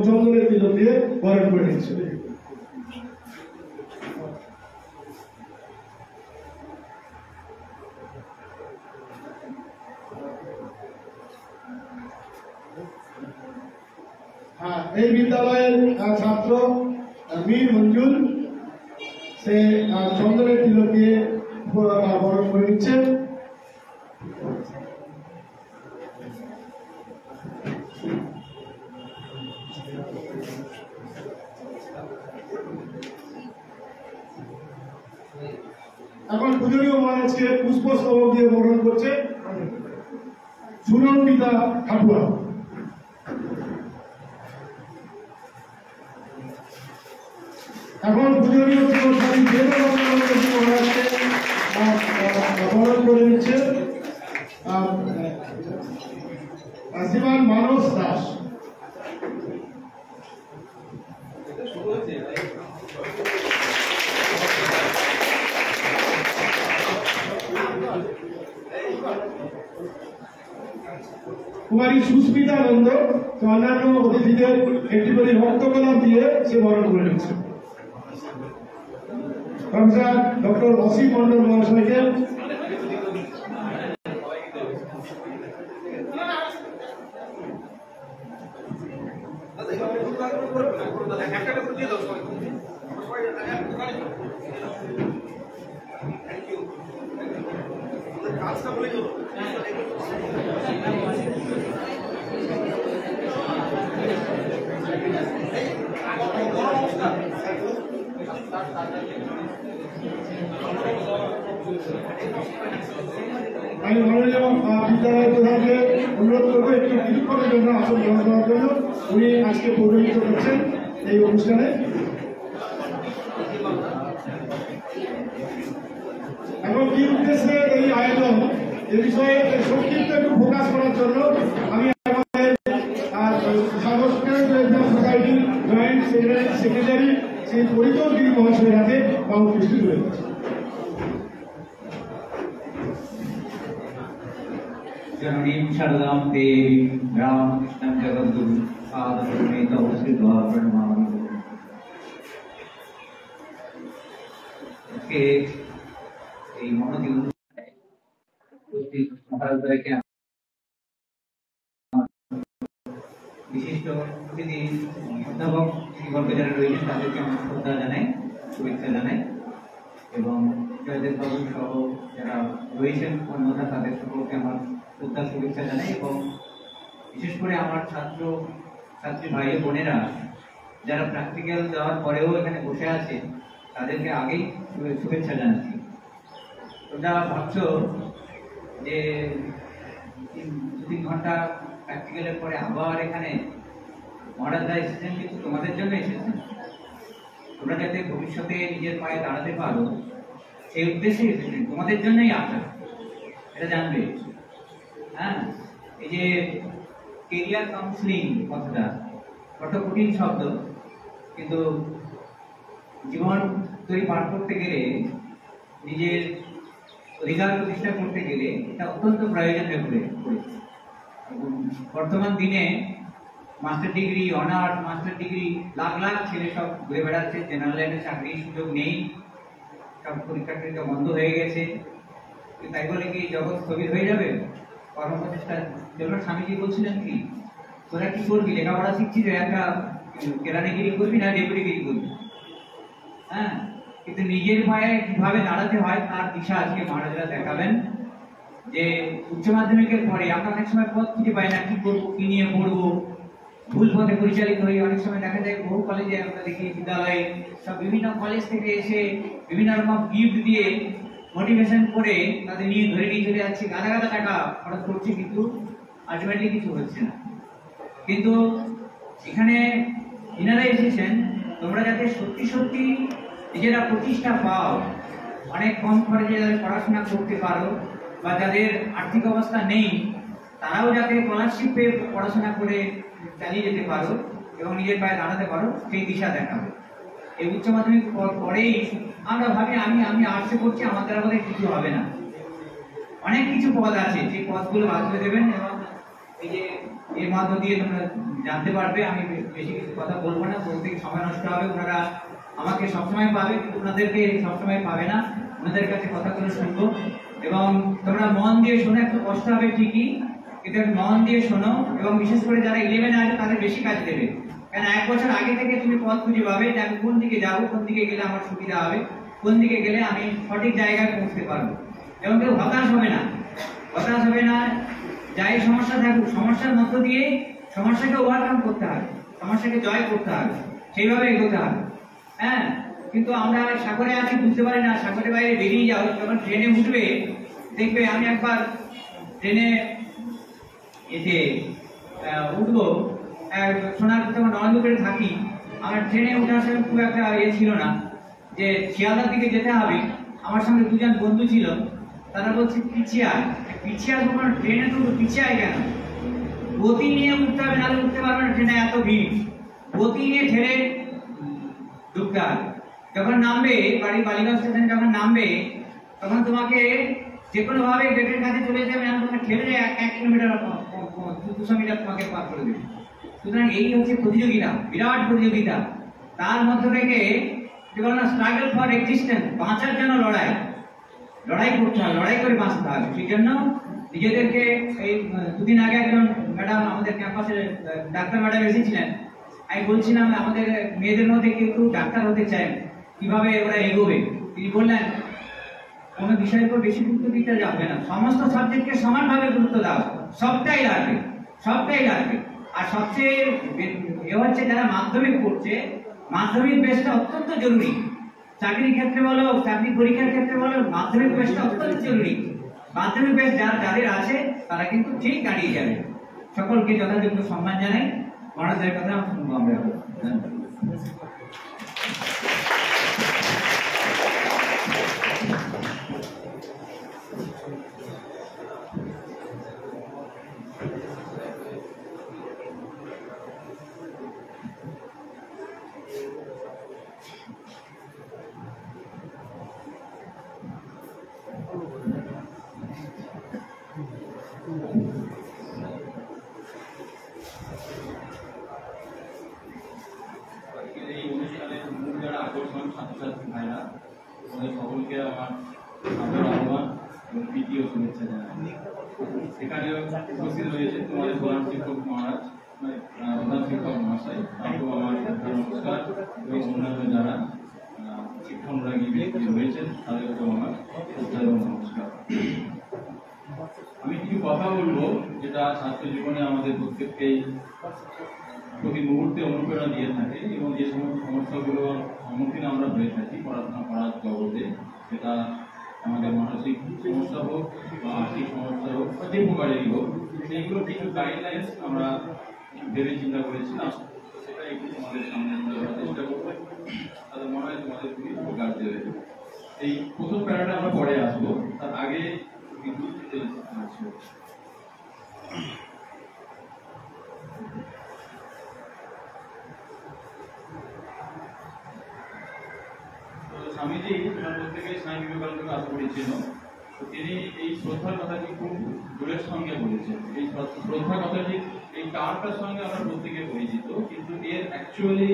চন্দনের তিলক দিয়ে বরণ করে নিচ্ছে। এই বিদ্যালয়ের ছাত্র মীর মঞ্জুর সে চন্দনের তিলক দিয়ে বরণ করে নিচ্ছে। এখন পূজনীয় মহারাজকে পুষ্পস্তবক দিয়ে বরণ করছে সুনন্দিতা খাটুয়া। এখন পূজনীয় মহারাজকে বরণ করে নিচ্ছে শ্রীমান মানস দাস। কুমারী সুস্মিতা নন্দ অন্যান্য অতিথিদের একটি করে রক্তকলা দিয়ে সে বরণ করে নিচ্ছে। প্রফেসর ডক্টর অসীম মন্ডল মহাশয়কে আমি মাননীয় বিদ্যালয় প্রধানকে অনুরোধ করবো একটু কিছুক্ষণের জন্য আসন গ্রহণ করার জন্য। উনি আজকে পৌরোহিত্য করছেন এই অনুষ্ঠানে। এখন কি উদ্দেশ্যে এই আয়োজন এ বিষয়ে সংক্ষিপ্ত একটু ফোকাস করার জন্য আমি আমাদের সোসাইটির জয়েন্ট সেক্রেটারি শ্রী পরিতোষ গিরি মহাশয়ের হাতে উপস্থিত রয়েছে। जननीं शरदां देवी रामकृष्णं जगद्गुरु साधुमें तव श्रीद्वा प्रणमामि। के এই মনোযোগ মহারাজকে বিশিষ্ট অতিথি অধ্যাপক শিক্ষক যারা রয়েছেন তাদেরকে আমি শ্রদ্ধা জানাই, শুভেচ্ছা জানাই এবং জয়দেব বাবু সহ যারা রয়েছেন অন্যরা তাদের সকলকে আমার শ্রদ্ধা শুভেচ্ছা জানাই এবং বিশেষ করে আমার ছাত্র ছাত্রী ভাই বোনেরা যারা প্র্যাকটিক্যাল দেওয়ার পরেও এখানে বসে আছে তাদেরকে আগেই শুভেচ্ছা জানাচ্ছি। তোমরা ভাবছো যে 2-3 ঘন্টা প্র্যাকটিক্যালের পরে আবার এখানে মহারাজরা এসেছেন, কিন্তু তোমাদের জন্য এসেছেন। তোমরা যাতে ভবিষ্যতে নিজের পায়ে দাঁড়াতে পারো সেই উদ্দেশ্যে এসেছেন, তোমাদের জন্যই আসা, এটা জানবে। হ্যাঁ, এই যে কেরিয়ার কাউন্সিলিং কথাটা কত কঠিন শব্দ, কিন্তু জীবন তৈরি পার করতে গেলে নিজের অধিকার প্রতিষ্ঠা করতে গেলে এটা অত্যন্ত প্রয়োজন হয়ে পড়েছে। বর্তমান দিনে master degree, honours master degree lakh lakh ছেলে সব ঘুরে বেড়াচ্ছে, জেনারেল লাইনে চাকরির সুযোগ নেই, সব পরীক্ষা টরীক্ষা বন্ধ হয়ে গেছে। তাই বলে কি জগৎ স্থবির হয়ে যাবে? কর্মপ্রচেষ্টার জন্য স্বামীজি বলছিলেন কি, তোরা কি করবি, লেখাপড়া শিখছিস, একটা কেরানিগিরি করবি না ডেপুটিগিরি করবি? হ্যাঁ, কিন্তু নিজের পায়ে কিভাবে দাঁড়াতে হয় তার দিশা আজকে মহারাজরা দেখাবেন। যে উচ্চ মাধ্যমিকের পরে আমরা অনেক সময় পথ খুঁজে পাই না, কি করবো, কি নিয়ে পড়বো, ভুল পথে পরিচালিত হই। অনেক সময় দেখা যায় বহু কলেজে আমরা দেখি, বিদ্যালয়ে সব বিভিন্ন কলেজ থেকে এসে বিভিন্ন রকম গিফট দিয়ে মোটিভেশন করে তাদের নিয়ে ধরে নিয়ে চলে যাচ্ছে, গাদা গাদা টাকা খরচ করছে, কিন্তু আলটিমেটলি কিছু হচ্ছে না। কিন্তু এখানে ইনারা এসেছেন তোমরা যাতে সত্যি সত্যি নিজেরা প্রতিষ্ঠা পাও, অনেক কম খরচে যাদের পড়াশোনা করতে পারো, বা যাদের আর্থিক অবস্থা নেই তারাও যাতে স্কলারশিপ পেয়ে পড়াশোনা করে চালিয়ে যেতে পারো এবং নিজের পায়ে দাঁড়াতে পারো, সেই দিশা দেখাবে। এই উচ্চ মাধ্যমিক পরেই আমরা ভাবি আমি আর্টসে পড়ছি, আমাদের আমাদের কিছু হবে না। অনেক কিছু পদ আছে, সেই পদগুলো বাদ করে দেবেন এবং এই যে এর মধ্য দিয়ে তোমরা জানতে পারবে। আমি বেশি কিছু কথা বলবো না, বলতে সময় নষ্ট হবে। ওনারা আমাকে সবসময় পাবে, কিন্তু ওনাদেরকে সবসময় পাবে না। ওনাদের কাছে কথাগুলো শুনবো এবং তোমরা মন দিয়ে শোনো। একটু কষ্ট হবে ঠিকই, কিন্তু একটু মন দিয়ে শোনো। এবং বিশেষ করে যারা 11-এ আছে তাদের বেশি কাজ দেবে, কেন 1 বছর আগে থেকে তুমি পথ খুঁজে পাবে যে আমি কোন দিকে যাবো, কোন দিকে গেলে আমার সুবিধা হবে, কোন দিকে গেলে আমি সঠিক জায়গায় পৌঁছতে পারবো। এবং কেউ হতাশ হবে না, হতাশ হবে না। যাই সমস্যা থাকুক, সমস্যার মধ্য দিয়ে সমস্যাকে ওভারকাম করতে হবে, সমস্যাকে জয় করতে হবে, সেইভাবে এগোতে হবে। হ্যাঁ, কিন্তু আমরা সাগরে আছি বুঝতে পারি না, সাগরের বাইরে বেরিয়ে যাও। যখন ট্রেনে উঠবে দেখবে, আমি একবার ট্রেনে এতে উঠবো, সোনার তখন নরেন্দ্রপুরে থাকি। আমার ট্রেনে ওঠার সময় খুব একটা ছিল না যে শিয়ালদার দিকে যেতে হবে। আমার সঙ্গে 2জন বন্ধু ছিল, তারা বলছে পিছিয়ে আয়, পিছিয়ে আসবো কারণ ট্রেনে তো পিছিয়ে আয় কেন, গতি নিয়ে উঠতে হবে, নাহলে উঠতে পারবে না, ট্রেনে এত ভিড়। গতি নিয়ে ঠেলে ঢুকতে হবে। যখন নামবে বালিগঞ্জ স্টেশনে যখন নামবে, তখন তোমাকে যে কোনো ভাবে গেটের কাছে চলে যাবে, তোমাকে ঠেলে 1 কিলোমিটার 200 মিটার তোমাকে পার করে দেবে। সুতরাং এই হচ্ছে প্রতিযোগিতা, বিরাট প্রতিযোগিতা। তার মধ্যে থেকে স্ট্রাগল ফর এক্সিস্টেন্স, বাঁচার জন্য লড়াই করতে হবে, লড়াই করে বাঁচতে হবে। সেই জন্য নিজেদেরকে, এই 2 দিন আগে একজন ম্যাডাম আমাদের ক্যাম্পাসে, ডাক্তার ম্যাডাম এসেছিলেন। আমি বলছিলাম আমাদের মেয়েদের মধ্যে কেউ ডাক্তার হতে চায়, কিভাবে ওরা এগোবে। তিনি বললেন কোনো বিষয়ের উপর বেশি গুরুত্ব দিতে যাবে না, সমস্ত সাবজেক্টকে সমানভাবে গুরুত্ব দাও, সবটাই লাগবে। আর সবচেয়ে হচ্ছে যারা মাধ্যমিক পড়ছে, মাধ্যমিক বেসটা অত্যন্ত জরুরি। চাকরির ক্ষেত্রে বলো, চাকরি পরীক্ষার ক্ষেত্রে বলো, মাধ্যমিক বেসটা অত্যন্ত জরুরি। মাধ্যমিক বেস যাদের আছে তারা কিন্তু ঠিক দাঁড়িয়ে যাবে। সকলকে যথাযোগ্য সম্মান জানাই। মহারাজের কথা শুনবো আমরা। ছাত্রছাত্রী ভাইরা, ওদের সকলকে আমার আদর আহ্বান এবং প্রীতি ও শুভেচ্ছা জানাই। এখানে উপস্থিত রয়েছে তোমাদের প্রধান শিক্ষক মহারাজ, প্রধান শিক্ষক মহাশয়, তাকেও আমার নমস্কার, এবং অন্যান্য যারা শিক্ষানুরাগী ব্যক্তি রয়েছেন তাদেরকেও আমার শ্রদ্ধা এবং নমস্কার। আমি কিছু কথা বলবো যেটা ছাত্র জীবনে আমাদের প্রত্যেককেই প্রতি মুহূর্তে অনুপ্রেরণা দিয়ে থাকে, এবং যে সমস্ত সমস্যাগুলোর সম্মুখীন আমরা হয়ে থাকি পড়াশোনা করার জগতে, সেটা আমাদের মানসিক সমস্যা হোক বা আর্থিক সমস্যা হোক বা যে প্রকারেরই হোক, সেইগুলো কিছু গাইডলাইন্স আমরা ভেবে চিন্তা করেছিলাম, সেটা একটু তোমাদের সামনে দেওয়ার চেষ্টা করবো। তাদের মনে হয় তোমাদের খুবই উপকার দেবে। এই প্রথম প্যারাটা আমরা পরে আসবো, তার আগে কিন্তু স্বামীজি প্রত্যেকে স্বামী বিবেকানন্দকে আশা করেছিল। তিনি এই শ্রদ্ধার কথাটি খুব জোরের সঙ্গে বলেছেন। এই শ্রদ্ধা কথাটি এই টার্মটার সঙ্গে আমরা প্রত্যেকে পরিচিত, কিন্তু এর অ্যাকচুয়ালি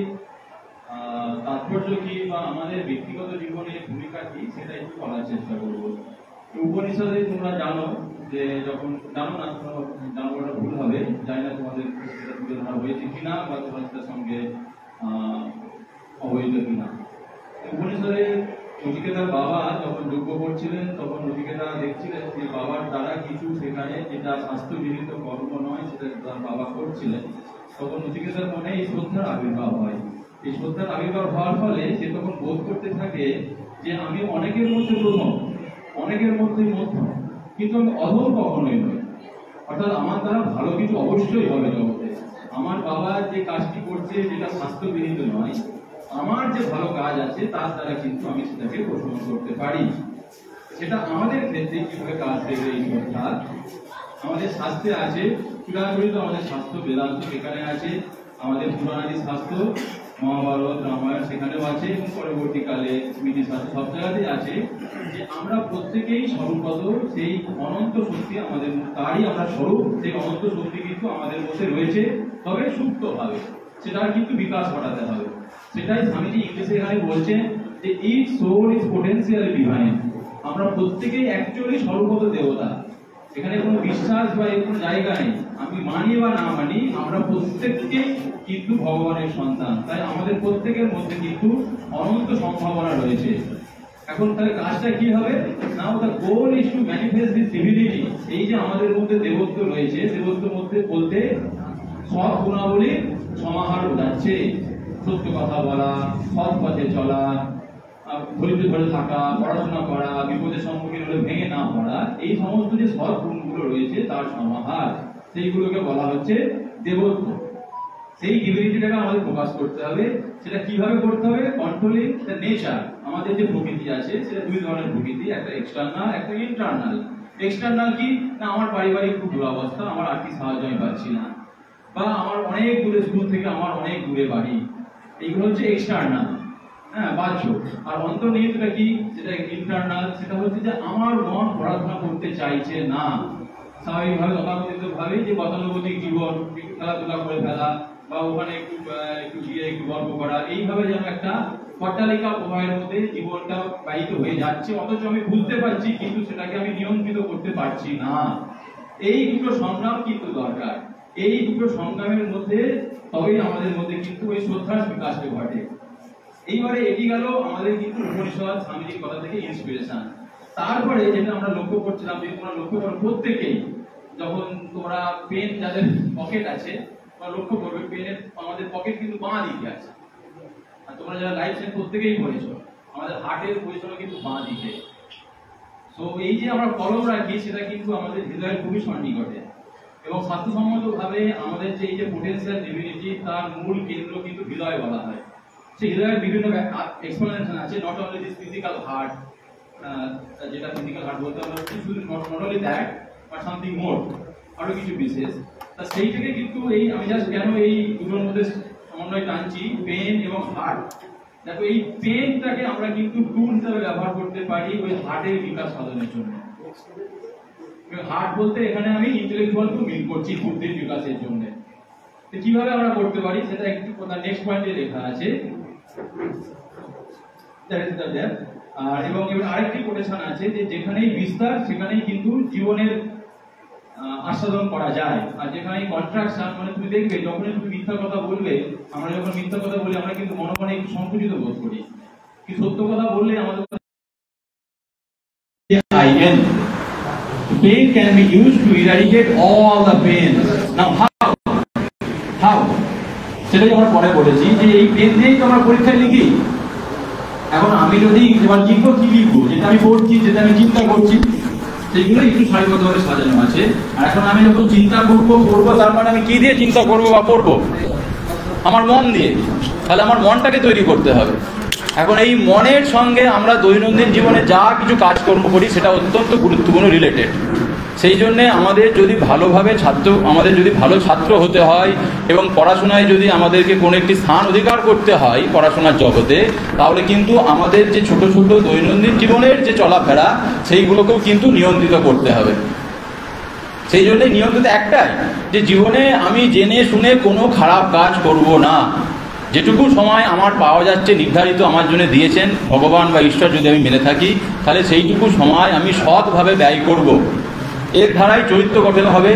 তাৎপর্য কি বা আমাদের ব্যক্তিগত জীবনে ভূমিকা কি সেটা একটু বলার চেষ্টা করবো। উপনিষদে তোমরা জানো যে, যখন জানো না, জানাটা ভুল হবে, জানি না তোমাদের সেটা তুলে ধরা হয়েছে কিনা বা তোমরা সেটার সঙ্গে অবহিত কিনা। উপনিষদে নচিকেতার বাবা যখন যজ্ঞ করছিলেন, তখন নচিকেতা দেখছিলেন যে বাবার দ্বারা কিছু সেখানে যেটা স্বাস্থ্যবিহিত কর্ম নয় সেটা তার বাবা করছিলেন। তখন নচিকেতার মনে এই শ্রদ্ধার আবির্ভাব হয়। এই শ্রদ্ধার আবির্ভাব হওয়ার ফলে সে তখন বোধ করতে থাকে যে আমি অনেকের মধ্যে প্রথম, অনেকের মধ্যে মধ্যম, কিন্তু আমি অধম কখনোই নই। অর্থাৎ আমার দ্বারা ভালো কিছু অবশ্যই হবে জগতে। আমার বাবা যে কাজটি করছে যেটা স্বাস্থ্যবিহিত নয়, আমার যে ভালো কাজ আছে তার দ্বারা কিন্তু আমি সেটাকে পোষণ করতে পারি। সেটা আমাদের ক্ষেত্রে কিভাবে কাজ দেবে এই শ্রদ্ধা, আমাদের শাস্ত্রে আছে। চূড়াচরিত আমাদের শাস্ত্র বেদান্ত সেখানে আছে, আমাদের পুরাণাদি শাস্ত্র মহাভারত, রামায়ণ সেখানেও আছে এবং পরবর্তীকালে স্মৃতি শাস্ত্র সব জায়গাতেই আছে যে আমরা প্রত্যেকেই স্বরূপত সেই অনন্ত শক্তি আমাদের, তারই আমরা স্বরূপ, সেই অনন্ত শক্তি কিন্তু আমাদের মধ্যে রয়েছে, তবে সুপ্তভাবে সেটার কিন্তু বিকাশ ঘটাতে হবে। সেটাই স্বামীজি ইংলিশে এখানে বলছেন যে each soul is potentially divine. আমরা প্রত্যেকেই অ্যাকচুয়ালি স্বরূপত দেবতা। এখানে কোনো বিশ্বাস বা এর কোনো জায়গা নেই, আমি মানি বা না মানি, আমরা প্রত্যেককেই কিন্তু ভগবানের সন্তান। তাই আমাদের প্রত্যেকের মধ্যে কিন্তু অনন্ত সম্ভাবনা রয়েছে। এখন তাহলে কাজটা কি হবে? Now the goal is to manifest this divinity. এই যে আমাদের মধ্যে দেবত্ব রয়েছে, দেবত্বের মধ্যে বলতে সব গুণাবলীর সমাহার বোঝাচ্ছে। সত্য কথা বলা, সৎ পথে চলা, ধৈর্য ধরে থাকা, পড়াশোনা করা, বিপদের সম্মুখীন হলে ভেঙে না পড়া, এই সমস্ত যে সৎ গুণগুলো রয়েছে তার সমাহার, সেইগুলোকে বলা হচ্ছে দেবত্ব। সেই ডিভিনিটিটাকে আমাদের প্রকাশ করতে হবে। সেটা কিভাবে করতে হবে? Controlling the nature. আমাদের যে প্রকৃতি আছে সেটা দুই ধরনের প্রকৃতি, একটা এক্সটার্নাল, একটা ইন্টারনাল। এক্সটার্নাল কি না, আমার পারিবারিক খুব দুরবস্থা, আমার আর্থিক সাহায্য আমি পাচ্ছি না, বা আমার অনেক দূরে স্কুল থেকে আমার অনেক দূরে বাড়ি, এইগুলো হচ্ছে এক্সটার্নাল, হ্যাঁ, বাহ্য। আর অন্তর্নিহিতটা কি? যেটা ইন্টারনাল, সেটা হচ্ছে যে আমার মন পড়াশোনা করতে চাইছে না। স্বাভাবিকভাবে তথাকথিত ভাবে যে গতানুগতিক জীবন, একটু খেলাধুলা করে ফেলা, বা ওখানে একটু গিয়ে একটু গল্প করা, এইভাবে যেন একটা পট্টালিকা প্রবাহের মধ্যে জীবনটা বাহিত হয়ে যাচ্ছে, অথচ আমি বুঝতে পারছি কিন্তু সেটাকে আমি নিয়ন্ত্রিত করতে পারছি না। এই দুটো সংগ্রাম কিন্তু দরকার। এই দুটো সংগ্রামের মধ্যে তবেই আমাদের মধ্যে কিন্তু ওই শ্রদ্ধার বিকাশটা ঘটে। এইবারে এটি গেল আমাদের কিন্তু উপনিষদ স্বামীজির কথা থেকে ইন্সপিরেশন। তারপরে যেটা আমরা লক্ষ্য করছিলাম, যদি তোমরা লক্ষ্য করো প্রত্যেকেই, যখন তোমরা পেন যাদের পকেট আছে লক্ষ্য করবে, পেনের আমাদের পকেট কিন্তু বাঁ দিকে আছে। আর তোমরা যারা লাইফ সায়েন্স প্রত্যেকেই পড়েছো, আমাদের হার্টের পজিশন কিন্তু বাঁ দিকে। তো এই যে আমরা কলম রাখি সেটা কিন্তু আমাদের হৃদয়ের খুবই সন্নিকটে, এবং স্বাস্থ্যসম্মত ভাবে আমাদের যে এই যে পোটেনশিয়াল ডিভিনিটি, তার মূল কেন্দ্র কিন্তু হৃদয় বলা হয়। সেই হৃদয়ের বিভিন্ন এক্সপ্লেনেশন আছে, not only this physical heart, যেটা ফিজিক্যাল হার্ট বলতে আমরা শুধু not only that but something more, আরো কিছু বিশেষ। তা সেই থেকে কিন্তু এই আমি জাস্ট কেন এই দুটোর মধ্যে সমন্বয় টানছি, পেন এবং হার্ট। দেখো এই পেনটাকে আমরা কিন্তু টুল হিসেবে ব্যবহার করতে পারি ওই হার্টের বিকাশ সাধনের জন্য। হার্ট বলতে এখানে আমি ইন্টেলেকচুয়াল টু মিন করছি, বুদ্ধির বিকাশের জন্য। তো কিভাবে আমরা করতে পারি সেটা একটু নেক্সট পয়েন্টে লেখা আছে। আর এবং আরেকটি কোটেশন আছে যে যেখানেই বিস্তার সেখানেই কিন্তু জীবনের আস্বাদন করা যায়, আর যেখানে কন্ট্রাকশন, মানে তুমি দেখবে যখনই তুমি মিথ্যা কথা বলবে, আমরা যখন মিথ্যা কথা বলি আমরা কিন্তু মনে মনে একটু সংকুচিত বোধ করি, কি সত্য কথা বললে আমাদের pain can be used to eradicate all the pain. Now how? সেটাই আমরা পরে বলেছি যে এই পেন দিয়েই তো আমরা পরীক্ষায় লিখি। এখন আমি যদি এবার লিখবো, কি লিখবো? যেটা আমি পড়ছি, যেটা আমি চিন্তা করছি, সেগুলো একটু সারিবদ্ধভাবে সাজানো আছে। আর এখন আমি যখন চিন্তা করবো, তার মানে আমি কি দিয়ে চিন্তা করবো বা পড়বো? আমার মন দিয়ে। তাহলে আমার মনটাকে তৈরি করতে হবে। এখন এই মনের সঙ্গে আমরা দৈনন্দিন জীবনে যা কিছু কাজকর্ম করি সেটা অত্যন্ত গুরুত্বপূর্ণ রিলেটেড। সেই জন্যে আমাদের যদি আমাদের যদি ভালো ছাত্র হতে হয় এবং পড়াশোনায় যদি আমাদেরকে কোনো একটি স্থান অধিকার করতে হয় পড়াশোনার জগতে, তাহলে কিন্তু আমাদের যে ছোট ছোট দৈনন্দিন জীবনের যে চলাফেরা সেইগুলোকেও কিন্তু নিয়ন্ত্রিত করতে হবে। সেই জন্যে নিয়ন্ত্রিত একটাই, যে জীবনে আমি জেনে শুনে কোনো খারাপ কাজ করব না। যেটুকু সময় আমার পাওয়া যাচ্ছে, নির্ধারিত আমার জন্য দিয়েছেন ভগবান বা ঈশ্বর, যদি আমি মেনে থাকি, তাহলে সেইটুকু সময় আমি সৎভাবে ব্যয় করব। এর ধারায় চরিত্র গঠন হবে।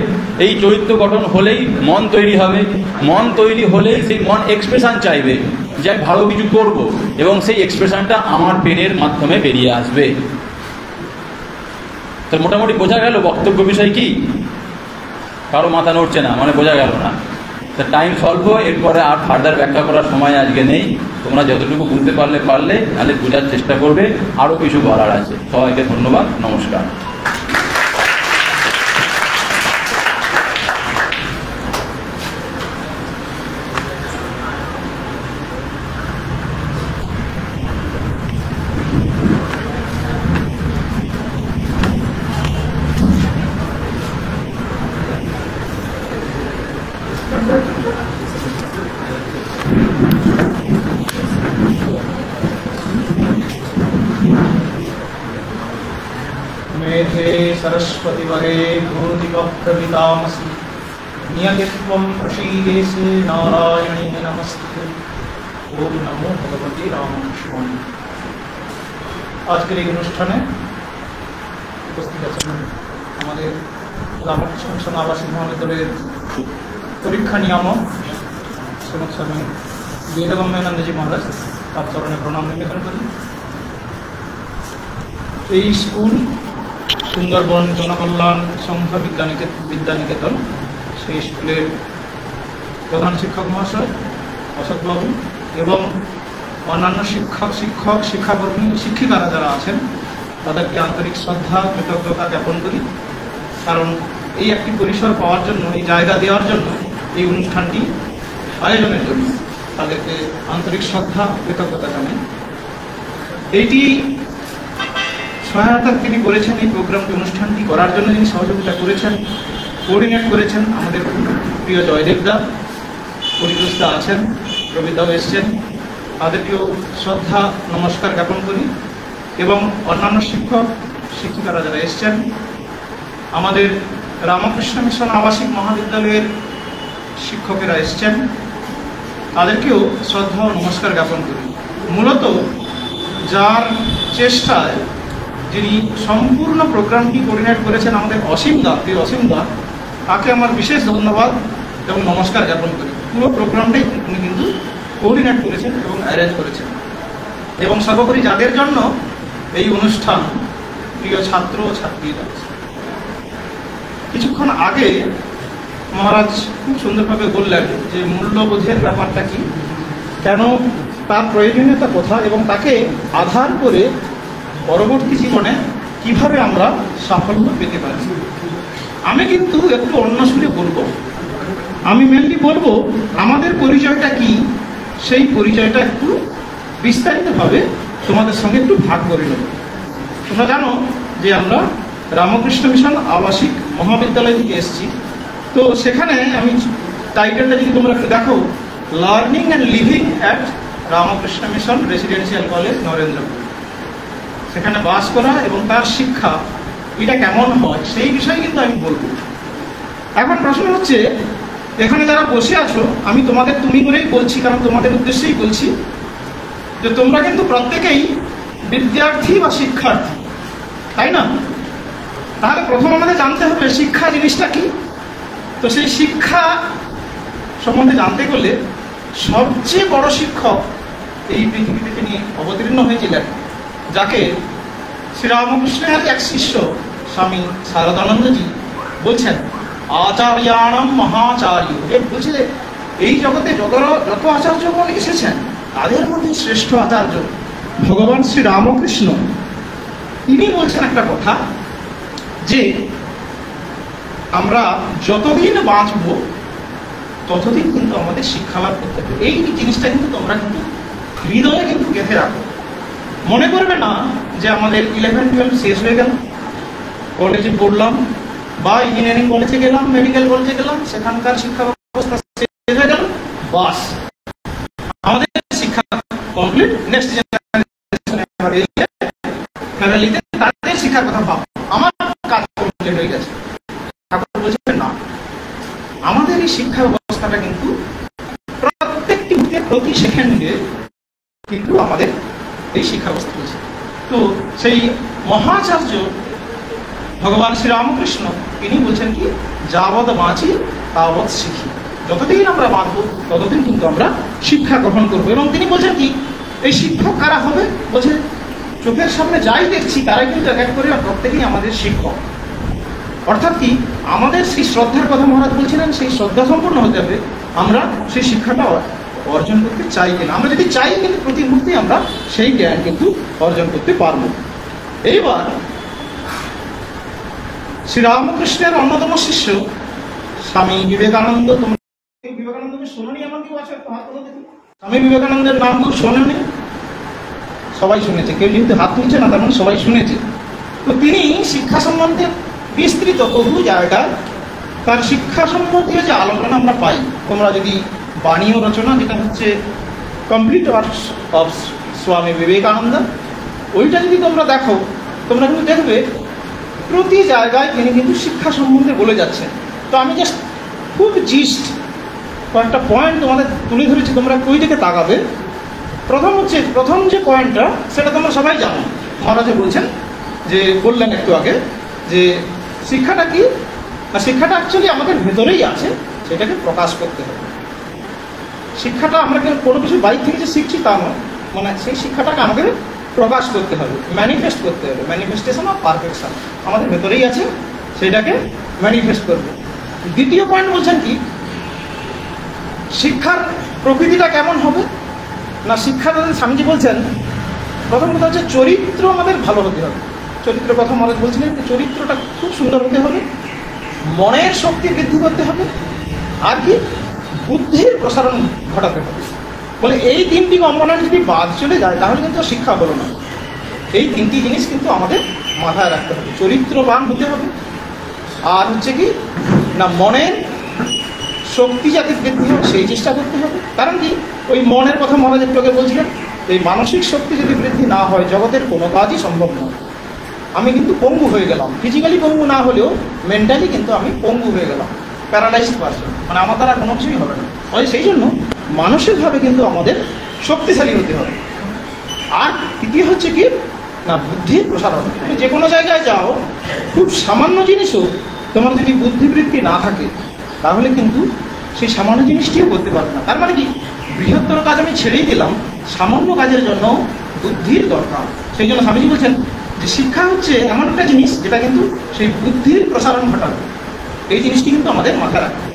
এই চরিত্র গঠন হলেই মন তৈরি হবে। মন তৈরি হলেই সেই মন এক্সপ্রেশন চাইবে যে আমি ভালো কিছু করব, এবং সেই এক্সপ্রেশনটা আমার পেনের মাধ্যমে বেরিয়ে আসবে। তো মোটামুটি বোঝা গেল বক্তব্য বিষয় কি? কারো মাথা নড়ছে না, মানে বোঝা গেল না। তো টাইম স্বল্প, এরপরে আর ফার্দার ব্যাখ্যা করার সময় আজকে নেই। তোমরা যতটুকু বুঝতে পারলে তাহলে বোঝার চেষ্টা করবে। আরও কিছু বলার আছে। সবাইকে ধন্যবাদ, নমস্কার। सरस्वती वरे भूति वक्रमितामसि नियतित्वं प्रसीदेषु नारायणे नमस्ते। ओम नमो भगवते रामकृष्णाय। আজকের এই অনুষ্ঠানে উপস্থিত আছেন আমাদের রামকৃষ্ণ মিশন আবাসিক মহাবিদ্যালয়ের পরীক্ষা নিয়ামক শ্রীমৎ স্বামী বিবেকানন্দজি মহারাজ, তার চরণে প্রণাম নিবেদন করি। এই স্কুল সুন্দরবন জনকল্যাণ সংঘ বিদ্যানিকেতন, সেই স্কুলের প্রধান শিক্ষক মহাশয় অশোকবাবু এবং অন্যান্য শিক্ষাকর্মী শিক্ষিকারা যারা আছেন তাদেরকে আন্তরিক শ্রদ্ধা কৃতজ্ঞতা জ্ঞাপন করি। কারণ এই একটি পরিসর পাওয়ার জন্য, এই জায়গা দেওয়ার জন্য, এই অনুষ্ঠানটি আয়োজনের জন্য তাদেরকে আন্তরিক শ্রদ্ধা কৃতজ্ঞতা জানাই। এইটি সহায়তা তিনি করেছেন, এই প্রোগ্রামটি অনুষ্ঠানটি করার জন্য যিনি সহযোগিতা করেছেন, কোঅর্ডিনেট করেছেন আমাদের প্রিয় জয়দেবদা, পরিতোষদা আছেন, রবিদাও এসছেন, তাদেরকেও শ্রদ্ধা নমস্কার জ্ঞাপন করি। এবং অন্যান্য শিক্ষক শিক্ষিকারা যারা এসছেন, আমাদের রামকৃষ্ণ মিশন আবাসিক মহাবিদ্যালয়ের শিক্ষকেরা এসছেন, তাদেরকেও শ্রদ্ধা ও নমস্কার জ্ঞাপন করি। মূলত যার চেষ্টায় যিনি সম্পূর্ণ প্রোগ্রামটি কোঅর্ডিনেট করেছেন আমাদের অসীমদা, তাকে আমার বিশেষ ধন্যবাদ এবং নমস্কার জ্ঞাপন করি। পুরো প্রোগ্রামটাই উনি কিন্তু কোঅর্ডিনেট করেছেন এবং অ্যারেঞ্জ করেছেন। এবং সর্বোপরি যাদের জন্য এই অনুষ্ঠান, প্রিয় ছাত্র ও ছাত্রীরা। কিছুক্ষণ আগে মহারাজ খুব সুন্দরভাবে বললেন যে মূল্যবোধের ব্যাপারটা কি, কেন তার প্রয়োজনীয়তা কোথায় এবং তাকে আধার করে পরবর্তী জীবনে কিভাবে আমরা সাফল্য পেতে পারি। আমি কিন্তু একটু অন্য সুরে বলবো। আমি মেনলি বলবো আমাদের পরিচয়টা কি, সেই পরিচয়টা একটু বিস্তারিতভাবে তোমাদের সঙ্গে একটু ভাগ করে নেব। তোমরা জানো যে আমরা রামকৃষ্ণ মিশন আবাসিক মহাবিদ্যালয় থেকে এসেছি। তো সেখানে আমি টাইটেলটা যদি তোমরা একটু দেখো, learning and leaving at Ramakrishna mission residential college Narendrapur. সেখানে বাস করা এবং তার শিক্ষা এটা কেমন হয় সেই বিষয়ে কিন্তু আমি বলবো। এখন প্রশ্ন হচ্ছে, এখানে যারা বসে আছো, আমি তোমাদের তুমি করেই বলছি, কারণ তোমাদের উদ্দেশ্যেই বলছি যে তোমরা কিন্তু প্রত্যেকেই বিদ্যার্থী বা শিক্ষার্থী, তাই না? তাহলে প্রথম আমাদের জানতে হবে শিক্ষা জিনিসটা কি। তো সেই শিক্ষা সম্বন্ধে জানতে গেলে সবচেয়ে বড় শিক্ষক এই পৃথিবীতে তিনি অবতীর্ণ হয়েছিলেন, যাকে শ্রীরামকৃষ্ণের এক শিষ্য স্বামী শারদানন্দজি বলছেন আচার্যাণম মহাচার্য। বলছে এই জগতে যত আচার্যগণ এসেছেন তাদের মধ্যে শ্রেষ্ঠ আচার্য ভগবান শ্রী রামকৃষ্ণ। তিনি বলছেন একটা কথা যে আমরা যতদিন বাঁচব ততদিন কিন্তু আমাদের শিক্ষা লাভ করতে হবে। এই জিনিসটা কিন্তু তোমরা কিন্তু হৃদয়ে কিন্তু গেঁথে রাখো। মনে করবে না যে আমাদের 11-12 শেষ হয়ে গেল, কলেজে পড়লাম বা ইঞ্জিনিয়ারিং কলেজে গেলাম, মেডিকেল কলেজে গেলাম, সেখানকার শিক্ষা ব্যবস্থা শেষ হয়ে গেল, বাস আমাদের শিক্ষা কমপ্লিট। নেক্সট ফ্যামিলিতে তাদের শিক্ষার কথা ভাব, আমার কাজ কমপ্লিট হয়ে গেছে। ঠাকুর বলছেন না, আমাদের এই শিক্ষা ব্যবস্থাটা কিন্তু প্রত্যেকটি প্রতি সেকেন্ডে কিন্তু আমাদের এই শিক্ষা ব্যবস্থা রয়েছে। তো সেই মহাচার্য ভগবান শ্রী রামকৃষ্ণ তিনি বলছেন কি, যাবৎ বাঁচি তাবৎ শিখি। যতদিন আমরা বাঁচবো ততদিন কিন্তু আমরা শিক্ষা গ্রহণ করবো। এবং তিনি বলছেন কি, এই শিক্ষক কারা হবে? বলছে চোখের সামনে যাই দেখছি তারাই কিন্তু এক এক করে প্রত্যেকেই আমাদের শিক্ষক। অর্থাৎ কি, আমাদের সেই শ্রদ্ধার কথা মহারাজ বলছিলেন, সেই শ্রদ্ধা সম্পূর্ণ হতে হবে আমরা সেই শিক্ষাটা অর্জন করতে চাই কিনা। আমরা যদি চাই কিন্তু প্রতি মুহূর্তে আমরা সেই জ্ঞান কিন্তু অর্জন করতে পারবো। এইবার শ্রীরামকৃষ্ণের অন্যতম শিষ্য স্বামী বিবেকানন্দ। তোমরা বিবেকানন্দকে শোনোনি? এমন কেউ আছে? স্বামী বিবেকানন্দের নাম কেউ শোনেনি? সবাই শুনেছে। কেউ যেহেতু হাত তুলছে না, তেমন সবাই শুনেছে। তো তিনি শিক্ষা সম্বন্ধে বিস্তৃত বহু জায়গায় তার শিক্ষা সম্বন্ধীয় যে আলোচনা আমরা পাই, তোমরা যদি বাণীয় রচনা, যেটা হচ্ছে complete works of Swami Vivekananda, ওইটা যদি তোমরা দেখো, তোমরা কিন্তু দেখবে প্রতি জায়গায় তিনি কিন্তু শিক্ষা সম্বন্ধে বলে যাচ্ছেন। তো আমি জাস্ট খুব জিস্ট কয়েকটা পয়েন্ট তোমাদের তুলে ধরেছি, তোমরা ওই দিকে তাকাবে। প্রথম যে পয়েন্টটা সেটা তোমরা সবাই জানো। মহারাজে বলছেন যে বললেন একটু আগে যে শিক্ষাটা কি না, শিক্ষাটা অ্যাকচুয়ালি আমাদের ভেতরেই আছে, সেটাকে প্রকাশ করতে হবে। শিক্ষাটা আমরা কোনো কিছু বাইরে থেকে যে শিখছি তা নয়, মানে সেই শিক্ষাটাকে আমাদের প্রকাশ করতে হবে, ম্যানিফেস্ট করতে হবে। ম্যানিফেস্টেশন অফ পারফেকশন আমাদের ভেতরেই আছে, সেটাকে ম্যানিফেস্ট করবে। দ্বিতীয় পয়েন্ট বলছেন কি, শিক্ষার প্রকৃতিটা কেমন হবে না, শিক্ষাটা স্বামীজি বলছেন প্রথম কথা হচ্ছে চরিত্র আমাদের ভালো হতে হবে। চরিত্রের কথা মহারাজ বলছিলেন যে চরিত্রটা খুব সুন্দর হতে হবে, মনের শক্তি বৃদ্ধি করতে হবে, আর কি বুদ্ধির প্রসারণ ঘটাতে হবে। বলে এই তিনটি কম্পোনেন্ট যদি বাদ চলে যায় তাহলে কিন্তু শিক্ষা হলো না। এই তিনটি জিনিস কিন্তু আমাদের মাথায় রাখতে হবে। চরিত্রবান হতে হবে, আর হচ্ছে কি না মনের শক্তি যাতে বৃদ্ধি হয় সেই চেষ্টা করতে হবে। কারণ কি ওই মনের কথা মহারাজ একটু আগে বলছিলেন, এই মানসিক শক্তি যদি বৃদ্ধি না হয় জগতের কোনো কাজই সম্ভব নয়। আমি কিন্তু পঙ্গু হয়ে গেলাম, ফিজিক্যালি পঙ্গু না হলেও মেন্টালি কিন্তু আমি পঙ্গু হয়ে গেলাম, প্যারালাইজড পারসন, মানে আমার দ্বারা কোনো কিছুই হবে না। সেই জন্য মানসিকভাবে কিন্তু আমাদের শক্তিশালী হতে হবে। আর তৃতীয় হচ্ছে কি না বুদ্ধির প্রসারণ। তুমি যে কোনো জায়গায় যাও, খুব সামান্য জিনিসও তোমার যদি বুদ্ধিবৃত্তি না থাকে তাহলে কিন্তু সেই সামান্য জিনিসটিও করতে পারবে না। তার মানে কি বৃহত্তর কাজ আমি ছেড়েই দিলাম, সামান্য কাজের জন্য বুদ্ধির দরকার। সেই জন্য স্বামীজি বলছেন যে শিক্ষা হচ্ছে এমন একটা জিনিস যেটা কিন্তু সেই বুদ্ধির প্রসারণ ঘটাবে। এই জিনিসটি কিন্তু আমাদের মাথায় রাখবে।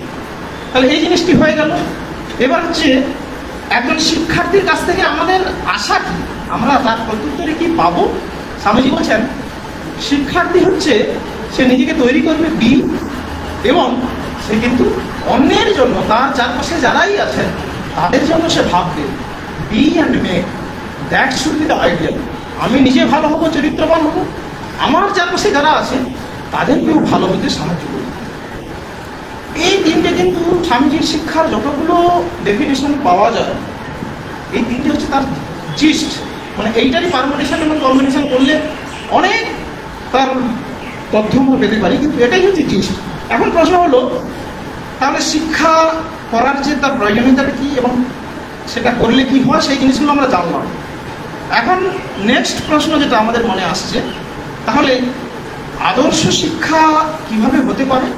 তাহলে এই জিনিসটি হয়ে গেল। এবার হচ্ছে একজন শিক্ষার্থীর কাছ থেকে আমাদের আশা কি, আমরা তার প্রত্যুত্তরে কি পাবো। স্বামীজি বলছেন শিক্ষার্থী হচ্ছে সে নিজেকে তৈরি করবে বি, এবং সে কিন্তু অন্যের জন্য তার চারপাশে যারাই আছেন তাদের জন্য সে ভাববে। Be and make, that should be the ideal. আমি নিজে ভালো হবো, চরিত্রবান হবো, আমার চারপাশে যারা আছে তাদেরকেও ভালো হতে সাহায্য করবো। এই তিনটে কিন্তু স্বামীজির শিক্ষার যতগুলো ডেফিনেশন পাওয়া যায়, এই তিনটে হচ্ছে তার জিস্ট। মানে এইটারই পারমুটেশন এবং কম্বিনেশন করলে অনেক তার তথ্য আমরা পেতে পারি, কিন্তু এটাই হচ্ছে জিস্ট। এখন প্রশ্ন হলো তাহলে শিক্ষা করার যে তার প্রয়োজনীয়তাটা কী এবং সেটা করলে কি হয়, সেই জিনিসগুলো আমরা জানলাম। এখন নেক্সট প্রশ্ন যেটা আমাদের মনে আসছে, তাহলে আদর্শ শিক্ষা কিভাবে হতে পারে,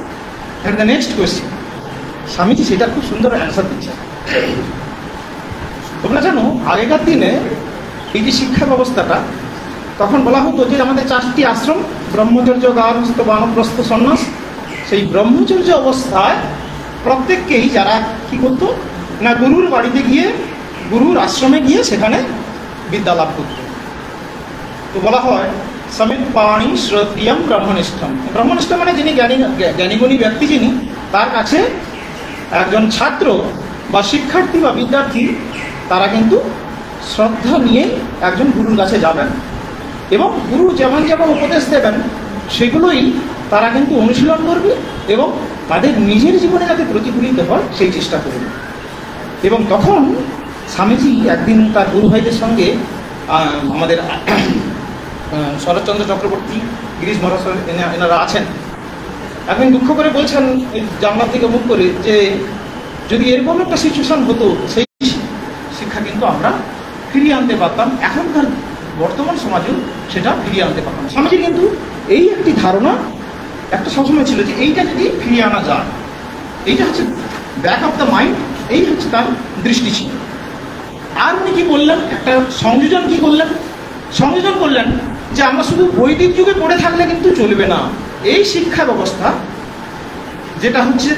that the next question. Swamiji সেটা খুব সুন্দর অ্যান্সার দিচ্ছে। তোমরা জানো আগেকার দিনে এই যে শিক্ষা ব্যবস্থাটা, তখন বলা হতো যে আমাদের 4টি আশ্রম, ব্রহ্মচর্য, গার্হস্থ্য, বানপ্রস্থ, সন্ন্যাস। সেই ব্রহ্মচর্য অবস্থায় প্রত্যেককেই যারা কি করতো না গুরুর বাড়িতে গিয়ে, গুরুর আশ্রমে গিয়ে সেখানে বিদ্যা লাভ করত। তো বলা হয় সমিত পাণি শ্রোত্রিয়ম ব্রহ্মনিষ্ঠম। ব্রহ্মনিষ্ঠ মানে যিনি জ্ঞানীগুণী ব্যক্তি, যিনি তার কাছে একজন ছাত্র বা শিক্ষার্থী বা বিদ্যার্থী তারা কিন্তু শ্রদ্ধা নিয়ে একজন গুরুর কাছে যাবেন এবং গুরু যেমন যেমন উপদেশ দেবেন সেগুলোই তারা কিন্তু অনুশীলন করবে এবং তাদের নিজের জীবনে যাতে প্রতিফলিত হয় সেই চেষ্টা করবে। এবং তখন স্বামীজি একদিন তার গুরু ভাইদের সঙ্গে আমাদের শরৎচন্দ্র চক্রবর্তী, গিরিশ মহারাজ এনারা আছেন, একদিন দুঃখ করে বলছেন জানলার দিকে মুখ করে যে যদি এরকম একটা সিচুয়েশন হতো সেই শিক্ষা কিন্তু আমরা ফিরিয়ে আনতে পারতাম, এখনকার বর্তমান সমাজেও সেটা ফিরিয়ে আনতে পারতাম। স্বামীজি কিন্তু এই একটি ধারণা একটা সবসময় ছিল যে এইটা যদি ফিরিয়ে আনা যায়, এইটা হচ্ছে ব্যাক অফ দ্য মাইন্ড, এই হচ্ছে তার দৃষ্টি ছিল। আর উনি কি বললেন, একটা সংযোজন কি করলেন, সংযোজন করলেন যে আমরা শুধু বৈদিক যুগে পড়ে থাকলে কিন্তু চলবে না। এই শিক্ষা ব্যবস্থা যেটা হচ্ছে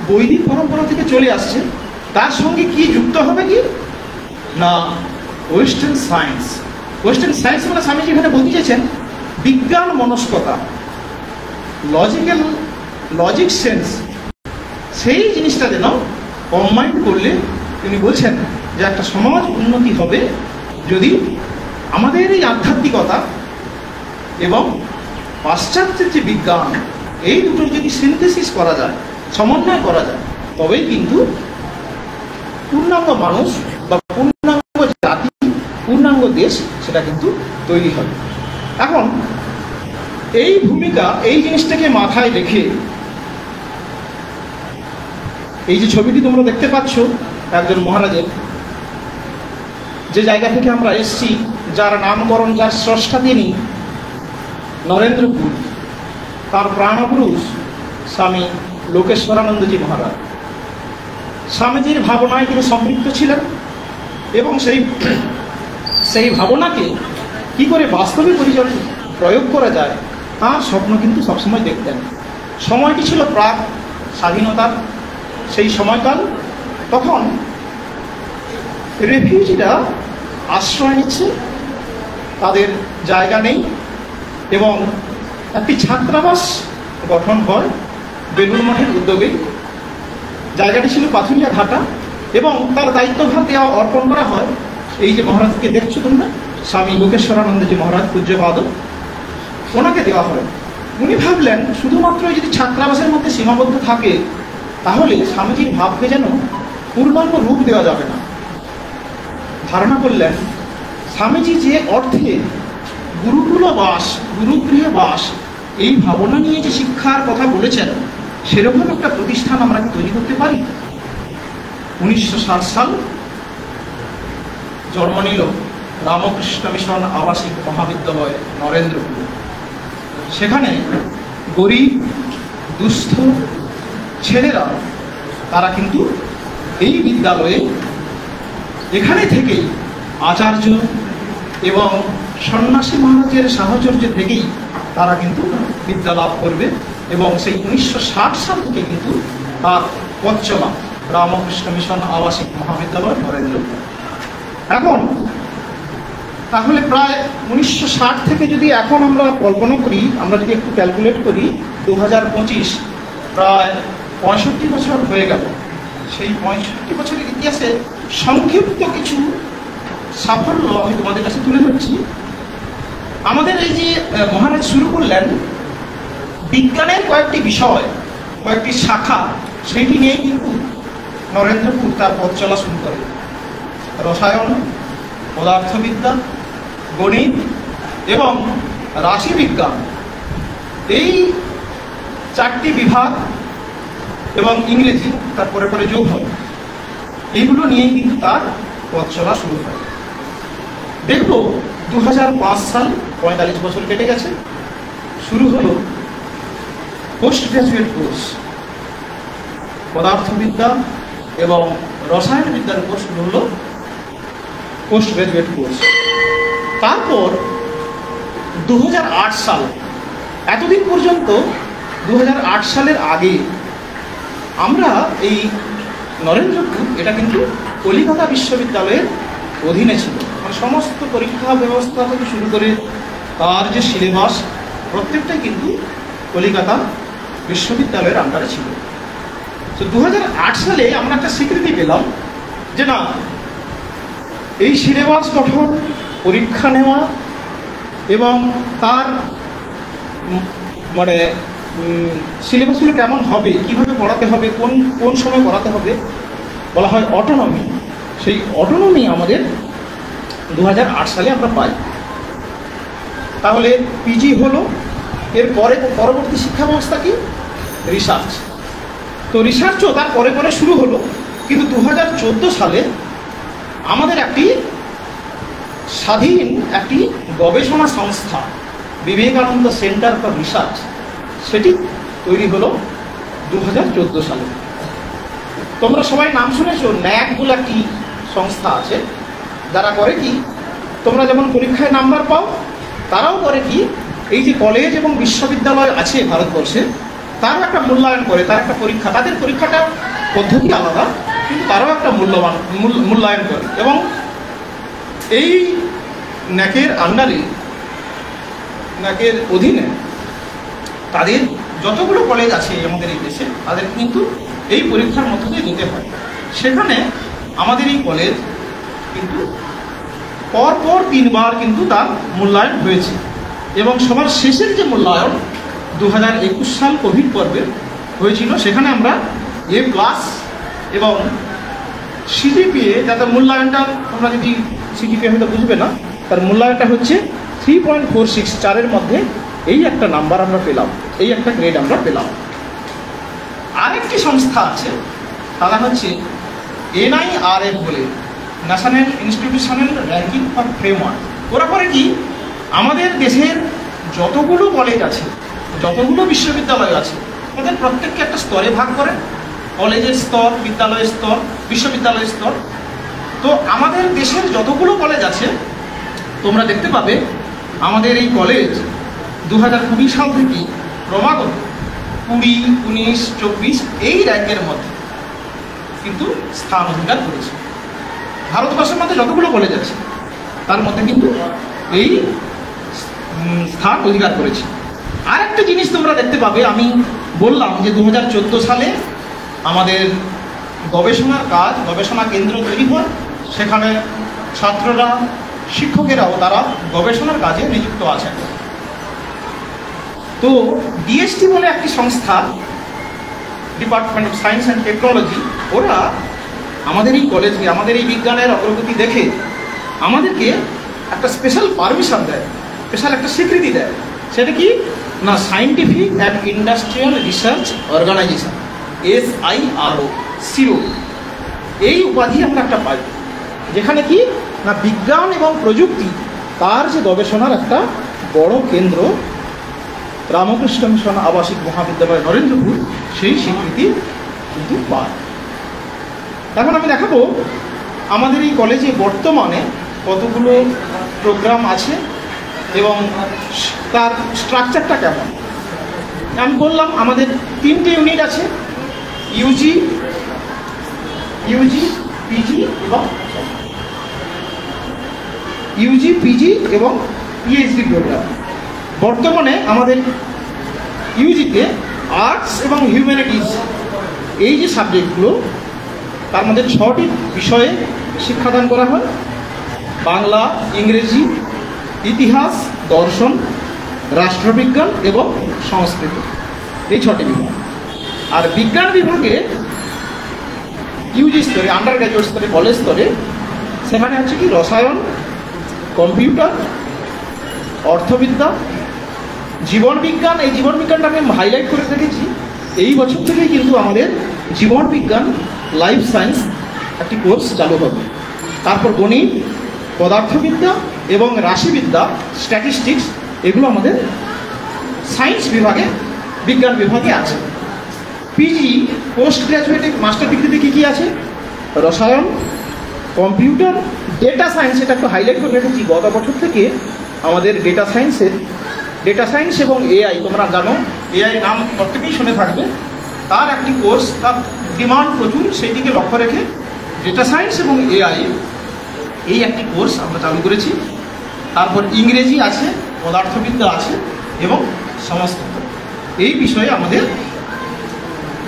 বৈদিক পরম্পরা থেকে চলে আসছে তার সঙ্গে কি যুক্ত হবে কি না ওয়েস্টার্ন সায়েন্স। ওয়েস্টার্ন সায়েন্স মানে স্বামীজি এখানে বলতে চেয়েছেন বিজ্ঞান মনস্কতা, লজিক সেন্স, সেই জিনিসটা যেন কম্বাইন করলে তিনি বলছেন যে একটা সমাজ উন্নতি হবে যদি আমাদের এই আধ্যাত্মিকতা এবং পাশ্চাত্যের যে বিজ্ঞান, এই দুটোর যদি সিনথেসিস করা যায়, সমন্বয় করা যায়, তবেই কিন্তু পূর্ণাঙ্গ মানুষ বা পূর্ণাঙ্গ জাতি, পূর্ণাঙ্গ দেশ সেটা কিন্তু তৈরি হবে। এখন এই ভূমিকা, এই জিনিসটাকে মাথায় রেখে এই যে ছবিটি তোমরা দেখতে পাচ্ছ একজন মহারাজের, যে জায়গা থেকে আমরা এসছি, যার নামকরণ, যার স্রষ্টা তিনি নরেন্দ্রপুর, তার প্রাণপুরুষ স্বামী লোকেশ্বরানন্দজি মহারাজ। স্বামীজির ভাবনায় তিনি সম্পৃক্ত ছিলেন এবং সেই ভাবনাকে কি করে বাস্তবে প্রয়োগ করা যায় তার স্বপ্ন কিন্তু সবসময় দেখতেন। সময়টি ছিল প্রাক স্বাধীনতার সেই সময়কাল। তখন রেফিউজিরা আশ্রয় নিচ্ছে, তাদের জায়গা নেই এবং একটি ছাত্রাবাস গঠন হয় বেলুড় মঠের উদ্যোগে। জায়গাটি ছিল পাথুরিয়া ঘাটা এবং তার দায়িত্বভার দেওয়া অর্পণ করা হয় এই যে মহারাজকে দেখছো তোমরা, স্বামী লোকেশ্বরানন্দজি মহারাজ পূজ্যপাদ, ওনাকে দেওয়া হয়। উনি ভাবলেন শুধুমাত্র যদি ছাত্রাবাসের মধ্যে সীমাবদ্ধ থাকে তাহলে স্বামীজির ভাবকে যেন পূর্ণাঙ্গ রূপ দেওয়া যাবে না। ধারণা করলেন স্বামীজি যে অর্থে গুরুকুল বাস, গুরুগৃহে বাস, এই ভাবনা নিয়ে যে শিক্ষার কথা বলেছেন, সেরকম একটা প্রতিষ্ঠান আমরা কি তৈরি করতে পারি? 1960 সাল জন্ম নিল রামকৃষ্ণ মিশন আবাসিক মহাবিদ্যালয় নরেন্দ্রপুর। সেখানে গরিব দুস্থ ছেলেরা তারা কিন্তু এই বিদ্যালয়ে এখানে থেকেই আচার্য এবং সন্ন্যাসী মহারাজের সাহচর্য থেকেই তারা কিন্তু বিদ্যা লাভ করবে এবং সেই 1960 সাল থেকে কিন্তু তার পথ চলা রামকৃষ্ণ মিশন আবাসিক মহাবিদ্যালয় নরেন্দ্রপুর। এখন তাহলে প্রায় 1960 থেকে যদি এখন আমরা কল্পনা করি, আমরা যদি একটু ক্যালকুলেট করি, 2025 প্রায় 65 বছর হয়ে গেল। সেই 65 বছরের ইতিহাসে সংক্ষিপ্ত কিছু সাফল্য আমি তোমাদের কাছে তুলে ধরছি। আমাদের এই যে মহারাজ শুরু করলেন বিজ্ঞানের কয়েকটি বিষয়, কয়েকটি শাখা, সেটি নিয়েই কিন্তু নরেন্দ্রপুর তার পথ চলা শুরু করে। রসায়ন, পদার্থবিদ্যা, গণিত এবং রাশিবিজ্ঞান, এই 4টি বিভাগ এবং ইংরেজি তারপরে পরে যোগ হয়, এইগুলো নিয়েই কিন্তু তার পথ চলা শুরু হয়। দেখব 2005 সাল, 45 বছর কেটে গেছে, শুরু হলো পোস্ট গ্রাজুয়েট কোর্স। পদার্থবিদ্যা এবং রসায়ন বিদ্যার উপর শুরু হলো পোস্ট গ্রাজুয়েট কোর্স। তারপর 2008 সাল, এতদিন পর্যন্ত 2008 সালের আগে আমরা এই নরেন্দ্রপুর, এটা কিন্তু কলিকাতা বিশ্ববিদ্যালয়ের অধীনে ছিল। মানে সমস্ত পরীক্ষা ব্যবস্থা থেকে শুরু করে তার যে সিলেবাস, প্রত্যেকটাই কিন্তু কলিকাতা বিশ্ববিদ্যালয়ের আন্ডারে ছিল। তো 2008 সালে আমরা একটা স্বীকৃতি পেলাম যে না, এই সিলেবাস গঠন, পরীক্ষা নেওয়া এবং তার মানে সিলেবাসগুলো কেমন হবে, কিভাবে পড়াতে হবে, কোন কোন সময় পড়াতে হবে, বলা হয় অটোনমি। সেই অটোনমি আমাদের 2008 সালে আমরা পাই। তাহলে পিজি হলো, এর পরে পরবর্তী শিক্ষা ব্যবস্থা কি? রিসার্চ। তো রিসার্চও তার পরে পরে শুরু হলো, কিন্তু 2014 সালে আমাদের একটি স্বাধীন একটি গবেষণা সংস্থা বিবেকানন্দ সেন্টার ফর রিসার্চ, সেটি তৈরি হলো 2014 সালে। তোমরা সবাই নাম শুনেছো, ন্যাক বলে একটি সংস্থা আছে, যারা করে কি, তোমরা যেমন পরীক্ষায় নাম্বার পাও, তারাও করে কি, এই যে কলেজ এবং বিশ্ববিদ্যালয় আছে ভারতবর্ষে, তারও একটা মূল্যায়ন করে, তার একটা পরীক্ষা, তাদের পরীক্ষাটার পদ্ধতি আলাদা, কিন্তু তারাও একটা মূল্যায়ন করে। এবং এই ন্যাকের আন্ডারে, ন্যাকের অধীনে তাদের যতগুলো কলেজ আছে আমাদের এই দেশে, তাদের কিন্তু এই পরীক্ষার মধ্য দিয়ে যেতে হয়। সেখানে আমাদের এই কলেজ কিন্তু পরপর 3 বার কিন্তু তার মূল্যায়ন হয়েছে এবং সবার শেষের যে মূল্যায়ন 2021 সাল কোভিড পর্বে হয়েছিল, সেখানে আমরা A+ এবং সিজিপিএ, যাতে মূল্যায়নটা তোমরা যদি সিজিপিএ হয়তো বুঝবে না, তার মূল্যায়নটা হচ্ছে 3.46, 4-এর মধ্যে এই একটা নাম্বার আমরা পেলাম, এই একটা গ্রেড আমরা পেলাম। আরেকটি সংস্থা আছে, তারা হচ্ছে NIRF বলে, national institutional ranking for framework. ওরা করে কি, আমাদের দেশের যতগুলো কলেজ আছে, যতগুলো বিশ্ববিদ্যালয় আছে, ওদের প্রত্যেককে একটা স্তরে ভাগ করে, কলেজের স্তর, বিদ্যালয়ের স্তর, বিশ্ববিদ্যালয়ের স্তর। তো আমাদের দেশের যতগুলো কলেজ আছে, তোমরা দেখতে পাবে আমাদের এই কলেজ 2020 সাল থেকে ক্রমাগত 20, 19, 24 এই র্যাঙ্কের মধ্যে কিন্তু স্থান অধিকার করেছে। ভারতবর্ষের মধ্যে যতগুলো কলেজ আছে তার মধ্যে কিন্তু এই স্থান অধিকার করেছে। আর একটা জিনিস তোমরা দেখতে পাবে, আমি বললাম যে 2014 সালে আমাদের গবেষণার কাজ, গবেষণা কেন্দ্র তৈরি হয়, সেখানে ছাত্ররা, শিক্ষকেরাও তারা গবেষণার কাজে নিযুক্ত আছেন। তো DST বলে একটি সংস্থা, department of science and technology, ওরা আমাদের এই কলেজকে, আমাদের এই বিজ্ঞানের অগ্রগতি দেখে আমাদেরকে একটা স্পেশাল পারমিশন দেয়, স্পেশাল একটা স্বীকৃতি দেয়। সেটা কি না, scientific and industrial research organization, SIRO, SIRO, এই উপাধি আমরা একটা পাই, যেখানে কি না বিজ্ঞান এবং প্রযুক্তি তার যে গবেষণার একটা বড় কেন্দ্র রামকৃষ্ণ মিশন আবাসিক মহাবিদ্যালয় নরেন্দ্রপুর সেই স্বীকৃতি কিন্তু পায়। এখন আমি দেখাবো আমাদের এই কলেজে বর্তমানে কতগুলো প্রোগ্রাম আছে এবং তার স্ট্রাকচারটা কেমন। আমি বললাম আমাদের 3টে ইউনিট আছে, ইউজি, পিজি এবং PhD প্রোগ্রাম। বর্তমানে আমাদের ইউজিতে আর্টস এবং হিউম্যানিটিজ এই যে সাবজেক্টগুলো, তার মধ্যে 6টি বিষয়ে শিক্ষাদান করা হয়: বাংলা, ইংরেজি, ইতিহাস, দর্শন, রাষ্ট্রবিজ্ঞান এবং সংস্কৃত, এই 6টি বিভাগ। আর বিজ্ঞান বিভাগে ইউজি স্তরে, আন্ডার গ্র্যাজুয়েট স্তরে, কলেজ স্তরে, সেখানে হচ্ছে কি রসায়ন, কম্পিউটার, অর্থবিদ্যা, জীবন বিজ্ঞান। এই জীবন বিজ্ঞানটাকে আমি হাইলাইট করে রেখেছি, এই বছর থেকেই কিন্তু আমাদের জীবন বিজ্ঞান, লাইফ সায়েন্স একটি কোর্স চালু হবে। তারপর গণিত, পদার্থবিদ্যা এবং রাশিবিদ্যা, স্ট্যাটিস্টিক্স, এগুলো আমাদের সায়েন্স বিভাগে, বিজ্ঞান বিভাগে আছে। পিজি, পোস্ট গ্র্যাজুয়েট মাস্টার ডিগ্রিতে কী কী আছে? রসায়ন, কম্পিউটার, ডেটা সায়েন্স, এটা একটু হাইলাইট করে রেখেছি। গত বছর থেকে আমাদের ডেটা সায়েন্স এবং AI, তোমরা জানো AI নাম প্রত্যেকেই শুনে থাকবে, তার একটি কোর্স, তার ডিমান্ড প্রচুর, সেই দিকে লক্ষ্য রেখে ডেটা সায়েন্স এবং AI এই একটি কোর্স আমরা চালু করেছি। তারপর ইংরেজি আছে, পদার্থবিদ্যা আছে এবং সংস্কৃত, এই বিষয়ে আমাদের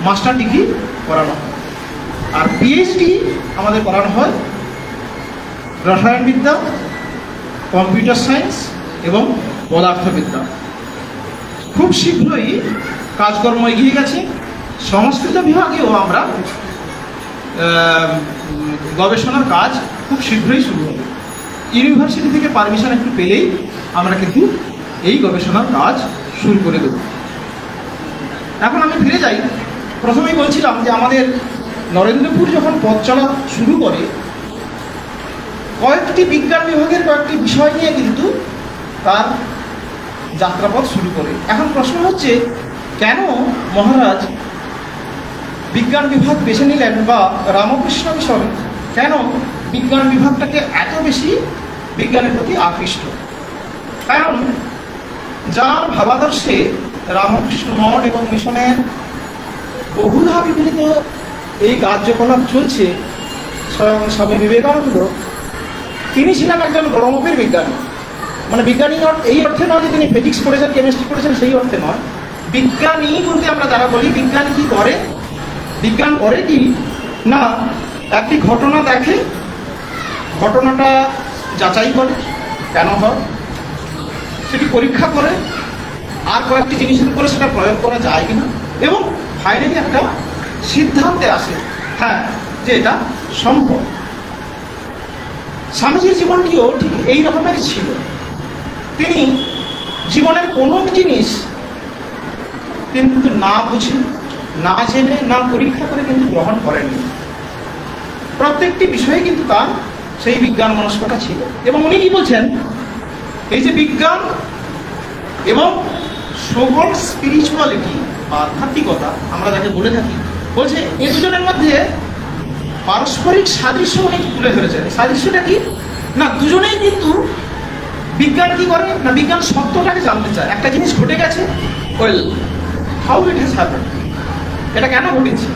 মাস্টার ডিগ্রি করানো হয়। আর PhD আমাদের করানো হয় রসায়নবিদ্যা, কম্পিউটার সায়েন্স এবং পদার্থবিদ্যা। খুব শীঘ্রই কাজকর্ম এগিয়ে গেছে। সংস্কৃত বিভাগেও আমরা গবেষণার কাজ খুব শীঘ্রই শুরু হবে। ইউনিভার্সিটি থেকে পারমিশন একটু পেলেই আমরা কিন্তু এই গবেষণার কাজ শুরু করে দেব। এখন আমি ফিরে যাই, প্রথমেই বলছিলাম যে আমাদের নরেন্দ্রপুর যখন পথ চলা শুরু করে, কয়েকটি বিজ্ঞান বিভাগের কয়েকটি বিষয় নিয়ে কিন্তু তার যাত্রাপথ শুরু করে। এখন প্রশ্ন হচ্ছে, কেন মহারাজ বিজ্ঞান বিভাগ বেছে নিলেন, বা রামকৃষ্ণ মিশন কেন বিজ্ঞান বিভাগটাকে এত বেশি বিজ্ঞানের প্রতি আকৃষ্ট? কারণ যার ভাবাদর্শে রামকৃষ্ণ মঠ এবং মিশনের বহুধা বিপরীত এই কার্যকলাপ চলছে, স্বয়ং স্বামী বিবেকানন্দ তিনি ছিলেন একজন বড়মাপের বিজ্ঞানী। মানে বিজ্ঞানী এই অর্থে নয় যে তিনি ফিজিক্স পড়েছেন, কেমিস্ট্রি পড়েছেন, সেই অর্থে নয়। বিজ্ঞানী বলতে আমরা যারা বলি, বিজ্ঞান কি করে? বিজ্ঞান করে কি না, একটি ঘটনা দেখে, ঘটনাটা যাচাই করে কেন হয়, সেটি পরীক্ষা করে, আর কয়েকটি জিনিসের উপরে সেটা প্রয়োগ করা যায় কিনা, এবং ফাইনালি একটা সিদ্ধান্তে আসে, হ্যাঁ, যে এটা সম্ভব। স্বামীজির জীবনটিও ঠিক এই রকমের ছিল। তিনি জীবনের কোনো জিনিস কিন্তু না বুঝে, না জেনে, না পরীক্ষা করে কিন্তু গ্রহণ করেননি। প্রত্যেকটি বিষয়ে কিন্তু তার সেই বিজ্ঞান মনস্কতা ছিল। এবং উনি কি বলছেন, এই যে বিজ্ঞান এবং সবল স্পিরিচুয়ালিটি বা আধ্যাত্মিকতা আমরা যাকে বলে থাকি, বলছে এই দুজনের মধ্যে পারস্পরিক সাদৃশ্য অনেক তুলে ধরেছেন। সাদৃশ্যটা কি না, দুজনেই কিন্তু বিজ্ঞান কি করে না, বিজ্ঞান সত্যটাকে জানতে চায়। একটা জিনিস ঘটে গেছে, well how it has happened, এটা কেন ঘটেছে।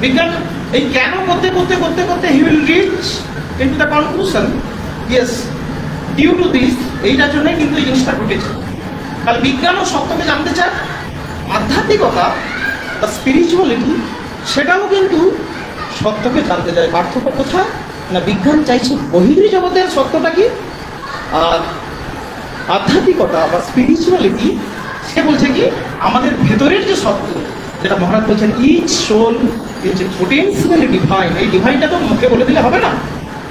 বিজ্ঞান এই কেন করতে করতে করতে করতে he will reach into the conclusion, yes due to this, এইটার জন্যই কিন্তু এই জিনিসটা ঘটেছে। তাহলে বিজ্ঞানও সত্যকে জানতে চায়, আধ্যাত্মিকতা বা স্পিরিচুয়ালিটি সেটাও কিন্তু সত্যকে জানতে চায়। পার্থক্য কোথায় না, বিজ্ঞান চাইছে বহির জগতের সত্যটা কি, আর আধ্যাত্মিকতা বা স্পিরিচুয়ালিটি সে বলছে কি আমাদের ভেতরের যে সত্য, যেটা মহারাজ বলছেন each soul is potentially divine. এই ডিভাইনটা তো মুখে বলে দিলে হবে না,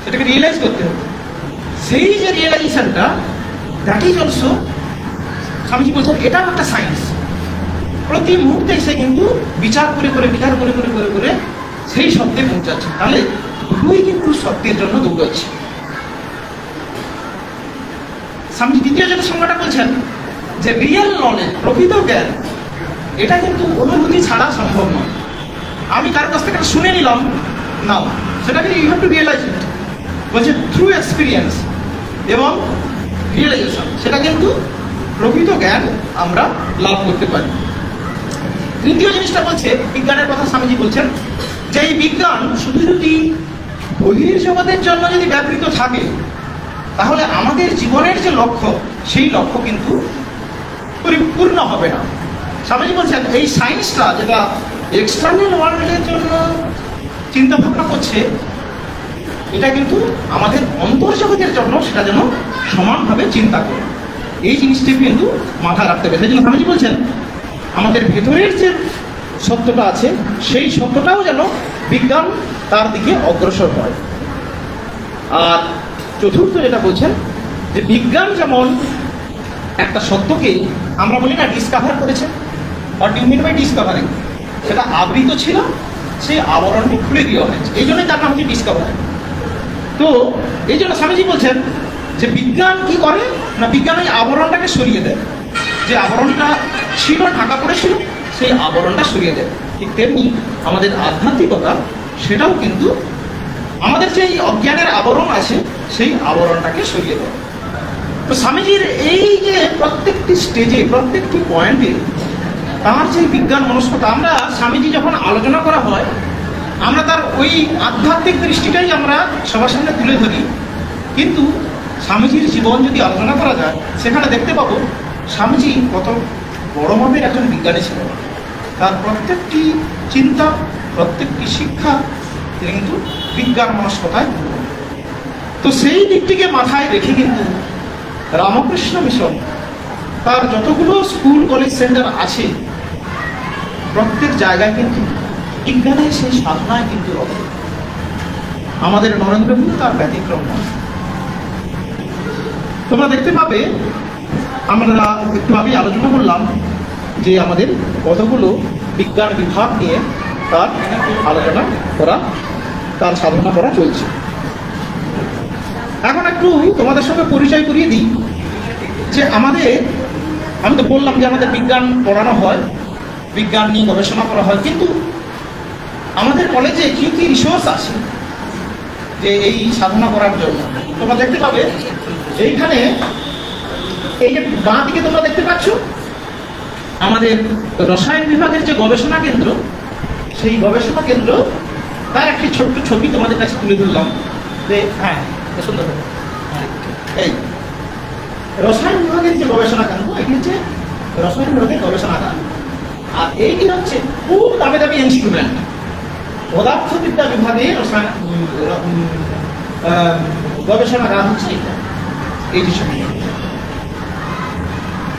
সেটাকে রিয়েলাইজ করতে হবে। সেই যে রিয়েলাইজেশনটা, দ্যাট ইজ অলসো, স্বামীজি বলছেন এটাও একটা সায়েন্স। প্রতি মুহূর্তে সে কিন্তু বিচার করে করে বিচার করে করে করে করে সেই সত্যে পৌঁছাচ্ছে। তাহলে দুটোই কিন্তু সত্যের জন্য দৌড়াচ্ছে। স্বামীজি দ্বিতীয় যে সংজ্ঞাটা বলছেন যে রিয়েল নলেজ, প্রকৃত জ্ঞান, এটা কিন্তু অনুভূতি ছাড়া সম্ভব নয়। আমি কার কাছ থেকে শুনে নিলাম না, সেটাকে ইউ হ্যাভ টু রিয়েলাইজ ইট। বলছে থ্রু এক্সপিরিয়েন্স এবং রিয়েলাইজেশন, সেটা কিন্তু প্রকৃত জ্ঞান আমরা লাভ করতে পারি। তৃতীয় জিনিসটা বলছে, বিজ্ঞানের কথা স্বামীজি বলছেন যে এই বিজ্ঞান শুধু যদি বহির্জগতের জন্য যদি ব্যবহৃত থাকে, তাহলে আমাদের জীবনের যে লক্ষ্য, সেই লক্ষ্য কিন্তু পরিপূর্ণ হবে না। স্বামীজি বলছেন এই সায়েন্সটা যেটা এক্সটার্নাল ওয়ার্ল্ডের জন্য চিন্তা ভাবনা করছে, এটা কিন্তু আমাদের অন্তর্জগতের জন্য সেটা যেন সমানভাবে চিন্তা করে, এই জিনিসটি কিন্তু মাথায় রাখতে হবে। সেই জন্য স্বামীজি বলছেন আমাদের ভেতরের যে সত্যটা আছে, সেই সত্যটাও যেন বিজ্ঞান তার দিকে অগ্রসর হয়। আর চতুর্থ যেটা বলছেন যে বিজ্ঞান যেমন একটা সত্যকে আমরা বলি না ডিসকভার করেছে, আর ডু মিন বাই ডিসকভারিং, সেটা আবৃত ছিল, সেই আবরণটি খুলে দেওয়া হয়েছে, এই জন্যই তার নাম হচ্ছে ডিসকভার। তো এই জন্য স্বামীজি বলছেন যে বিজ্ঞান কি করে না, বিজ্ঞান ওই আবরণটাকে সরিয়ে দেয়। যে আবরণটা ছিল, ঢাকা পড়েছিল, সেই আবরণটা সরিয়ে দেয়। ঠিক তেমনি আমাদের আধ্যাত্মিকতা, সেটাও কিন্তু আমাদের যে অজ্ঞানের আবরণ আছে, সেই আবরণটাকে সরিয়ে দেয়। তো স্বামীজির এই যে প্রত্যেকটি স্টেজে, প্রত্যেকটি পয়েন্টে তার যে বিজ্ঞান মনস্কতা, আমরা স্বামীজি যখন আলোচনা করা হয়, আমরা তার ওই আধ্যাত্মিক দৃষ্টিটাই আমরা সবার সামনে তুলে ধরি। কিন্তু স্বামীজির জীবন যদি আলোচনা করা যায়, সেখানে দেখতে পাবো স্বামীজি কত বড় মাপের একজন বিজ্ঞানী ছিলেন। তার প্রত্যেকটি চিন্তা, প্রত্যেকটি শিক্ষা কিন্তু বিজ্ঞান মনস্কতায়। তো সেই দিকটিকে মাথায় রেখে কিন্তু রামকৃষ্ণ মিশন তার যতগুলো স্কুল কলেজ সেন্টার আছে, প্রত্যেক জায়গায় কিন্তু বিজ্ঞানের সেই সাধনায় কিন্তু রত। আমাদের নরেন্দ্রপুর তার ব্যতিক্রম নয়। তোমরা দেখতে পাবে, আমরা একটু আগে আলোচনা করলাম যে আমাদের কতগুলো বিজ্ঞান বিভাগ নিয়ে তার আলোচনা করা, তার সাধনা করা চলছে। এখন একটু তোমাদের সঙ্গে পরিচয় করিয়ে দিই যে আমি তো বললাম যে আমাদের বিজ্ঞান পড়ানো হয়, বিজ্ঞান নিয়ে গবেষণা করা হয়, কিন্তু আমাদের কলেজে কি কি রিসোর্স আছে যে এই সাধনা করার জন্য। তোমরা দেখতে পাবে এইখানে, এই যে বাঁ দিকে তোমরা দেখতে পাচ্ছ আমাদের রসায়ন বিভাগের যে গবেষণা কেন্দ্র, সেই গবেষণা কেন্দ্র তার একটি ছোট্ট ছবি তোমাদের কাছে তুলে ধরলাম যে হ্যাঁ সুন্দর। এই রসায়ন বিভাগের যে গবেষণা কেন্দ্র, এটি হচ্ছে রসায়ন বিভাগের গবেষণাগার। আর এইটি হচ্ছে খুব দামি দামি ইনস্ট্রুমেন্ট, পদার্থবিদ্যা বিভাগে গবেষণাগার হচ্ছে এই যে ছবি।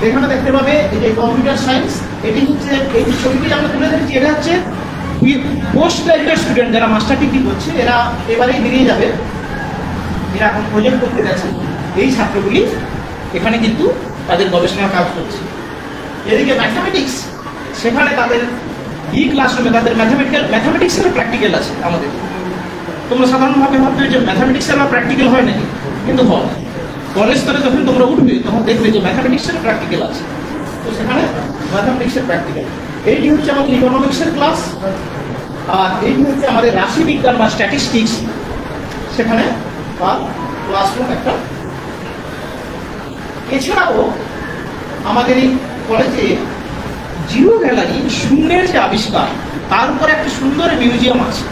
এখানে দেখতে পাবে এই যে কম্পিউটার সায়েন্স, এটি হচ্ছে এই যে ছবিটি আমরা তুলে ধরেছি, এটা হচ্ছে পোস্ট গ্রাজুয়েট স্টুডেন্ট যারা মাস্টার ডিগ্রি করছে, এরা এবারেই বেরিয়ে যাবে, এরা এখন প্রজেক্ট করতে গেছে। এই ছাত্রগুলি এখানে কিন্তু তাদের গবেষণার কাজ করছে। এদিকে ম্যাথামেটিক্স, সেখানে তাদের ক্লাসরুমে তাদের ম্যাথামেটিক্সের প্র্যাকটিক্যাল আছে। আমাদের তোমরা সাধারণভাবে ভাববে যে ম্যাথামেটিক্সের আবার প্র্যাকটিক্যাল হয় নাকি, কিন্তু হয়। কলেজ স্তরে যখন তোমরা উঠবে তখন দেখবে যে ম্যাথামেটিক্সের প্র্যাকটিক্যাল আছে। তো সেখানে ম্যাথামেটিক্সের প্র্যাকটিক্যাল, এইটি হচ্ছে আমাদের ইকোনমিক্সের ক্লাস, আর এইটি হচ্ছে আমাদের রাশিবিজ্ঞান বা স্ট্যাটিস্টিক্স, সেখানে ক্লাসরুম একটা। এছাড়াও আমাদের এই কলেজে জিরো গ্যালারি, শূন্যের যে আবিষ্কার, তার উপরে একটা সুন্দর মিউজিয়াম আছে।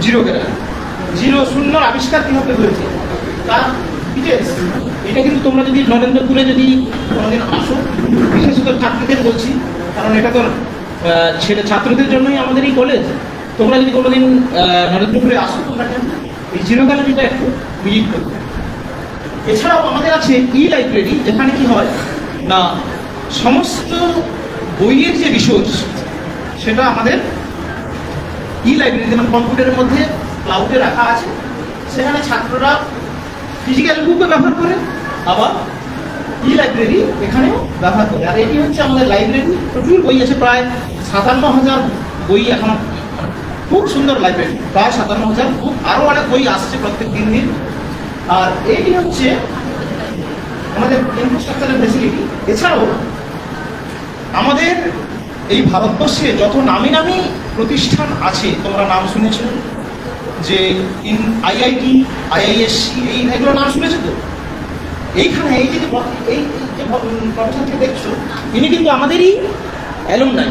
জিরো গ্যালারি, শূন্যর আবিষ্কার কিভাবে হয়েছে তার ডিটেলস। এটা কিন্তু তোমরা যদি নরেন্দ্রপুরে যদি কোনোদিন আসো, বিশেষত ছাত্রীদের বলছি, কারণ এটা তো ছাত্রদের জন্যই আমাদের এই কলেজ। তোমরা যদি কোনোদিন নরেন্দ্রপুরে আসো, তোমরা এই জিরো গ্যালারিটা একটু ভিজিট করবে। এছাড়াও আমাদের আছে লাইব্রেরি, যেখানে কি হয় না সমস্ত বইয়ের যে রিসোর্স সেটা আমাদের লাইব্রেরি, যেমন কম্পিউটারের মধ্যে ক্লাউডে রাখা আছে, সেখানে ছাত্ররা ফিজিক্যাল বুকও ব্যবহার করে, আবার লাইব্রেরি এখানেও ব্যবহার করে। আর এটি হচ্ছে আমাদের লাইব্রেরি, প্রচুর বই আছে, প্রায় 57,000 বই এখন। খুব সুন্দর লাইব্রেরি, প্রায় 57,000 বুক, আরও অনেক বই আসছে প্রত্যেক দিন। আর এটি হচ্ছে আমাদের ইনফ্রাস্ট্রাকচারের ফেসিলিটি। এছাড়াও আমাদের এই ভারতবর্ষে যত নামি নামি প্রতিষ্ঠান আছে, তোমরা নাম শুনেছ যে IIT, IISc, এইগুলো নাম শুনেছো তো। এইখানে এই যে প্রফেসরকে দেখছো, ইনি কিন্তু আমাদেরই alumni,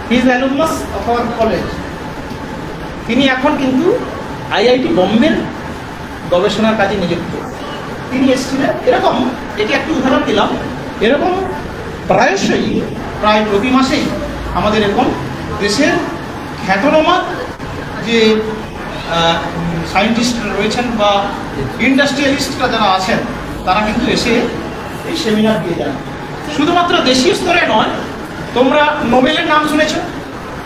he is alumnus of our college. তিনি এখন কিন্তু IIT বোম্বের গবেষণার কাজে নিযুক্ত। তিনি এসেছিলেন এরকম, এটি একটু উদাহরণ দিলাম, এরকম প্রায়শই, প্রায় প্রতি মাসেই আমাদের এরকম দেশের খ্যাতনামা যে সায়েন্টিস্টরা রয়েছেন বা ইন্ডাস্ট্রিয়ালিস্টরা যারা আছেন, তারা কিন্তু এসে এই সেমিনার দিয়ে যান। শুধুমাত্র দেশীয় স্তরে নয়, তোমরা নোবেলের নাম শুনেছ,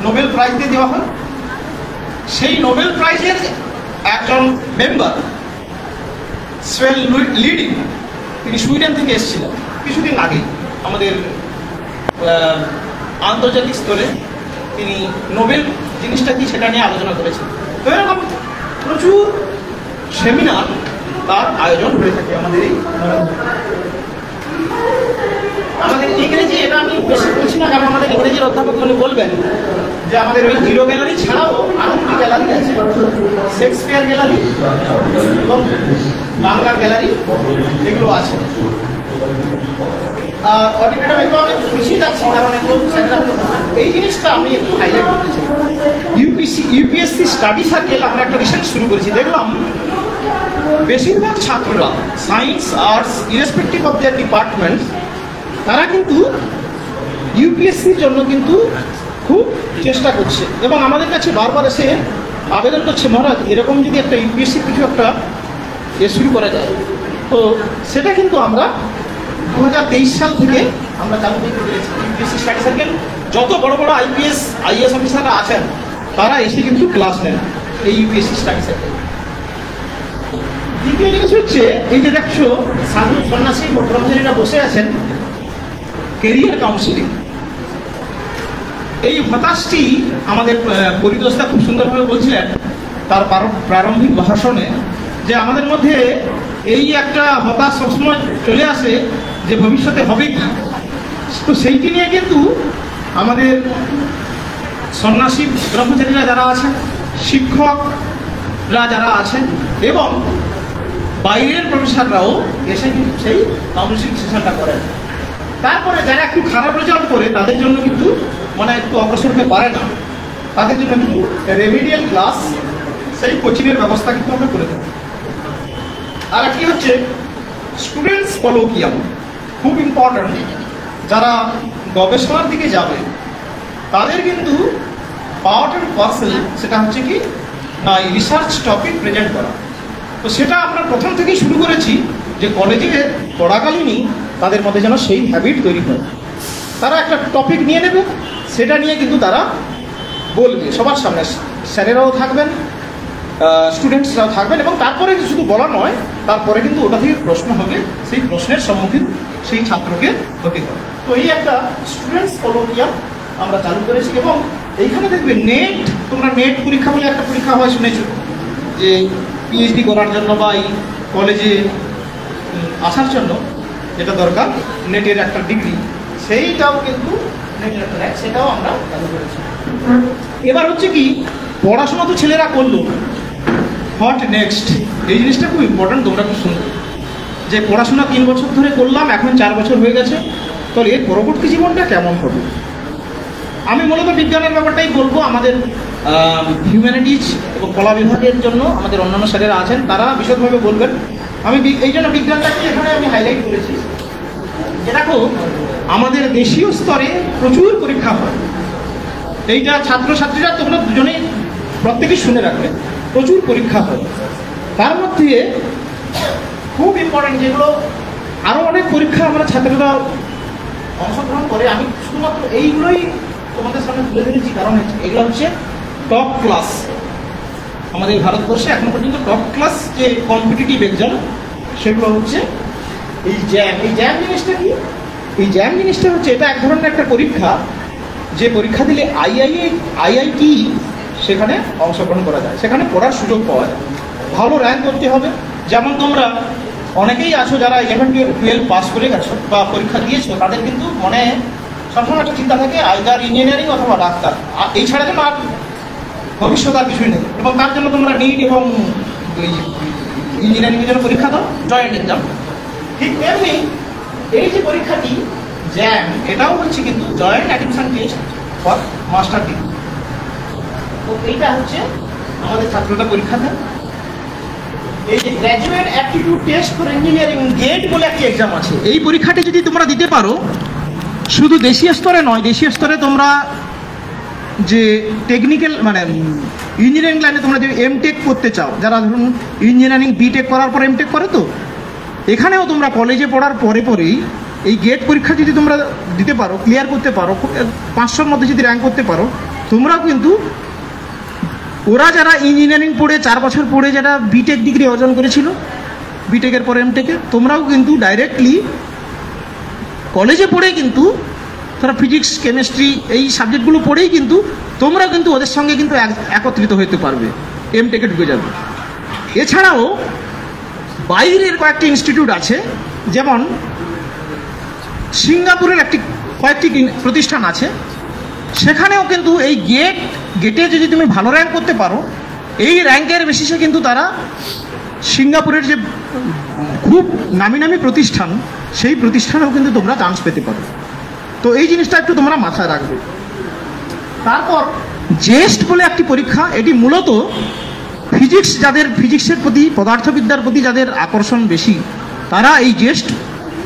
নোবেল প্রাইজ দিয়ে দেওয়া হয়। সেই নোবেল প্রাইজের একজন মেম্বার সোয়েল লিডিং, তিনি সুইডেন থেকে এসেছিলেন কিছুদিন আগে। আমাদের আন্তর্জাতিক স্তরে তিনি নোবেল জিনিসটা কি সেটা নিয়ে আলোচনা করেছেন। তো এরকম প্রচুর সেমিনার তার আয়োজন হয়ে থাকে আমাদের এই। আমাদের ইংরেজি, এটা আমি বেশি বলছি না, কারণ আমাদের ইংরেজির অধ্যাপক উনি বলবেন যে আমাদের ওই জিরো গ্যালারি ছাড়াও আরো দুটি গ্যালারি আছে, শেক্সপিয়ার গ্যালারি এবং বাংলা গ্যালারি, এগুলো আছে। অডিটোরিয়াম একটু আমি খুশি যাচ্ছি, কারণ এই জিনিসটা আমি একটু হাইলাইট করতে চাই। ইউপিএসসি স্টাডি সার্কেল আমরা একটা রিসার্চ শুরু করেছি। দেখলাম বেশিরভাগ ছাত্ররা science, arts, irrespective of their department, তারা কিন্তু ইউপিএসসির জন্য কিন্তু খুব চেষ্টা করছে এবং আমাদের কাছে বারবার এসে আবেদন করছে, মহারাজ এরকম যদি একটা ইউপিএসসির কিছু একটা শুরু করা যায়। তো সেটা কিন্তু আমরা 2023 সাল থেকে আমরা চালু করতে পেরেছি। ইউপিএসসি স্টাডি সার্কেল, যত বড় বড় IAS অফিসাররা আছেন তারা এসে কিন্তু ক্লাস নেন এই ইউপিএসসি স্টাডি সার্কেল। দ্বিতীয় জিনিস হচ্ছে, এই যে দেখছো সাধু সন্ন্যাসী ব্রহ্মচারীরা বসে আছেন, কেরিয়ার কাউন্সিলিং, এই হতাশটি আমাদের পরিদোষটা খুব সুন্দরভাবে বলছিলেন তার প্রারম্ভিক ভাষণে, যে আমাদের মধ্যে এই একটা হতাশ সবসময় চলে আসে যে ভবিষ্যতে হবে কি। তো সেইটি নিয়ে কিন্তু আমাদের সন্ন্যাসী ব্রহ্মচারীরা যারা আছেন, শিক্ষকরা যারা আছেন এবং বাইরের প্রফেসররাও এসে কিন্তু সেই কাউন্সিলিং সেশনটা করেন। তারপরে যারা একটু খারাপ রেজাল্ট করে তাদের জন্য কিন্তু মানে একটু অগ্রসর হতে পারে না, তাদের জন্য কিন্তু রেমিডিয়াল ক্লাস, সেই কোচিংয়ের ব্যবস্থা কিন্তু আমরা করে থাকি। আর একটি হচ্ছে স্টুডেন্টস কলোকিয়াম, খুব ইম্পর্ট্যান্ট। যারা গবেষণার দিকে যাবে তাদের কিন্তু পার্ট অ্যান্ড পার্সেল সেটা হচ্ছে কি না রিসার্চ টপিক প্রেজেন্ট করা। তো সেটা আমরা প্রথম থেকেই শুরু করেছি যে কলেজে পড়াকালীনই তাদের মধ্যে যেন সেই হ্যাবিট তৈরি হয়। তারা একটা টপিক নিয়ে নেবে, সেটা নিয়ে কিন্তু তারা বলবে সবার সামনে, স্যারেরাও থাকবেন, স্টুডেন্টসরাও থাকবেন, এবং তারপরে শুধু বলা নয়, তারপরে কিন্তু ওটা থেকে প্রশ্ন হবে, সেই প্রশ্নের সম্মুখীন সেই ছাত্রকে হতে হবে। তো এই একটা স্টুডেন্টস কলোকিয়াম আমরা চালু করেছি এবং এইখানে দেখবে নেট, তোমরা নেট পরীক্ষা বলে একটা পরীক্ষা হয় শুনেছো, যে পিএইচডি করার জন্য বা এই কলেজে আসার জন্য যেটা দরকার নেটের একটা ডিগ্রি, সেইটাও কিন্তু নেটের একটা র্যাঙ্ক, সেটাও আমরা চালু করেছি। এবার হচ্ছে কি, পড়াশোনা তো ছেলেরা করলো, হোয়াট নেক্সট, এই জিনিসটা খুব ইম্পর্টেন্ট, তোমরা খুব শুনবে যে পড়াশোনা 3 বছর ধরে করলাম, এখন 4 বছর হয়ে গেছে, তাহলে এর পরবর্তী জীবনটা কেমন হবে। আমি মূলত বিজ্ঞানের ব্যাপারটাই বলবো। আমাদের হিউম্যানিটিজ এবং কলা বিভাগের জন্য আমাদের অন্যান্য স্যারেরা আছেন, তারা বিশদভাবে বলবেন। আমি এই জন্য বিজ্ঞানটাকে এখানে আমি হাইলাইট করেছি। দেখো, আমাদের দেশীয় স্তরে প্রচুর পরীক্ষা হয়, এইটা ছাত্রছাত্রীরা তোমরা দুজনেই প্রত্যেকেই শুনে রাখবে, প্রচুর পরীক্ষা হয়। তার মধ্যে খুব ইম্পর্টেন্ট যেগুলো, আরও অনেক পরীক্ষা আমরা ছাত্ররা অংশগ্রহণ করে, আমি শুধুমাত্র এইগুলোই তোমাদের সামনে তুলে ধরেছি, কারণ এগুলো হচ্ছে টপ ক্লাস। আমাদের ভারতবর্ষে এখন পর্যন্ত টপ ক্লাস যে কম্পিটিটিভ এক্সাম, সেগুলো হচ্ছে এই জ্যাম। এই জ্যাম জিনিসটা কি? এই জ্যাম জিনিসটা হচ্ছে, এটা এক ধরনের একটা পরীক্ষা, যে পরীক্ষা দিলে আইআইটি সেখানে অংশগ্রহণ করা যায়, সেখানে পড়ার সুযোগ পাওয়া যায়, ভালো র্যাঙ্ক করতে হবে। যেমন তোমরা অনেকেই আছো যারা 11-12 পাস করে গেছো বা পরীক্ষা দিয়েছো, তাদের কিন্তু মনে সবসময় একটা চিন্তা থাকে আইদার ইঞ্জিনিয়ারিং অথবা ডাক্তার, এই ছাড়া যেন আর ভবিষ্যৎ আর কিছুই নেই, এবং তার জন্য তোমরা নিট এবং ইঞ্জিনিয়ারিংয়ের জন্য পরীক্ষা দাও, জয়েন্ট এক্সাম। ঠিক তেমনি এই যে পরীক্ষাটি জ্যাম, এটাও হচ্ছে কিন্তু joint admission test for master degree. তো এইটা হচ্ছে আমাদের ছাত্ররা পরীক্ষা দেয়। এই যে graduate aptitude test for engineering, GATE বলে একটি এক্সাম আছে, এই পরীক্ষাটি যদি তোমরা দিতে পারো, শুধু দেশীয় স্তরে নয়, দেশীয় স্তরে তোমরা যে টেকনিক্যাল মানে ইঞ্জিনিয়ারিং লাইনে তোমরা যদি এমটেক করতে চাও, যারা ধরুন ইঞ্জিনিয়ারিং বিটেক করার পর এমটেক করে, তো এখানেও তোমরা কলেজে পড়ার পরেই এই গেট পরীক্ষা যদি তোমরা দিতে পারো, ক্লিয়ার করতে পারো, 500-র মধ্যে যদি র্যাঙ্ক করতে পারো, তোমরাও কিন্তু ওরা যারা ইঞ্জিনিয়ারিং পড়ে 4 বছর পড়ে যারা বিটেক ডিগ্রি অর্জন করেছিল, বিটেকের পর এমটেকে, তোমরাও কিন্তু ডাইরেক্টলি কলেজে পড়ে কিন্তু তারা ফিজিক্স কেমিস্ট্রি এই সাবজেক্টগুলো পড়েই কিন্তু তোমরা কিন্তু ওদের সঙ্গে কিন্তু একত্রিত হতে পারবে, এমটেকে ঢুকে যাবে। এছাড়াও বাইরের কয়েকটি ইনস্টিটিউট আছে, যেমন সিঙ্গাপুরের কয়েকটি প্রতিষ্ঠান আছে, সেখানেও কিন্তু এই গেটে যদি তুমি ভালো র্যাঙ্ক করতে পারো, এই র্যাঙ্কের বেসিসে কিন্তু তারা সিঙ্গাপুরের যে খুব নামি নামি প্রতিষ্ঠান, সেই প্রতিষ্ঠানেও কিন্তু তোমরা চান্স পেতে পারো। তো এই জিনিসটা একটু তোমরা মাথায় রাখবে। তারপর জেস্ট বলে একটি পরীক্ষা, এটি মূলত যাদের ফিজিক্সের প্রতি, পদার্থবিদ্যার প্রতি যাদের আকর্ষণ বেশি, তারা এই জেস্ট,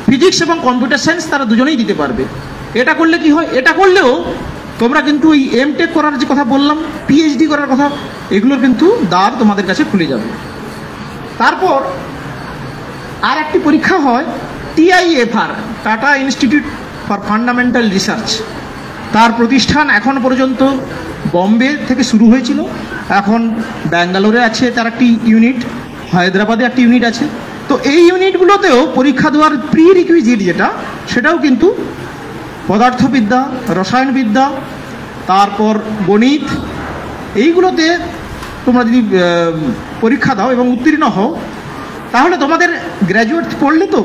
ফিজিক্স এবং কম্পিউটার সায়েন্স তারা দুজনেই দিতে পারবে। এটা করলে কি হয়, এটা করলেও তোমরা কিন্তু এই এমটেক করার যে কথা বললাম, পিএইচডি করার কথা, এগুলোর কিন্তু দ্বার তোমাদের কাছে খুলে যাবে। তারপর আর একটি পরীক্ষা হয় TIFR, tata institute for fundamental research. তার প্রতিষ্ঠান এখন পর্যন্ত বম্বে থেকে শুরু হয়েছিল, এখন ব্যাঙ্গালোরে আছে তার একটি ইউনিট, হায়দ্রাবাদে একটি ইউনিট আছে। তো এই ইউনিটগুলোতেও পরীক্ষা দেওয়ার প্রি রিকুইজিট যেটা, সেটাও কিন্তু পদার্থবিদ্যা, রসায়নবিদ্যা, তারপর গণিত, এইগুলোতে তোমরা যদি পরীক্ষা দাও এবং উত্তীর্ণ হও, তাহলে তোমাদের গ্র্যাজুয়েট পড়লে তো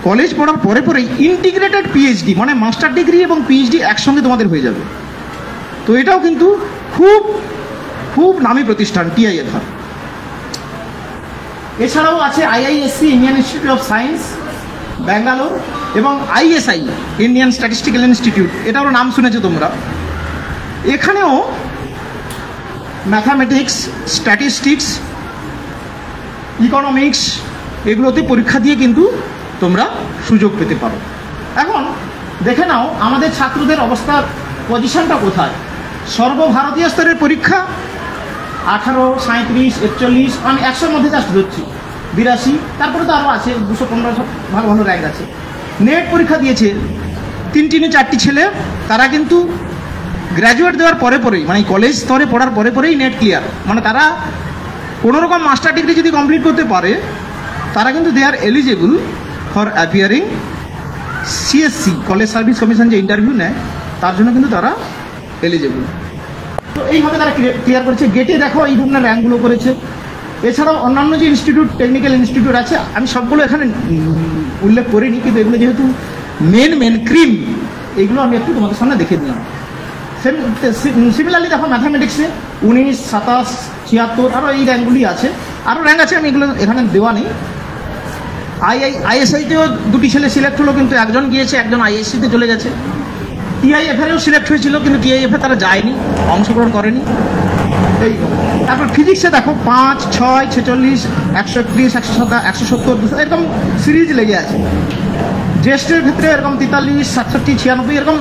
কলেজ পড়ার পরে ইন্টিগ্রেটেড পিএইচডি মানে মাস্টার ডিগ্রি এবং পিএইচডি একসঙ্গে তোমাদের হয়ে যাবে। তো এটাও কিন্তু খুব খুব নামী প্রতিষ্ঠান TIFR। এছাড়াও আছে IISc, Indian institute of science Bangalore, এবং ISI, ইন্ডিয়ান স্ট্যাটিস্টিক্যাল ইনস্টিটিউট, এটারও নাম শুনেছো তোমরা। এখানেও ম্যাথামেটিক্স, স্ট্যাটিস্টিক্স, ইকোনমিক্স এগুলোতে পরীক্ষা দিয়ে কিন্তু তোমরা সুযোগ পেতে পারো। এখন দেখে নাও আমাদের ছাত্রদের অবস্থার পজিশনটা কোথায়। সর্বভারতীয় স্তরের পরীক্ষা 18, 37, 41, আমি 100-র মধ্যে জাস্ট ধরছি, 82, তারপরে তো আরও আছে 200-15 ভালো ভালো র্যাঙ্ক আছে। নেট পরীক্ষা দিয়েছে 3-4টি ছেলে, তারা কিন্তু গ্র্যাজুয়েট দেওয়ার পরেই মানে কলেজ স্তরে পড়ার পরেই নেট ক্লিয়ার, মানে তারা কোনোরকম মাস্টার ডিগ্রি যদি কমপ্লিট করতে পারে, তারা কিন্তু they are eligible for appearing CSC college service commission যে ইন্টারভিউ নেয় তার জন্য কিন্তু তারা এলিজেবল। তো এইভাবে তারা ক্লিয়ার করেছে। গেটে দেখো এই ধরনের র্যাঙ্কগুলো করেছে। এছাড়াও অন্যান্য যে ইনস্টিটিউট, টেকনিক্যাল ইনস্টিটিউট আছে, আমি সবগুলো এখানে উল্লেখ করিনি, কিন্তু এগুলো যেহেতু মেন ক্রিম, এইগুলো আমি একটু তোমাদের সামনে দেখিয়ে দিলাম। সিমিলারলি দেখো ম্যাথামেটিক্সে 19, 27, 76 আরও এই র্যাঙ্কগুলি আছে, আরও র্যাঙ্ক আছে, আমি এগুলো এখানে দেওয়া নেই। আইএসআইতেও 2টি ছেলে সিলেক্ট হলো, কিন্তু একজন গিয়েছে, একজন আইএসসিতে চলে গেছে। টিআইএফেরও সিলেক্ট হয়েছিল, কিন্তু টিআইএফে তারা যায়নি, অংশগ্রহণ করেনি। এই তারপর ফিজিক্সে দেখো 5, 6, 46, 131, 170, 170 এরকম সিরিজ লেগে আছে। জ্যেষ্ঠের ক্ষেত্রে এরকম 43, 67, 96 এরকম,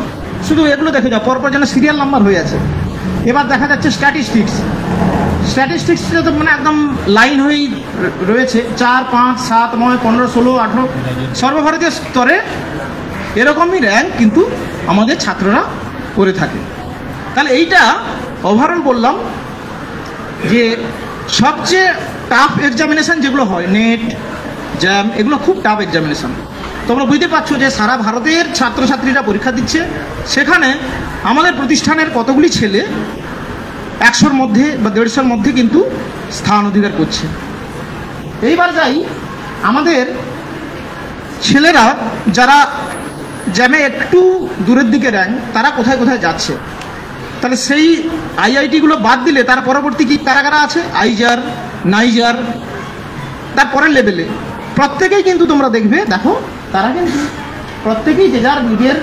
শুধু এগুলো দেখে যাও, পরপর যেন সিরিয়াল নাম্বার হয়ে আছে। এবার দেখা যাচ্ছে স্ট্যাটিস্টিক্সে তো মানে একদম লাইন হয়েই রয়েছে, 4, 5, 7, 9, 15, 16, 18 সর্বভারতীয় স্তরে এরকমই র্যাঙ্ক কিন্তু আমাদের ছাত্ররা করে থাকে। তাহলে এইটা ওভারঅল বললাম যে সবচেয়ে টাফ এক্সামিনেশান যেগুলো হয়, নেট, জ্যাম, এগুলো খুব টাফ এক্সামিনেশান। তোমরা বুঝতে পারছো যে সারা ভারতের ছাত্রছাত্রীরা পরীক্ষা দিচ্ছে, সেখানে আমাদের প্রতিষ্ঠানের কতগুলি ছেলে 100-র মধ্যে বা 150-র মধ্যে কিন্তু স্থান অধিকার করছে। এইবার যাই, আমাদের ছেলেরা যারা জ্যামে একটু দূরের দিকে র্যাঙ্ক, তারা কোথায় কোথায় যাচ্ছে। তাহলে সেই আইআইটিগুলো বাদ দিলে তার পরবর্তী কি কারা কারা আছে, আইজার, নাইজার, তার পরের লেভেলে প্রত্যেকেই কিন্তু তোমরা দেখবে, দেখো তারা কিন্তু প্রত্যেকেই যে যার নিজের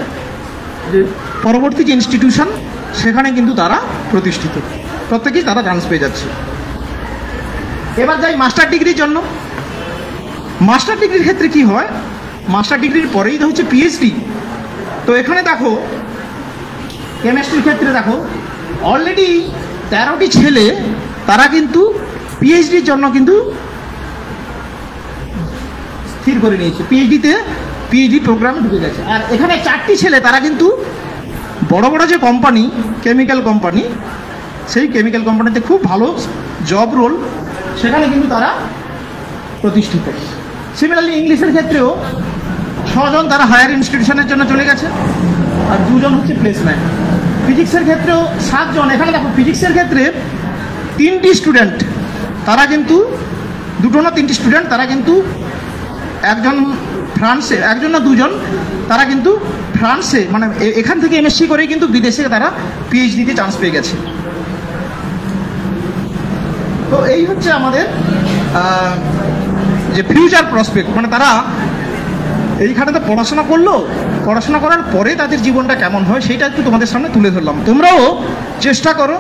যে পরবর্তী যে ইনস্টিটিউশন সেখানে কিন্তু তারা প্রতিষ্ঠিত, প্রত্যেকেই তারা চান্স পেয়ে যাচ্ছে। এবার যাই মাস্টার ডিগ্রির জন্য। মাস্টার ডিগ্রির ক্ষেত্রে কি হয়, মাস্টার ডিগ্রির পরেই তো হচ্ছে পিএইচডি। তো এখানে দেখো কেমিস্ট্রির ক্ষেত্রে দেখো অলরেডি 13টি ছেলে তারা কিন্তু পিএইচডির জন্য কিন্তু স্থির করে নিয়েছে, পিএইচডি প্রোগ্রামে ঢুকে গেছে। আর এখানে 4টি ছেলে তারা কিন্তু বড় বড় যে কোম্পানি, কেমিক্যাল কোম্পানি, সেই কেমিক্যাল কোম্পানিতে খুব ভালো জব রোল, সেখানে কিন্তু তারা প্রতিষ্ঠিত। সিমিলারলি ইংলিশের ক্ষেত্রেও 6 জন তারা হায়ার ইনস্টিটিউশনের জন্য চলে গেছে, আর 2 জন হচ্ছে প্লেসমেন্ট। ফিজিক্সের ক্ষেত্রেও 7 জন। এখানে দেখো ফিজিক্সের ক্ষেত্রে 3টি স্টুডেন্ট তারা কিন্তু, 2টো না 3টি স্টুডেন্ট তারা কিন্তু, একজন ফ্রান্সে, একজন না 2 জন তারা কিন্তু ফ্রান্সে, মানে এখান থেকে এমএসসি করেই কিন্তু বিদেশে তারা পিএইচডিতে চান্স পেয়ে গেছে। তো এই হচ্ছে আমাদের যে ফিউচার প্রসপেক্ট, মানে তারা এইখানে তো পড়াশোনা করলো, পড়াশোনা করার পরে তাদের জীবনটা কেমন হয় সেটা একটু তোমাদের সামনে তুলে ধরলাম। তোমরাও চেষ্টা করো,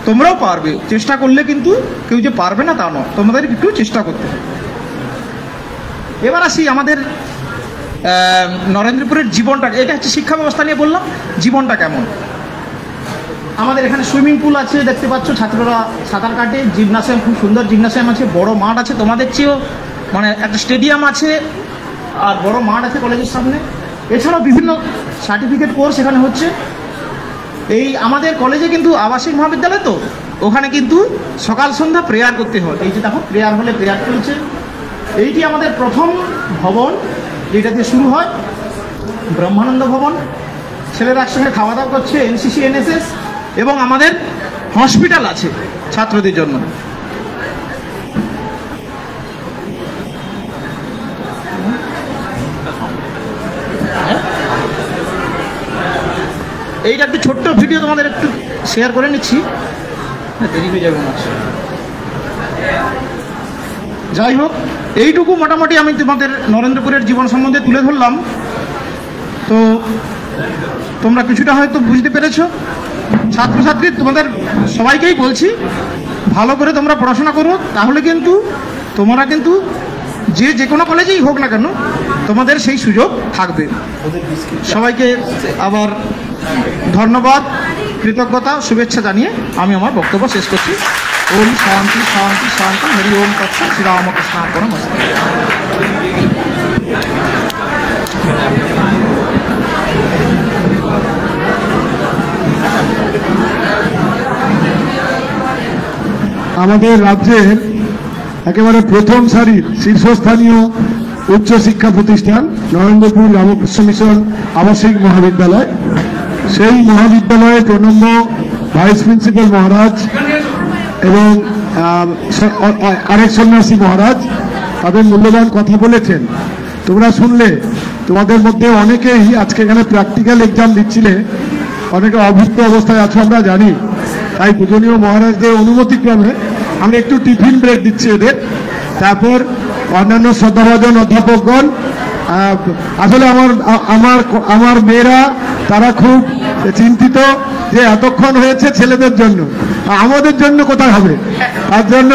তোমরাও পারবে। চেষ্টা করলে কিন্তু কেউ যে পারবে না তা নয়, তোমাদের একটু চেষ্টা করতে হবে। এবার আসি আমাদের নরেন্দ্রপুরের জীবনটা, এটা হচ্ছে শিক্ষা ব্যবস্থা নিয়ে বললাম, জীবনটা কেমন। আমাদের এখানে সুইমিং পুল আছে, দেখতে পাচ্ছ, ছাত্ররা সাঁতার কাটে। জিমনাসিয়াম, খুব সুন্দর জিমনাসিয়াম আছে, বড় মাঠ আছে, তোমাদের চেয়েও মানে একটা স্টেডিয়াম আছে, আর বড় মাঠ আছে কলেজের সামনে। এছাড়াও বিভিন্ন সার্টিফিকেট কোর্স এখানে হচ্ছে। এই আমাদের কলেজে কিন্তু আবাসিক মহাবিদ্যালয়, তো ওখানে কিন্তু সকাল সন্ধ্যা প্রেয়ার করতে হয়। এই যে দেখো প্রেয়ার হলে প্রেয়ার চলছে। এইটি আমাদের প্রথম ভবন, যেটা দিয়ে শুরু হয় ব্রহ্মানন্দ ভবন। ছেলেরা একসঙ্গে খাওয়া দাওয়া করছে, এনসিসি, এনএসএস, এবং আমাদের হসপিটাল আছে ছাত্রদের জন্য। এইটা একটু ছোট্ট ভিডিও তোমাদের একটু শেয়ার করে নিচ্ছি, দেরি হয়ে যাবে না। যাই হোক, এইটুকু মোটামুটি আমি তোমাদের নরেন্দ্রপুরের জীবন সম্বন্ধে তুলে ধরলাম। তো তোমরা কিছুটা হয়তো বুঝতে পেরেছো। ছাত্রছাত্রী তোমাদের সবাইকেই বলছি, ভালো করে তোমরা পড়াশোনা করো, তাহলে কিন্তু তোমরা কিন্তু যে কোনো কলেজেই হোক না কেন তোমাদের সেই সুযোগ থাকবে। সবাইকে আবার ধন্যবাদ, কৃতজ্ঞতা, শুভেচ্ছা জানিয়ে আমি আমার বক্তব্য শেষ করছি। ওম শান্তি শান্তি শান্তি, হরি ওম তৎসৎ, শ্রীরামকৃষ্ণার্পণমস্তু। আমাদের রাজ্যের একেবারে প্রথম সারির শীর্ষস্থানীয় উচ্চশিক্ষা প্রতিষ্ঠান নরেন্দ্রপুর রামকৃষ্ণ মিশন আবাসিক মহাবিদ্যালয়। সেই মহাবিদ্যালয়ে প্রণম্য ভাইস প্রিন্সিপাল মহারাজ এবং আরেক সন্ন্যাসী মহারাজ তাদের মূল্যবান কথা বলেছেন, তোমরা শুনলে। তোমাদের মধ্যে অনেকেই আজকে এখানে প্র্যাকটিক্যাল এক্সাম দিচ্ছিলে, অনেকে অভুক্ত অবস্থায় আছো আমরা জানি। তাই পূজনীয় মহারাজদের অনুমতিক্রমে আমরা একটু টিফিন ব্রেক দিচ্ছি এদের, তারপর অন্যান্য শ্রদ্ধাভাজন অধ্যাপকগণ। আসলে আমার মেয়েরা তারা খুব চিন্তিত যে এতক্ষণ হয়েছে ছেলেদের জন্য, আমাদের জন্য কোথায় হবে। তার জন্য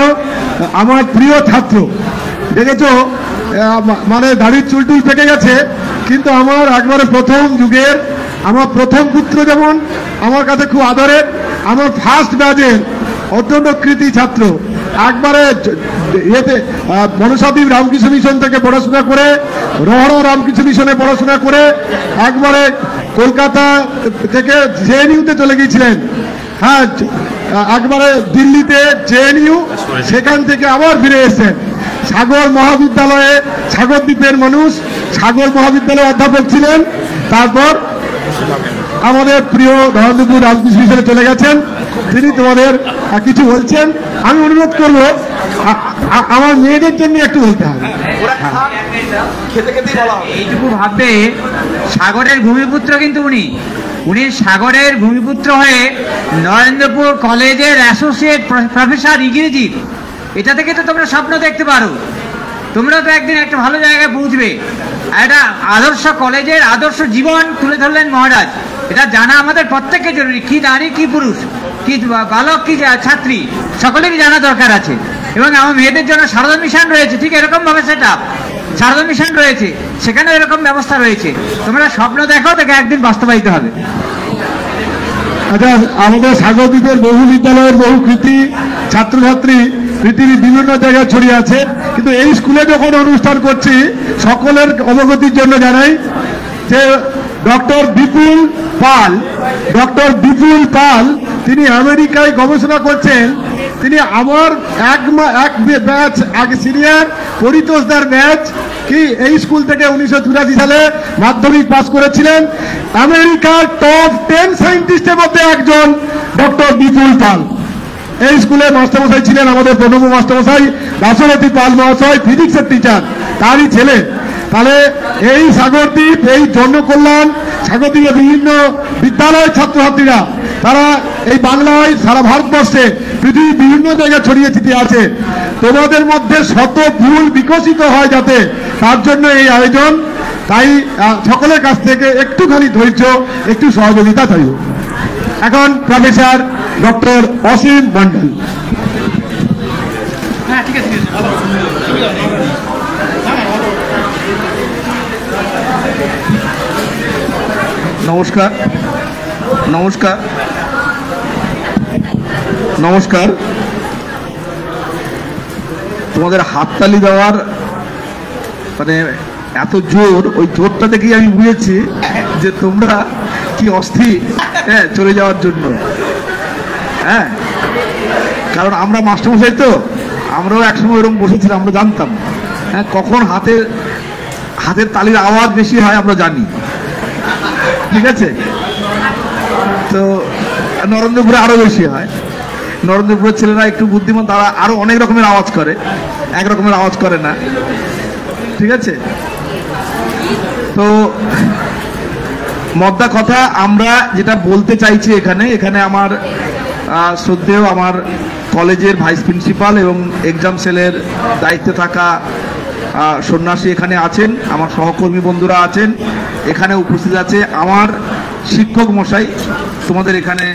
আমার প্রিয় ছাত্র, দেখেছো মানে দাড়ির চুলটুল পেকে গেছে, কিন্তু আমার একবারে প্রথম যুগের আমার প্রথম পুত্র যেমন আমার কাছে খুব আদরের, আমার ফার্স্ট ব্যাচের অত্যন্ত কৃতি ছাত্র, একবারে ইয়েতে মনসাদ্বীপ রামকৃষ্ণ মিশন থেকে পড়াশোনা করে, রহড়া রামকৃষ্ণ মিশনে পড়াশোনা করে একবারে কলকাতা থেকে জেএনইউতে চলে গিয়েছিলেন। হ্যাঁ, একবারে দিল্লিতে জেএনইউ, সেখান থেকে আবার ফিরে এসেছেন। সাগর মহাবিদ্যালয়ে, সাগরদ্বীপের মানুষ, সাগর মহাবিদ্যালয়ে অধ্যাপক ছিলেন। তারপর আমাদের প্রিয় নরেন্দ্রপুর রামকৃষ্ণ মিশনে চলে গেছেন। তিনি তোমাদের কিছু বলছেন, আমি অনুরোধ করব আমার মেয়েদের জন্য একটু বলতে হবে। এইটুকু ভাববে, সাগরের ভূমিপুত্র কিন্তু উনি সাগরের ভূমিপুত্র হয়ে নরেন্দ্রপুর কলেজের অ্যাসোসিয়েট প্রফেসর ইংরেজির। এটা থেকে তো তোমরা স্বপ্ন দেখতে পারো, তোমরা তো একদিন একটা ভালো জায়গায় পৌঁছবে। একটা আদর্শ কলেজের আদর্শ জীবন তুলে ধরলেন মহারাজ। এটা জানা আমাদের প্রত্যেকের জরুরি, কি নারী কি পুরুষ, কি বালক কি ছাত্রী, সকলেরই জানা দরকার আছে। এবং আমার মেয়েদের জন্য সারদা মিশন রয়েছে, ঠিক এরকম ভাবে সেট আপ সারদা মিশন রয়েছে, সেখানে এরকম ব্যবস্থা রয়েছে। তোমরা স্বপ্ন দেখো, তাকে একদিন বাস্তবায়িত হবে। আচ্ছা, আমাদের সাগরদ্বীপের বহু বিদ্যালয়ের বহু কৃতি ছাত্রছাত্রী পৃথিবীর বিভিন্ন জায়গায় ছড়িয়ে আছে, কিন্তু এই স্কুলে যখন অনুষ্ঠান করছি সকলের অবগতির জন্য জানাই যে ডক্টর বিপুল পাল তিনি আমেরিকায় গবেষণা করছেন। তিনি আমার এক ব্যাচ আগে সিনিয়র পরিতোষদার ব্যাচ কি এই স্কুল থেকে 1984 সালে মাধ্যমিক পাস করেছিলেন। আমেরিকার টপ 10 সায়েন্টিস্টের মধ্যে একজন ডক্টর বিপুল পাল। এই স্কুলে মাস্টারমশাই ছিলেন আমাদের প্রণব মাস্টারমশাই, দাশরথী পাল মহাশয় ফিজিক্সের টিচার, তারই ছেলে। তাহলে এই সাগরদ্বীপ, এই জনকল্যাণ সাগরদ্বীপের বিভিন্ন বিদ্যালয়ের ছাত্রছাত্রীরা তারা এই বাংলায় সারা ভারতবর্ষে পৃথিবীর বিভিন্ন জায়গায় ছড়িয়ে ছিটিয়ে আছে। তোমাদের মধ্যে শত ফুল বিকশিত হয় যাতে, তার জন্য এই আয়োজন। তাই সকলের কাছ থেকে একটুখানি ধৈর্য, একটু সহযোগিতা চাইব। এখন প্রফেসর ডক্টর অসীম মন্ডল। হ্যাঁ, ঠিক আছে। নমস্কার নমস্কার নমস্কার। তোমাদের হাততালি দেওয়ার মানে এত জোর, ওই জোরটা দেখেই আমি বুঝেছি যে তোমরা কি অস্থির চলে যাওয়ার জন্য। হ্যাঁ, কারণ আমরা মাস্টারমশাই তো, আমরাও একসময় এরকম বসেছিলাম, আমরা জানতাম হ্যাঁ কখন হাতের তালির আওয়াজ বেশি হয় আমরা জানি, ঠিক আছে। তো নরেন্দ্রপুরে আরো বেশি হয়। নরেন্দ্রপুরের ছেলেরা একটু বুদ্ধিমান, তারা আরো অনেক রকমের আওয়াজ করে, এক রকমের আওয়াজ করে না, ঠিক আছে। তো মদ্দা কথা আমরা যেটা বলতে চাইছি এখানে আমার শ্রদ্ধেয় আমার কলেজের ভাইস প্রিন্সিপাল এবং এক্সাম সেলের দায়িত্বে থাকা সন্ন্যাসী এখানে আছেন, আমার সহকর্মী বন্ধুরা আছেন, এখানে উপস্থিত আছে আমার শিক্ষক মশাই, তোমাদের এখানে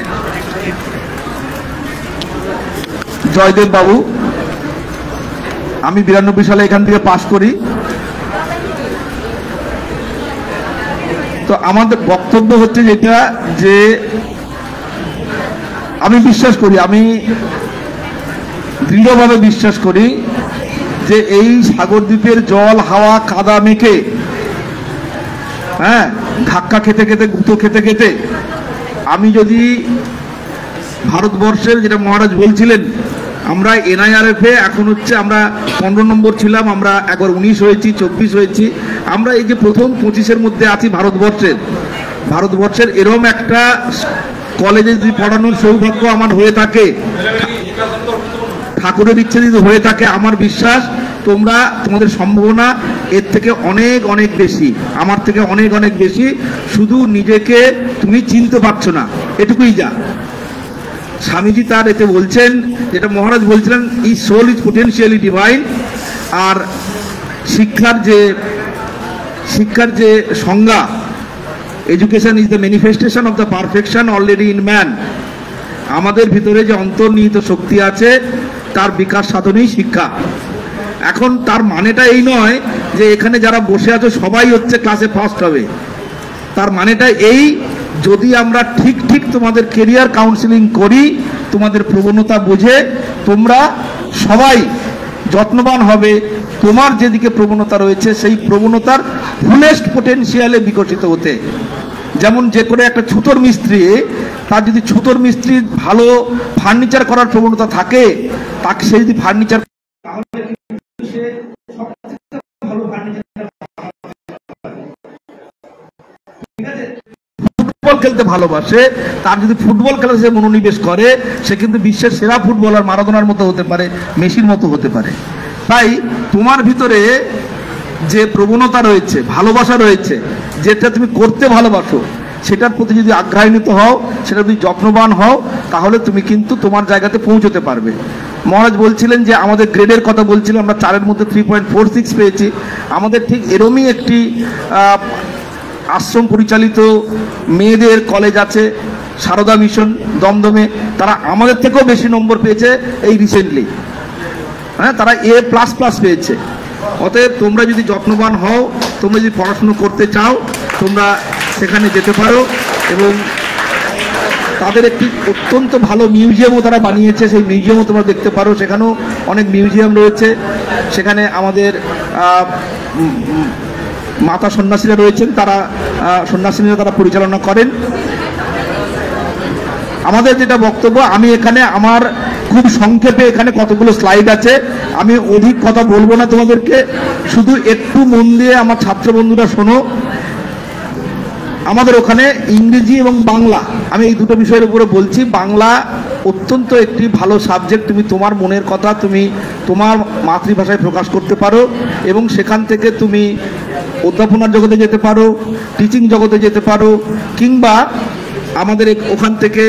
জয়দেব বাবু। আমি 92 সালে এখান থেকে পাশ করি। তো আমাদের বক্তব্য হচ্ছে যেটা, যে আমি বিশ্বাস করি, আমি দৃঢ়ভাবে বিশ্বাস করি যে এই সাগরদ্বীপের জল হাওয়া কাদা মেখে, হ্যাঁ ধাক্কা খেতে খেতে গুঁতো খেতে খেতে আমি যদি ভারতবর্ষের, যেটা মহারাজ বলছিলেন আমরা NIRF এ এখন হচ্ছে আমরা 15 নম্বর ছিলাম, আমরা একবার 19 হয়েছি, 24 হয়েছি। আমরা এই যে প্রথম 25-এর মধ্যে আছি ভারতবর্ষের এরকম একটা কলেজে যদি পড়ানোর সৌভাগ্য আমার হয়ে থাকে, ঠাকুরের ইচ্ছে যদি হয়ে থাকে, আমার বিশ্বাস তোমাদের সম্ভাবনা এর থেকে অনেক অনেক বেশি, আমার থেকে অনেক অনেক বেশি। শুধু নিজেকে তুমি চিনতে পারছো না, এটুকুই যা। স্বামীজি তার এতে বলছেন, যেটা মহারাজ বলছিলেন, ই সোল ইজ পোটেনশিয়ালি ডিভাইন। আর শিক্ষার যে সংজ্ঞা, education is the manifestation of the perfection already in man. আমাদের ভিতরে যে অন্তর্নিহিত শক্তি আছে তার বিকাশ সাধনই শিক্ষা। এখন তার মানেটা এই নয় যে এখানে যারা বসে আছো সবাই হচ্ছে ক্লাসে ফার্স্ট হবে। তার মানেটা এই, যদি আমরা ঠিক তোমাদের কেরিয়ার কাউন্সিলিং করি, তোমাদের প্রবণতা বুঝে তোমরা সবাই যত্নবান হবে তোমার যেদিকে প্রবণতা রয়েছে সেই প্রবণতার ফুলেস্ট পোটেনশিয়ালে বিকশিত হতে। যেমন যে করে একটা ছুতোর মিস্ত্রি, তার যদি ছুতোর মিস্ত্রির ভালো ফার্নিচার করার প্রবণতা থাকে, তাকে সে যদি ফার্নিচার, তাহলে সে সবথেকে ভালো ফার্নিচার, ঠিক আছে। ফুটবল খেলতে ভালোবাসে, তার যদি ফুটবল খেলা সে মনোনিবেশ করে, সে কিন্তু বিশ্বের সেরা ফুটবলার, মারাদোনার মতো হতে পারে, মেসির মতো হতে পারে। তাই তোমার ভিতরে যে প্রবণতা রয়েছে, ভালোবাসা রয়েছে, যেটা তুমি করতে ভালোবাসো, সেটার প্রতি যদি আগ্রহান্বিত হও, সেটা যদি যত্নবান হও, তাহলে তুমি কিন্তু তোমার জায়গাতে পৌঁছতে পারবে। মহারাজ বলছিলেন যে আমাদের গ্রেডের কথা বলছিলেন, আমরা 4-এর মধ্যে 3.46 পেয়েছি। আমাদের ঠিক এরমই একটি আশ্রম পরিচালিত মেয়েদের কলেজ আছে, সারদা মিশন দমদমে, তারা আমাদের থেকেও বেশি নম্বর পেয়েছে এই রিসেন্টলি। হ্যাঁ, তারা A++ পেয়েছে। অতএব তোমরা যদি যত্নবান হও, তোমরা যদি পড়াশুনো করতে চাও, তোমরা সেখানে যেতে পারো। এবং তাদের একটি অত্যন্ত ভালো মিউজিয়ামও তারা বানিয়েছে, সেই মিউজিয়ামও তোমরা দেখতে পারো। সেখানেও অনেক মিউজিয়াম রয়েছে। সেখানে আমাদের মাতা সন্ন্যাসীরা রয়েছেন, সন্ন্যাসীরা তারা পরিচালনা করেন। আমাদের যেটা বক্তব্য, আমি এখানে আমার খুব সংক্ষেপে এখানে কতগুলো স্লাইড আছে, আমি অধিক কথা বলবো না তোমাদেরকে, শুধু একটু মন দিয়ে আমার ছাত্র বন্ধুরা শোনো। আমাদের ওখানে ইংরেজি এবং বাংলা, আমি এই দুটো বিষয়ের উপরে বলছি। বাংলা অত্যন্ত একটি ভালো সাবজেক্ট, তুমি তোমার মনের কথা তুমি তোমার মাতৃভাষায় প্রকাশ করতে পারো, এবং সেখান থেকে তুমি অধ্যাপনার জগতে যেতে পারো, টিচিং জগতে যেতে পারো, কিংবা আমাদের ওখান থেকে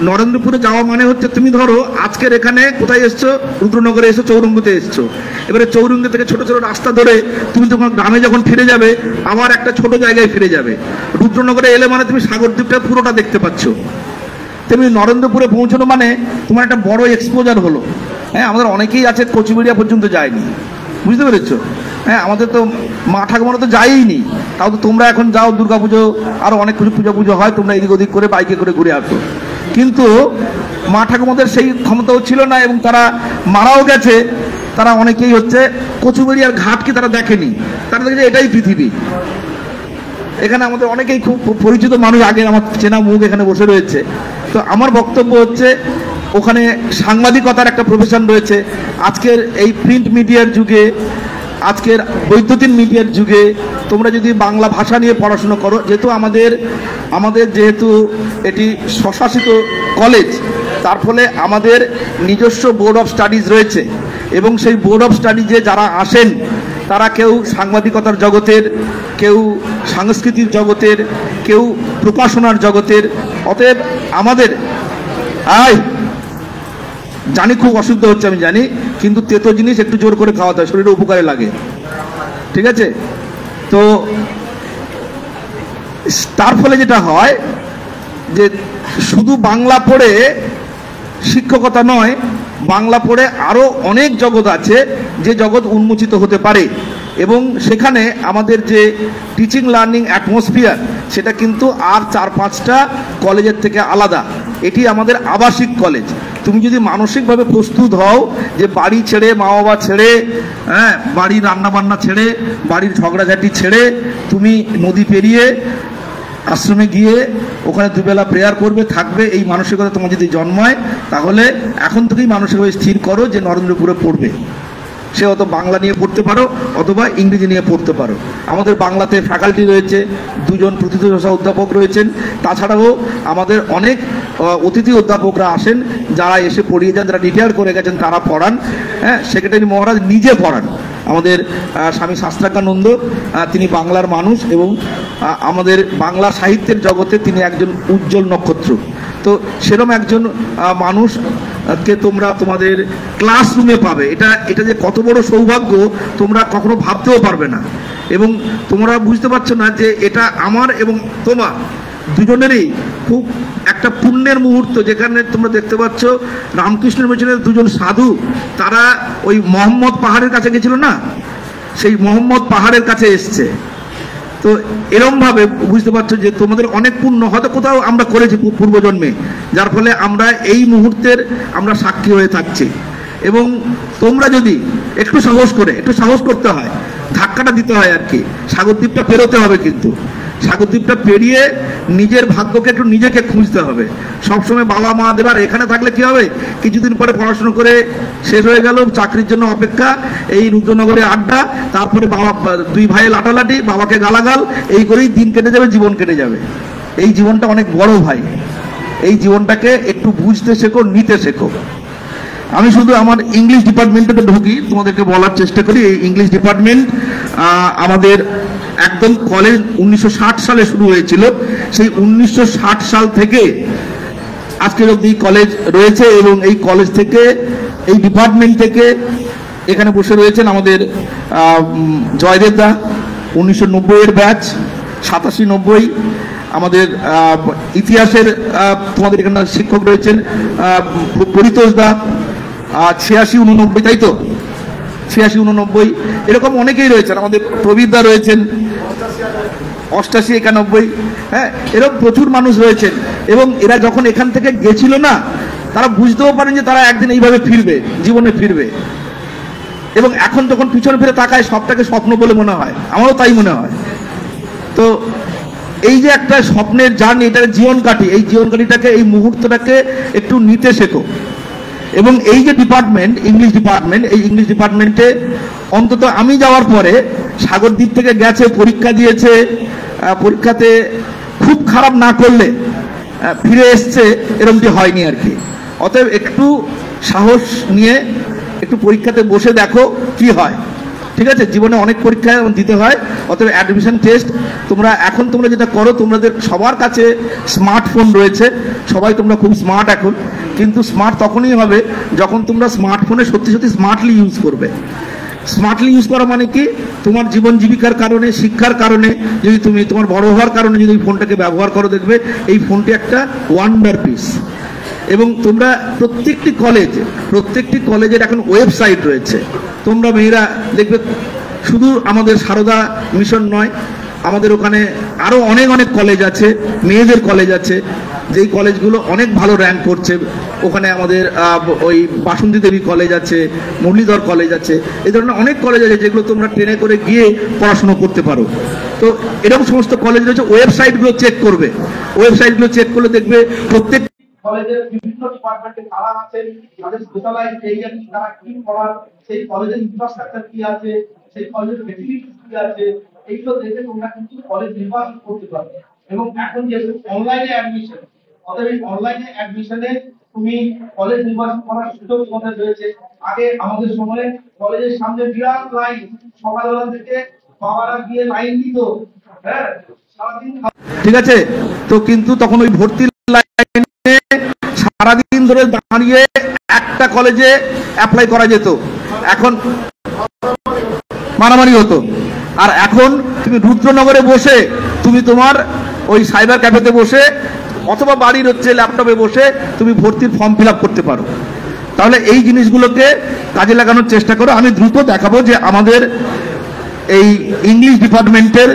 নরেন্দ্রপুরে যাওয়া মানে হচ্ছে, তুমি ধরো আজকের এখানে কোথায় এসছো, রুদ্রনগরে এসো, চৌরঙ্গিতে এসছো। এবারে চৌরঙ্গি থেকে ছোট ছোট রাস্তা ধরে তুমি তোমার গ্রামে যখন ফিরে যাবে, আবার একটা ছোট জায়গায় ফিরে যাবে। রুদ্রনগরে এলে মানে তুমি সাগরদ্বীপটা পুরোটা দেখতে পাচ্ছ। তেমনি নরেন্দ্রপুরে পৌঁছানো মানে তোমার একটা বড় এক্সপোজার হলো। হ্যাঁ, আমাদের অনেকেই আছে কোচবিহার পর্যন্ত যায়নি, বুঝতে পেরেছো? হ্যাঁ, আমাদের তো মা ঠাকুমারা তো যায়নি, তাও তো তোমরা এখন যাও, দুর্গাপুজো আরো অনেক কিছু পুজো হয়, তোমরা এদিক ওদিক করে বাইকে করে ঘুরে আসো। কিন্তু মা ঠাকুমাদের সেই ক্ষমতাও ছিল না, এবং তারা মারাও গেছে। তারা অনেকেই হচ্ছে কচুবেড়িয়ার ঘাটকে তারা দেখেনি, তারা দেখে এটাই পৃথিবী। এখানে আমাদের অনেকেই খুব পরিচিত মানুষ, আগে আমার চেনা মুখ এখানে বসে রয়েছে। তো আমার বক্তব্য হচ্ছে, ওখানে সাংবাদিকতার একটা প্রফেশন রয়েছে। আজকের এই প্রিন্ট মিডিয়ার যুগে, আজকের বৈদ্যুতিন মিডিয়ার যুগে তোমরা যদি বাংলা ভাষা নিয়ে পড়াশুনো করো, যেহেতু আমাদের যেহেতু এটি স্বশাসিত কলেজ, তার ফলে আমাদের নিজস্ব বোর্ড অফ স্টাডিজ রয়েছে, এবং সেই বোর্ড অফ স্টাডিজে যারা আসেন তারা কেউ সাংবাদিকতার জগতের, কেউ সাংস্কৃতিক জগতের, কেউ প্রকাশনার জগতের। অতএব আমাদের জানি খুব অসুবিধা হচ্ছে, আমি জানি, কিন্তু তেতো জিনিস একটু জোর করে খাওয়াতে হয়, শরীরে উপকারে লাগে, ঠিক আছে? তো তার ফলে যেটা হয় যে শুধু বাংলা পড়ে শিক্ষকতা নয়, বাংলা পড়ে আরো অনেক জগৎ আছে যে জগৎ উন্মোচিত হতে পারে, এবং সেখানে আমাদের যে টিচিং লার্নিং অ্যাটমসফিয়ার, সেটা কিন্তু আর 4-5টা কলেজের থেকে আলাদা। এটি আমাদের আবাসিক কলেজ। তুমি যদি মানসিকভাবে প্রস্তুত হও যে বাড়ি ছেড়ে, মা বাবা ছেড়ে, হ্যাঁ, বাড়ির রান্নাবান্না ছেড়ে, বাড়ির ঝগড়াঝাটি ছেড়ে তুমি নদী পেরিয়ে আশ্রমে গিয়ে ওখানে দুবেলা প্রেয়ার করবে, থাকবে। এই মানসিকতা তোমার যদি জন্মায় তাহলে এখন থেকেই মানসিকভাবে স্থির করো যে নরেন্দ্রপুরে পড়বে। সে অত বাংলা নিয়ে পড়তে পারো অথবা ইংরেজি নিয়ে পড়তে পারো। আমাদের বাংলাতে ফ্যাকাল্টি রয়েছে, 2 জন প্রথিতযশা অধ্যাপক রয়েছেন। তাছাড়াও আমাদের অনেক অতিথি অধ্যাপকরা আসেন যারা এসে পড়িয়ে যান, যারা রিটায়ার করে গেছেন তারা পড়ান। হ্যাঁ, সেক্রেটারি মহারাজ নিজে পড়ান। আমাদের স্বামী শাস্ত্রাকানন্দ, তিনি বাংলার মানুষ এবং আমাদের বাংলা সাহিত্যের জগতে তিনি একজন উজ্জ্বল নক্ষত্র। তো সেরকম একজন মানুষকে তোমরা তোমাদের ক্লাসরুমে পাবে। এটা যে কত বড় সৌভাগ্য তোমরা কখনো ভাবতেও পারবে না। এবং তোমরা বুঝতে পারছো না যে এটা আমার এবং তোমার দুজনেরই খুব একটা পুণ্যের মুহূর্ত, যেখানে তোমরা দেখতে পাচ্ছ রামকৃষ্ণের মিশনের 2 জন সাধু, তারা ওই মোহাম্মদ পাহাড়ের কাছে গেছিল না, সেই মোহাম্মদ পাহাড়ের কাছে এসছে। তো এরকম ভাবে বুঝতে পারছো যে তোমাদের অনেক পুণ্য হয়তো কোথাও আমরা করেছি পূর্বজন্মে, যার ফলে আমরা এই মুহূর্তের আমরা সাক্ষী হয়ে থাকছি। এবং তোমরা যদি একটু সাহস করতে হয়, ধাক্কাটা দিতে হয় আর কি, সাগরদ্বীপটা পেরোতে হবে। কিন্তু সাগরদ্বীপটা পেরিয়ে নিজের ভাগ্যকে একটু নিজেকে খুঁজতে হবে। সবসময় বাবা মা দেবার এখানে থাকলে কি হবে, কিছুদিন পরে পড়াশোনা করে শেষ হয়ে গেল, চাকরির জন্য অপেক্ষা, এই রুদ্রনগরে আড্ডা, তারপরে বাবা 2 ভাইয়ে লাটালাটি, বাবাকে গালাগাল, এই করেই দিন কেটে যাবে, জীবন কেটে যাবে। এই জীবনটা অনেক বড় ভাই, এই জীবনটাকে একটু বুঝতে শেখো, নিতে শেখো। আমি শুধু আমার ইংলিশ ডিপার্টমেন্টে ঢুকি, তোমাদেরকে বলার চেষ্টা করি। এই ইংলিশ ডিপার্টমেন্ট আমাদের একদম কলেজ 1960 সালে শুরু হয়েছিল। সেই 1960 সাল থেকে আজকের অবধি কলেজ রয়েছে। এবং এই কলেজ থেকে, এই ডিপার্টমেন্ট থেকে এখানে বসে রয়েছেন আমাদের জয়দেব দা, 1990-এর ব্যাচ, 87-90। আমাদের ইতিহাসের তোমাদের এখানে শিক্ষক রয়েছেন পরিতোষ দা, 86-89, তাই তো, 86-89, এরকম অনেকেই রয়েছেন। আমাদের প্রবীর দা রয়েছেন 88-91। হ্যাঁ, এরকম প্রচুর মানুষ রয়েছেন। এবং এরা যখন এখান থেকে গেছিল না, তারা বুঝতেও পারেন যে তারা একদিন এইভাবে ফিরবে, জীবনে ফিরবে। এবং এখন যখন পিছনে ফিরে তাকায় সবটাকে স্বপ্ন বলে মনে হয়, আমারও তাই মনে হয়। তো এই যে একটা স্বপ্নের জার্নি, এটাকে জীবন কাটি, এই জীবন কাটিটাকে, এই মুহূর্তটাকে একটু নিতে শেখো। এবং এই যে ডিপার্টমেন্ট, ইংলিশ ডিপার্টমেন্ট, এই ইংলিশ ডিপার্টমেন্টে অন্তত আমি যাওয়ার পরে সাগরদ্বীপ থেকে গেছে, পরীক্ষা দিয়েছে, পরীক্ষাতে খুব খারাপ না করলে ফিরে এসছে, এরকমটি হয়নি আর কি। অতএব একটু সাহস নিয়ে একটু পরীক্ষাতে বসে দেখো কি হয়। ঠিক আছে, জীবনে অনেক পরীক্ষা দিতে হয়। অতএব অ্যাডমিশন টেস্ট তোমরা যেটা করো, তোমাদের সবার কাছে স্মার্টফোন রয়েছে, সবাই তোমরা খুব স্মার্ট এখন। কিন্তু স্মার্ট তখনই হবে যখন তোমরা স্মার্টফোনে সত্যি সত্যি স্মার্টলি ইউজ করবে। স্মার্টলি ইউজ করা মানে কি, তোমার জীবন জীবিকার কারণে, শিক্ষার কারণে, যদি তুমি তোমার বড় হওয়ার কারণে যদি এই ফোনটাকে ব্যবহার করো, দেখবে এই ফোনটি একটা ওয়ান্ডার পিস। এবং তোমরা প্রত্যেকটি কলেজের এখন ওয়েবসাইট রয়েছে। তোমরা মেয়েরা দেখবে, শুধু আমাদের সারদা মিশন নয়, আমাদের ওখানে আরো অনেক কলেজ আছে, মেয়েদের কলেজ আছে, যেই কলেজগুলো অনেক ভালো র্যাঙ্ক করছে। ওখানে আমাদের ওই বাসন্তী দেবী কলেজ আছে, মুরলীধর কলেজ আছে, এই ধরনের অনেক কলেজ আছে যেগুলো তোমরা ট্রেনে করে গিয়ে পড়াশোনা করতে পারো। তো এরকম সমস্ত কলেজ রয়েছে, ওয়েবসাইটগুলো চেক করবে। ওয়েবসাইটগুলো চেক করলে দেখবে প্রত্যেক কলেজের বিভিন্ন ডিপার্টমেন্টে কারা আছেন, তাদের স্পেশালাইজ এরিয়া কি, তারা কি পড়ান, সেই কলেজের ইনফ্রাস্ট্রাকচার কি আছে, সেই কলেজের ফ্যাসিলিটিস কি আছে, এইগুলো দেখে তোমরা কিন্তু কলেজ নির্বাচন করতে পারবে। এবং এখন যেহেতু অনলাইনে অ্যাডমিশন, অতএব অনলাইনে অ্যাডমিশনে তুমি কলেজ নির্বাচন করার সুযোগ তোমাদের রয়েছে। আগে আমাদের সময়ে কলেজের সামনে বিরাট লাইন, সকালবেলা থেকে বাবারা গিয়ে লাইন দিত, হ্যাঁ, সারাদিন। ঠিক আছে, তো কিন্তু তখন ওই ভর্তি লাইনে সারাদিন ধরে দাঁড়িয়ে একটা কলেজে অ্যাপ্লাই করা যেত, এখন মারামারি হতো। আর এখন তুমি রুদ্রনগরে বসে, তুমি তোমার ওই সাইবার ক্যাফেতে বসে অথবা বাড়ির ল্যাপটপে বসে তুমি ভর্তির ফর্ম ফিল আপ করতে পারো। তাহলে এই জিনিসগুলোকে কাজে লাগানোর চেষ্টা করো। আমি দ্রুত দেখাবো যে আমাদের এই ইংলিশ ডিপার্টমেন্টের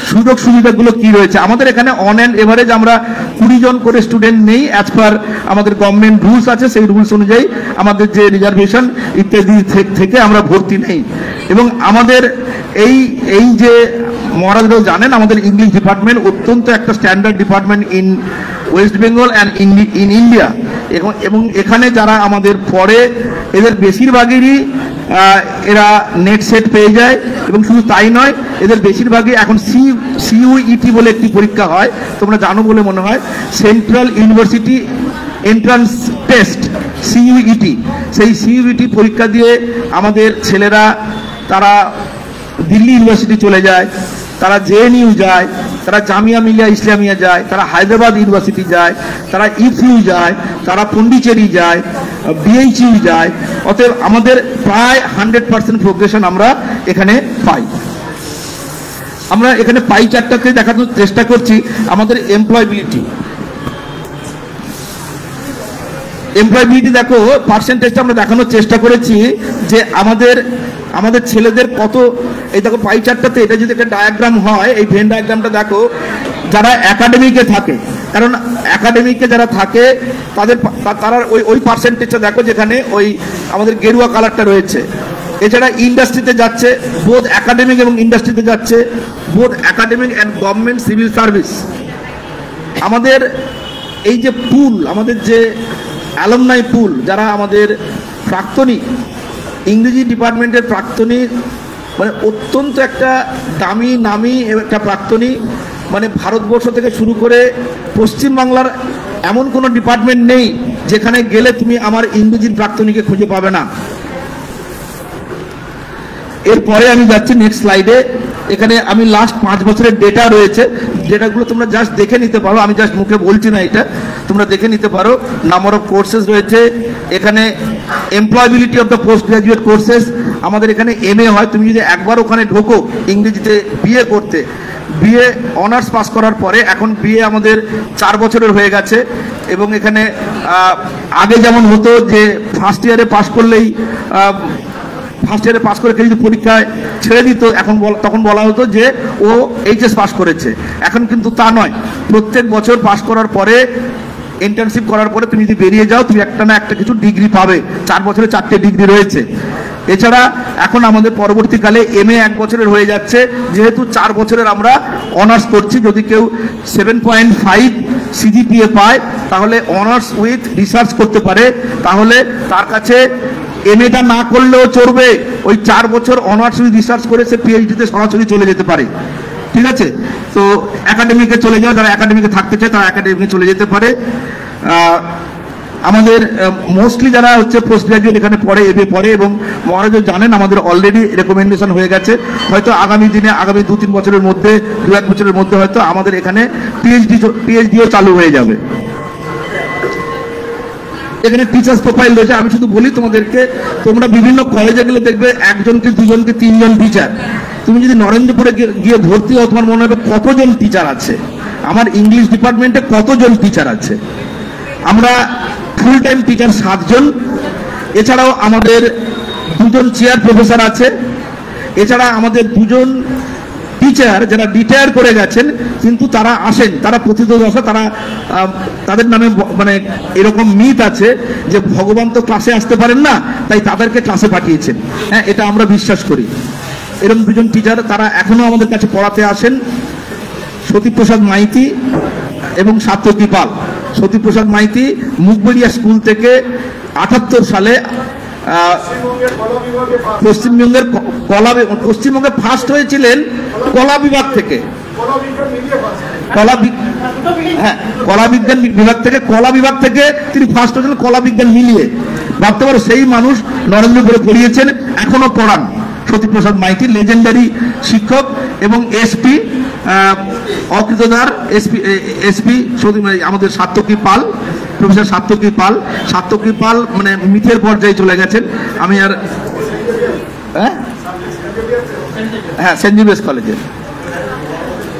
সুযোগ সুবিধাগুলো কি রয়েছে। আমাদের এখানে অন অ্যান্ড এভারেজ আমরা 20 জন করে স্টুডেন্ট নেই, অ্যাজ পার আমাদের গভর্নমেন্ট রুলস আছে, সেই রুলস অনুযায়ী আমাদের যে রিজার্ভেশন ইত্যাদি থেকে আমরা ভর্তি নেই। এবং আমাদের এই যে মহারাজরাও জানেন আমাদের ইংলিশ ডিপার্টমেন্ট অত্যন্ত একটা standard department in West Bengal and in India. এবং এখানে যারা আমাদের পড়ে এদের বেশিরভাগেরই এরা নেট সেট পেয়ে যায়। এবং শুধু তাই নয়, এদের বেশিরভাগই এখন সিইউইটি বলে একটি পরীক্ষা হয়, তোমরা জানো বলে মনে হয়, central university entrance test, CUET. সেই সিইউইটি পরীক্ষা দিয়ে আমাদের ছেলেরা তারা দিল্লি ইউনিভার্সিটি চলে যায়, তারা জেএনইউ যায়, তারা জামিয়া মিলিয়া ইসলামিয়া যায়, তারা হায়দ্রাবাদ ইউনিভার্সিটি যায়, তারা ইফইউ যায়, তারা পন্ডিচেরি যায়, বিএইচইউ যায়। অতএব আমাদের প্রায় 100% প্রোগ্রেশন আমরা এখানে পাই। আমরা এখানে পাই চারটাকে দেখানোর চেষ্টা করছি আমাদের এমপ্লয়াবিলিটি। দেখো পার্সেন্টেজটা আমরা দেখানোর চেষ্টা করেছি যে আমাদের ছেলেদের কত, এই দেখো পাই চার্টটাতে এটা যদি একটা ডায়াগ্রাম হয়, এই ভেন ডায়াগ্রামটা দেখো, যারা একাডেমিকে থাকে, কারণ একাডেমিকে যারা থাকে তারা ওই পার্সেন্টেজটা দেখো যেখানে ওই আমাদের গেরুয়া কালারটা রয়েছে। এছাড়া ইন্ডাস্ট্রিতে যাচ্ছে, বোথ একাডেমিক এবং ইন্ডাস্ট্রিতে যাচ্ছে, both academic and government civil service. আমাদের এই যে পুল, আমাদের যে অ্যালুমনাই পুল, যারা আমাদের প্রাক্তনী, ইংরেজি ডিপার্টমেন্টের প্রাক্তনী, মানে অত্যন্ত একটা দামি নামি একটা প্রাক্তনী, মানে ভারতবর্ষ থেকে শুরু করে পশ্চিমবাংলার এমন কোনো ডিপার্টমেন্ট নেই যেখানে গেলে তুমি আমার ইংরেজির প্রাক্তনীকে খুঁজে পাবে না। এরপরে আমি যাচ্ছি নেক্সট স্লাইডে। এখানে আমি লাস্ট 5 বছরের ডেটা রয়েছে, ডেটাগুলো তোমরা জাস্ট দেখে নিতে পারো, আমি জাস্ট মুখে বলছি না, এটা তোমরা দেখে নিতে পারো। নাম্বার অফ কোর্সেস রয়েছে এখানে, employability of the post graduate courses. আমাদের এখানে এমএ হয়, তুমি যদি একবার ওখানে ঢোকো ইংরেজিতে বিএ করতে, বিএ অনার্স পাস করার পরে এখন বিএ আমাদের 4 বছরের হয়ে গেছে। এবং এখানে আগে যেমন হতো যে ফার্স্ট ইয়ারে পাস করলেই, ফার্স্ট ইয়ারে পাস করে কেউ যদি পরীক্ষায় ছেড়ে দিত, তখন বলা হতো যে ও এইচএস পাস করেছে। এখন কিন্তু তা নয়, প্রত্যেক বছর পাস করার পরে, ইন্টার্নশিপ করার পরে তুমি যদি বেরিয়ে যাও, তুমি একটা না একটা কিছু ডিগ্রি পাবে। 4 বছরে 4টে ডিগ্রি রয়েছে। এছাড়া এখন আমাদের পরবর্তীকালে এমএ 1 বছরের হয়ে যাচ্ছে, যেহেতু 4 বছরের আমরা অনার্স করছি। যদি কেউ 7.5 সিজিপিএ পায় তাহলে অনার্স উইথ রিসার্চ করতে পারে, তাহলে তার কাছে এমএটা না করলেও চলবে, ওই 4 বছর অনার্স উইথ রিসার্চ করে সে পিএইচডিতে সরাসরি চলে যেতে পারে। ঠিক আছে, তো একাডেমিকে চলে যাও, যারা একাডেমিকে থাকতে চায় তারা একাডেমিকে চলে যেতে পারে। আমাদের মোস্টলি যারা হচ্ছে পোস্ট গ্রাজুয়েট এখানে পড়ে, এমএ পড়ে, এবং মহারাজও জানেন আমাদের অলরেডি রেকমেন্ডেশন হয়ে গেছে। হয়তো আগামী দিনে, আগামী 2-3 বছরের মধ্যে, 2-1 বছরের মধ্যে হয়তো আমাদের এখানে পিএইচডিও চালু হয়ে যাবে। এখানে টিচার্স প্রোফাইল রয়েছে। আমি শুধু বলি তোমাদেরকে, তোমরা বিভিন্ন কলেজে গেলে দেখবে 1 কি 2 কি 3 জন টিচার। তুমি যদি নরেন্দ্রপুরে গিয়ে ভর্তি হও, তোমার মনে হবে কতজন টিচার আছে। আমার ইংলিশ ডিপার্টমেন্টে কতজন টিচার আছে। আমরা ফুল টাইম টিচার 7 জন। এছাড়াও আমাদের 2 জন চেয়ার প্রফেসর আছে। এছাড়া আমাদের 2 জন টিচার যারা রিটায়ার করে গেছেন, কিন্তু তারা আসেন, তারা প্রতিদিন, তারা তাদের নামে মানে এরকম মিথ আছে যে ভগবান তো ক্লাসে আসতে পারেন না, তাই তাদেরকে ক্লাসে পাঠিয়েছেন। হ্যাঁ, এটা আমরা বিশ্বাস করি। এরকম 2 জন টিচার তারা এখনো আমাদের কাছে পড়াতে আসেন, সতীপ্রসাদ মাইতি এবং সাত্যকী পাল। সতীপ্রসাদ মাইতি মুখবেড়িয়া স্কুল থেকে 78 সালে পশ্চিমবঙ্গে ফার্স্ট হয়েছিলেন কলা বিভাগ থেকে, কলা বিজ্ঞান বিভাগ থেকে, কলা বিভাগ থেকে তিনি ফার্স্ট হয়েছিলেন, কলা বিজ্ঞান মিলিয়ে। ভাবতে পারো, সেই মানুষ নরেন্দ্রপুরে পড়িয়েছেন, এখনো পড়ান। সতীপ্রসাদ মাইতি লেজেন্ডারি শিক্ষক। এবং এসপি অকৃতদার, এসপি আমাদের সাত্যকী পাল, প্রফেসর সাত্যকী পাল। সাত্যকী পাল মানে মিথের পর্যায়ে চলে গেছেন। আমি আর হ্যাঁ, সেন্ট জেভিয়ার্স কলেজে।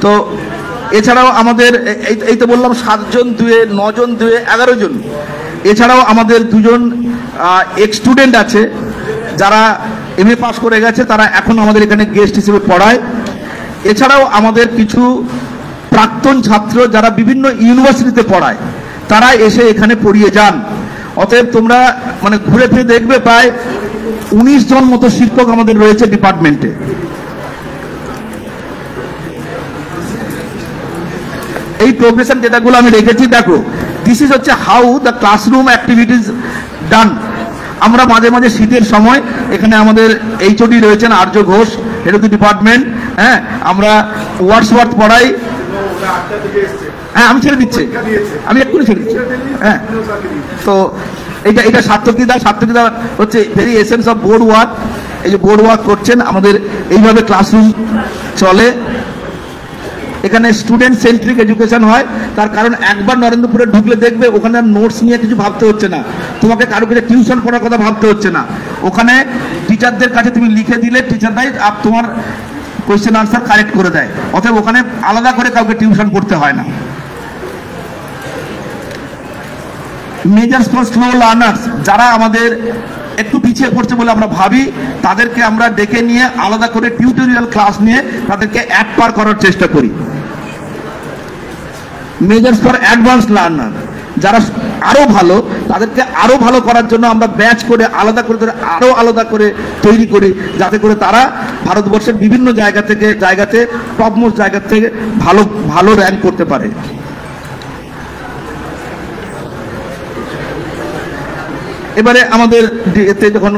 তো এছাড়াও আমাদের এই তো বললাম 7 জন, 9 জন, 11 জন। এছাড়াও আমাদের 2 জন এক্স স্টুডেন্ট আছে যারা এমএ পাস করে গেছে, তারা এখন আমাদের এখানে গেস্ট হিসেবে পড়ায়। এছাড়াও আমাদের কিছু প্রাক্তন ছাত্র যারা বিভিন্ন ইউনিভার্সিটিতে পড়ায়, তারা এসে এখানে পড়িয়ে যান। অতএব তোমরা মানে ঘুরে ফিরে দেখবে প্রায় 19 জন মতো শিক্ষক আমাদের রয়েছে ডিপার্টমেন্টে। এই প্রোগ্রেশন যেটাগুলো আমি রেখেছি দেখো, দিস ইজ হচ্ছে how the classroom activities done. আমরা মাঝে মাঝে শীতের সময় এখানে আমাদের এইচওডি রয়েছেন Arya Ghosh, head of the department, হ্যাঁ আমরা ওয়ার্ডসওয়ার্থ পড়াই। হ্যাঁ আমি ছেড়ে দিচ্ছি, আমি এক্ষুনি ছেড়ে দিচ্ছি। হ্যাঁ তো এটা সার্থকীদা হচ্ছে very essence of board work. এই যে বোর্ড ওয়ার্ক করছেন আমাদের, এইভাবে ক্লাসরুম চলে। এখানে স্টুডেন্ট সেন্ট্রিক এডুকেশন হয়, তার কারণ একবার নরেন্দ্রপুরে ঢুকলে দেখবে ওখানে নোটস নিয়ে কিছু ভাবতে হচ্ছে না, তোমাকে কারো কাছে টিউশন পড়ার কথা ভাবতে হচ্ছে না। ওখানে টিচারদের কাছে তুমি লিখে দিলে টিচাররাই তোমার কোয়েশ্চেন আনসার কারেক্ট করে দেয়, অতএব ওখানে আলাদা করে কাউকে টিউশন পড়তে হয় না। মেজার্স ফর স্লো লার্নার্স, যারা আমাদের একটু পিছিয়ে পড়ছে বলে আমরা ভাবি, তাদেরকে আমরা ডেকে নিয়ে আলাদা করে টিউটোরিয়াল ক্লাস নিয়ে তাদেরকে এক পার করার চেষ্টা করি। মেজার্স ফর অ্যাডভান্স লার্নার, যারা আরো ভালো, তাদেরকে আরো ভালো করার জন্য আমরা ব্যাচ করে আলাদা করে আরো আলাদা করে তৈরি করি, যাতে করে তারা ভারতবর্ষের বিভিন্ন জায়গাতে টপমোস্ট জায়গা থেকে ভালো ভালো র্যাঙ্ক করতে পারে। এবারে আমাদের এতে যখন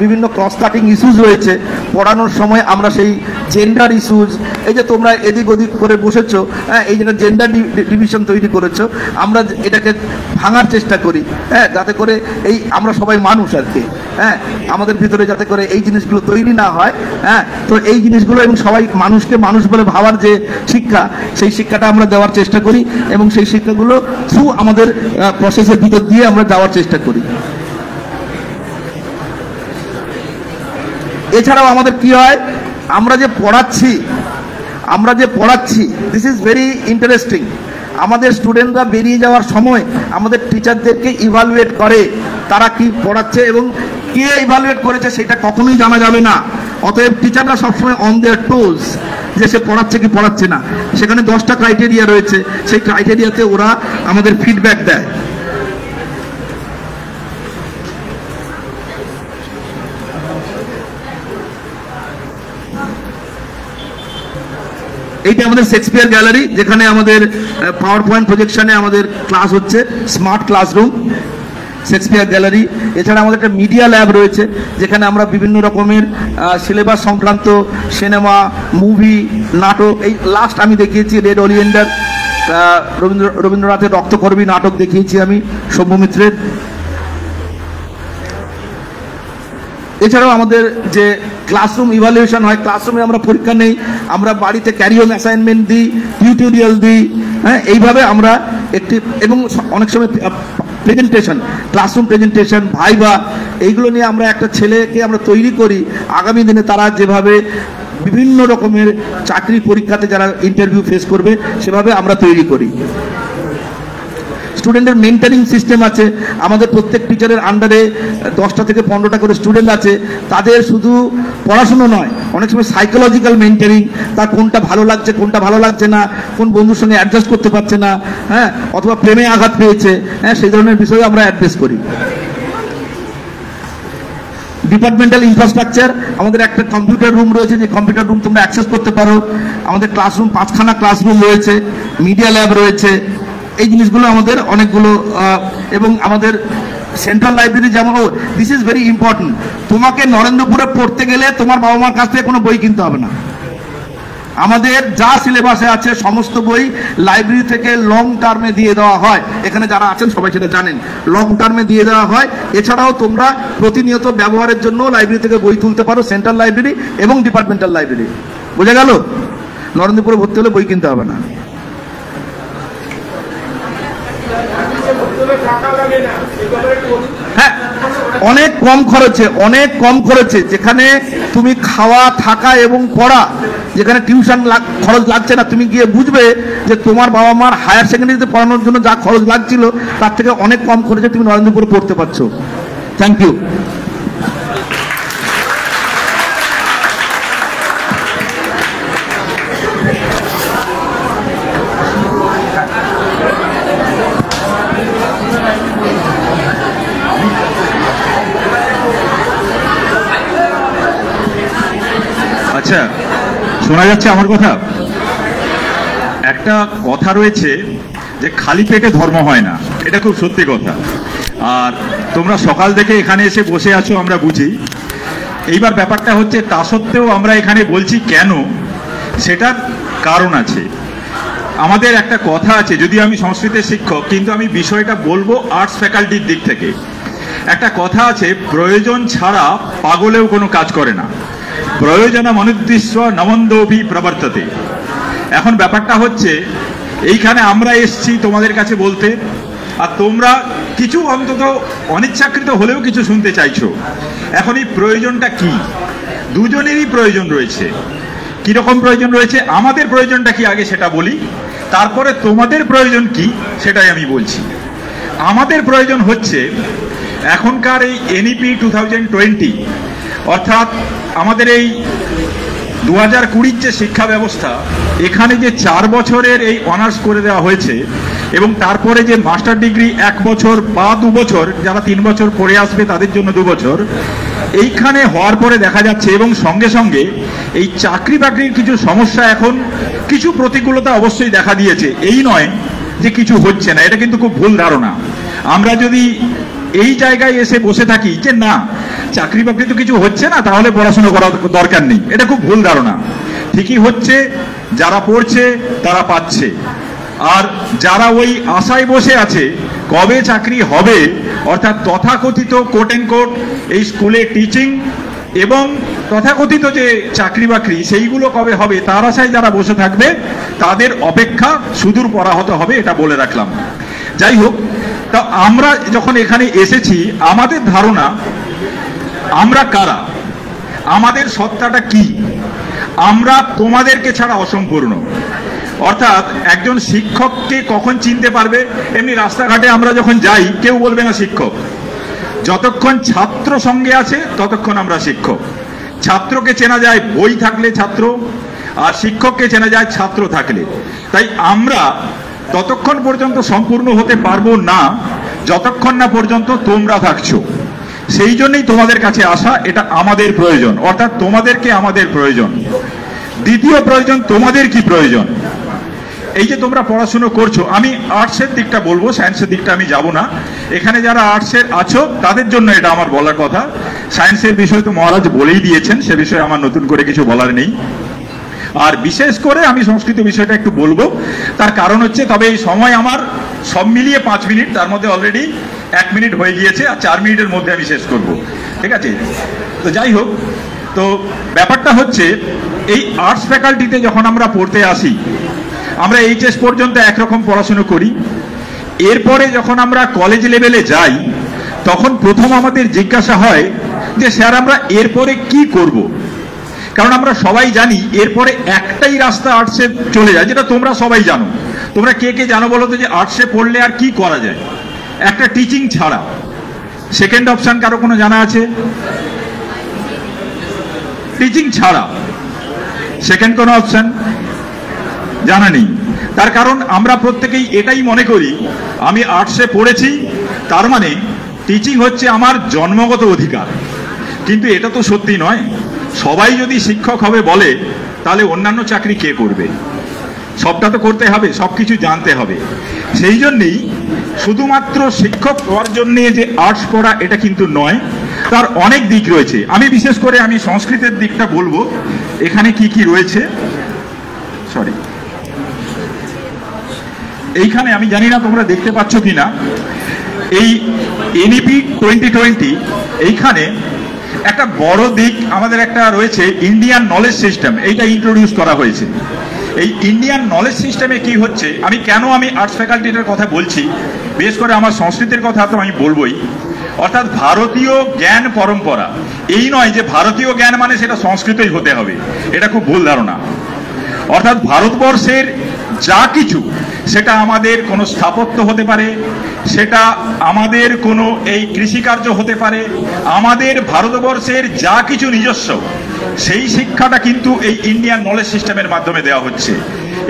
বিভিন্ন ক্রস কাটিং ইস্যুজ রয়েছে পড়ানোর সময়, আমরা সেই জেন্ডার ইস্যুজ, এই যে তোমরা এদিক ওদিক করে বসেছো, হ্যাঁ এই যেটা জেন্ডার ডিভিশন তৈরি করেছো, আমরা এটাকে ভাঙার চেষ্টা করি, হ্যাঁ যাতে করে এই আমরা সবাই মানুষ আর কি, হ্যাঁ আমাদের ভিতরে যাতে করে এই জিনিসগুলো তৈরি না হয়। হ্যাঁ তো এই জিনিসগুলো এবং সবাই মানুষকে মানুষ বলে ভাবার যে শিক্ষা, সেই শিক্ষাটা আমরা দেওয়ার চেষ্টা করি, এবং সেই শিক্ষাগুলো থ্রু আমাদের প্রসেসের ভিতর দিয়ে আমরা যাওয়ার চেষ্টা করি। এছাড়াও আমাদের কি হয়, আমরা যে পড়াচ্ছি দিস ইজ ভেরি ইন্টারেস্টিং। আমাদের স্টুডেন্টরা বেরিয়ে যাওয়ার সময় আমাদের টিচারদেরকে ইভালুয়েট করে, তারা কি পড়াচ্ছে এবং কে ইভালুয়েট করেছে সেটা কখনোই জানা যাবে না। অতএব টিচাররা সবসময় অন দেয়ার টোজ, যে সে পড়াচ্ছে কি পড়াচ্ছে না। সেখানে 10টা ক্রাইটেরিয়া রয়েছে, সেই ক্রাইটেরিয়াতে ওরা আমাদের ফিডব্যাক দেয়। এইটা আমাদের শেক্সপিয়ার গ্যালারি, যেখানে আমাদের পাওয়ার পয়েন্ট প্রজেকশনে আমাদের ক্লাস হচ্ছে, স্মার্ট ক্লাসরুম, শেক্সপিয়ার গ্যালারি। এছাড়া আমাদের একটা মিডিয়া ল্যাব রয়েছে, যেখানে আমরা বিভিন্ন রকমের সিলেবাস সংক্রান্ত সিনেমা, মুভি, নাটক, এই লাস্ট আমি দেখিয়েছি রেড ওলিয়েন্ডার, রবীন্দ্রনাথের রক্তকরবী নাটক দেখিয়েছি আমি, সৌম্য মিত্রের। এছাড়াও আমাদের যে ক্লাসরুম ইভালুয়েশন হয়, ক্লাসরুমে আমরা পরীক্ষা নেই, আমরা বাড়িতে ক্যারি হোম অ্যাসাইনমেন্ট দিই, টিউটোরিয়াল দিই, হ্যাঁ এইভাবে আমরা একটি, এবং অনেক সময় প্রেজেন্টেশন, ক্লাসরুম প্রেজেন্টেশন, ভাইবা, এইগুলো নিয়ে আমরা একটা ছেলেকে আমরা তৈরি করি আগামী দিনে তারা যেভাবে বিভিন্ন রকমের চাকরি পরীক্ষাতে যারা ইন্টারভিউ ফেস করবে সেভাবে আমরা তৈরি করি। স্টুডেন্টের মেন্টারিং সিস্টেম আছে, আমাদের প্রত্যেক টিচারের আন্ডারে 10টা থেকে 15টা করে স্টুডেন্ট আছে। তাদের শুধু পড়াশুনো নয়, অনেক সময় সাইকোলজিক্যাল মেন্টারিং, তার কোনটা ভালো লাগছে কোনটা ভালো লাগছে না, কোন বন্ধুর সঙ্গে অ্যাডজাস্ট করতে পারছে না, হ্যাঁ অথবা প্রেমে আঘাত পেয়েছে, হ্যাঁ সেই ধরনের বিষয়ে আমরা অ্যাড্রেস করি। ডিপার্টমেন্টাল ইনফ্রাস্ট্রাকচার, আমাদের একটা কম্পিউটার রুম রয়েছে, যে কম্পিউটার রুম তোমরা অ্যাক্সেস করতে পারো। আমাদের ক্লাসরুম 5খানা ক্লাসরুম রয়েছে, মিডিয়া ল্যাব রয়েছে, এই জিনিসগুলো আমাদের অনেকগুলো। এবং আমাদের সেন্ট্রাল লাইব্রেরি যেমন, দিস ইজ ভেরি ইম্পর্টেন্ট, তোমাকে নরেন্দ্রপুরে পড়তে গেলে তোমার বাবা মার কাছ থেকে কোনো বই কিনতে হবে না। আমাদের যা সিলেবাসে আছে সমস্ত বই লাইব্রেরি থেকে লং টার্মে দিয়ে দেওয়া হয়, এখানে যারা আছেন সবাই সেটা জানেন, লং টার্মে দিয়ে দেওয়া হয়। এছাড়াও তোমরা প্রতিনিয়ত ব্যবহারের জন্য লাইব্রেরি থেকে বই তুলতে পারো, সেন্ট্রাল লাইব্রেরি এবং ডিপার্টমেন্টাল লাইব্রেরি। বোঝা গেল? নরেন্দ্রপুরে ভর্তি হলে বই কিনতে হবে না। হ্যাঁ অনেক কম খরচে, যেখানে তুমি খাওয়া, থাকা এবং পড়া, যেখানে টিউশন খরচ লাগছে না, তুমি গিয়ে বুঝবে যে তোমার বাবা মার হায়ার সেকেন্ডারিতে পড়ানোর জন্য যা খরচ লাগছিল তার থেকে অনেক কম খরচে তুমি নরেন্দ্রপুরে পড়তে পারছো। Thank you. আচ্ছা, শোনা যাচ্ছে আমার কথা? একটা কথা রয়েছে যে খালি পেটে ধর্ম হয় না, এটা খুব সত্যি কথা। আর তোমরা সকাল থেকে এখানে এসে বসে আছো আমরা বুঝি। এইবার ব্যাপারটা হচ্ছে তা সত্ত্বেও আমরা এখানে বলছি কেন, সেটার কারণ আছে। আমাদের একটা কথা আছে, যদি আমি সংস্কৃতের শিক্ষক কিন্তু আমি বিষয়টা বলবো আর্টস ফ্যাকাল্টির দিক থেকে। একটা কথা আছে, প্রয়োজন ছাড়া পাগলেও কোনো কাজ করে না, প্রয়োজন মনুদ্দিশ্য নমন্দভি প্রবর্ততে। এখন ব্যাপারটা হচ্ছে এইখানে আমরা এসছি তোমাদের কাছে বলতে, আর তোমরা কিছু অন্তত অনিচ্ছাকৃত হলেও কিছু শুনতে চাইছো। এখন এই প্রয়োজনটা কি? দুজনেরই প্রয়োজন রয়েছে। কিরকম প্রয়োজন রয়েছে? আমাদের প্রয়োজনটা কি আগে সেটা বলি, তারপরে তোমাদের প্রয়োজন কি সেটাই আমি বলছি। আমাদের প্রয়োজন হচ্ছে এখনকার এই এনইপি 2020, অর্থাৎ আমাদের এই 2020 যে শিক্ষা ব্যবস্থা, এখানে যে 4 বছরের এই অনার্স করে দেওয়া হয়েছে এবং তারপরে যে মাস্টার ডিগ্রি 1 বছর বা 2 বছর, যারা 3 বছর পড়ে আসবে তাদের জন্য 2 বছর, এইখানে হওয়ার পরে দেখা যাচ্ছে এবং সঙ্গে সঙ্গে এই চাকরি বাকরির কিছু সমস্যা, এখন কিছু প্রতিকূলতা অবশ্যই দেখা দিয়েছে। এই নয় যে কিছু হচ্ছে না, এটা কিন্তু খুব ভুল ধারণা। আমরা যদি এই জায়গায় এসে বসে থাকি যে না চাকরি বাকরি তো কিছু হচ্ছে না, তাহলে পড়াশোনা করার দরকার নেই, এটা খুব ভুল ধারণা। ঠিকই হচ্ছে, যারা পড়ছে তারা পাচ্ছে, আর যারা ওই আশায় বসে আছে কবে চাকরি হবে, অর্থাৎ তথাকথিত কোট এন্ড কোট এই স্কুলে টিচিং এবং তথাকথিত যে চাকরি বাকরি সেইগুলো কবে হবে তার আশায় যারা বসে থাকবে, তাদের অপেক্ষা সুদূর পরাহত হবে, এটা বলে রাখলাম। যাই হোক, তা আমরা যখন এখানে এসেছি, আমাদের ধারণা আমরা কারা, আমাদের সত্তাটা কি, আমরা তোমাদেরকে ছাড়া অসম্পূর্ণ। অর্থাৎ একজন শিক্ষককে কখন চিনতে পারবে? এমনি রাস্তাঘাটে আমরা যখন যাই কেউ বলবে না শিক্ষক, যতক্ষণ ছাত্র সঙ্গে আছে ততক্ষণ আমরা শিক্ষক। ছাত্রকে চেনা যায় বই থাকলে ছাত্র, আর শিক্ষককে চেনা যায় ছাত্র থাকলে। তাই আমরা ততক্ষণ পর্যন্ত সম্পূর্ণ হতে পারবো না যতক্ষণ না পর্যন্ত তোমরা থাকছো। সেই জন্যই তোমাদের কাছে আসা, এটা আমাদের প্রয়োজন, অর্থাৎ তোমাদেরকে আমাদের প্রয়োজন। দ্বিতীয় প্রয়োজন, তোমাদের কি প্রয়োজন? এই যে তোমরা পড়াশুনো করছো, আমি আর্টসের দিকটা বলবো, সায়েন্সের দিকটা আমি যাব না। এখানে যারা আর্টসের আছো তাদের জন্য এটা আমার বলার কথা। সায়েন্সের বিষয় তো মহারাজ বলেই দিয়েছেন, সে বিষয়ে আমার নতুন করে কিছু বলার নেই। আর বিশেষ করে আমি সংস্কৃত বিষয়টা একটু বলবো, তার কারণ হচ্ছে, তবে এই সময় আমার সব মিলিয়ে 5 মিনিট, তার মধ্যে অলরেডি 1 মিনিট হয়ে গিয়েছে, আর 4 মিনিটের মধ্যে আমি শেষ করব, ঠিক আছে? তো যাই হোক, তো ব্যাপারটা হচ্ছে এই আর্টস ফ্যাকাল্টিতে যখন আমরা পড়তে আসি, আমরা এইচএস পর্যন্ত একরকম পড়াশুনো করি। এরপরে যখন আমরা কলেজ লেভেলে যাই, তখন প্রথম আমাদের জিজ্ঞাসা হয় যে স্যার আমরা এরপরে কি করব? কারণ আমরা সবাই জানি এরপরে একটাই রাস্তা আর্টসে চলে যায়, যেটা তোমরা সবাই জানো। তোমরা কে কে জানো বলো তো যে আর্টসে পড়লে আর কি করা যায়? একটা টিচিং ছাড়া সেকেন্ড অপশন কারো কোনো জানা আছে? টিচিং ছাড়া সেকেন্ড কোনো অপশন জানা নেই। তার কারণ আমরা প্রত্যেকেই এটাই মনে করি, আমি আর্টসে পড়েছি তার মানে টিচিং হচ্ছে আমার জন্মগত অধিকার। কিন্তু এটা তো সত্যি নয়। সবাই যদি শিক্ষক হবে বলে, তাহলে অন্যান্য চাকরি কে করবে? সবটা তো করতে হবে, সবকিছু জানতে হবে। সেই জন্যই শুধুমাত্র শিক্ষক হওয়ার জন্য যে আর্টস পড়া এটা কিন্তু নয়, তার অনেক দিক রয়েছে। আমি বিশেষ করে আমি সংস্কৃতের দিকটা বলবো, এখানে কি কি রয়েছে। সরি, এইখানে আমি জানি না তোমরা দেখতে পাচ্ছ কিনা, এই এনইপি 2020 এইখানে একটা বড় দিক আমাদের একটা রয়েছে ইন্ডিয়ান নলেজ সিস্টেম, এইটা ইন্ট্রোডিউস করা হয়েছে। এই ইন্ডিয়ান নলেজ সিস্টেমে কি হচ্ছে, আমি আর্টস ফ্যাকাল্টিটার কথা বলছি, বিশেষ করে আমার সংস্কৃতির কথা তো আমি বলবোই। অর্থাৎ ভারতীয় জ্ঞান পরম্পরা, এই নয় যে ভারতীয় জ্ঞান মানে সেটা সংস্কৃতই হতে হবে, এটা খুব ভুল ধারণা। অর্থাৎ ভারতবর্ষের যা কিছু, সেটা আমাদের কোনো স্থাপত্য হতে পারে, সেটা আমাদের কোনো এই কৃষিকার্য হতে পারে, আমাদের ভারতবর্ষের যা কিছু নিজস্ব, সেই শিক্ষাটা কিন্তু এই ইন্ডিয়ান নলেজ সিস্টেমের মাধ্যমে দেওয়া হচ্ছে।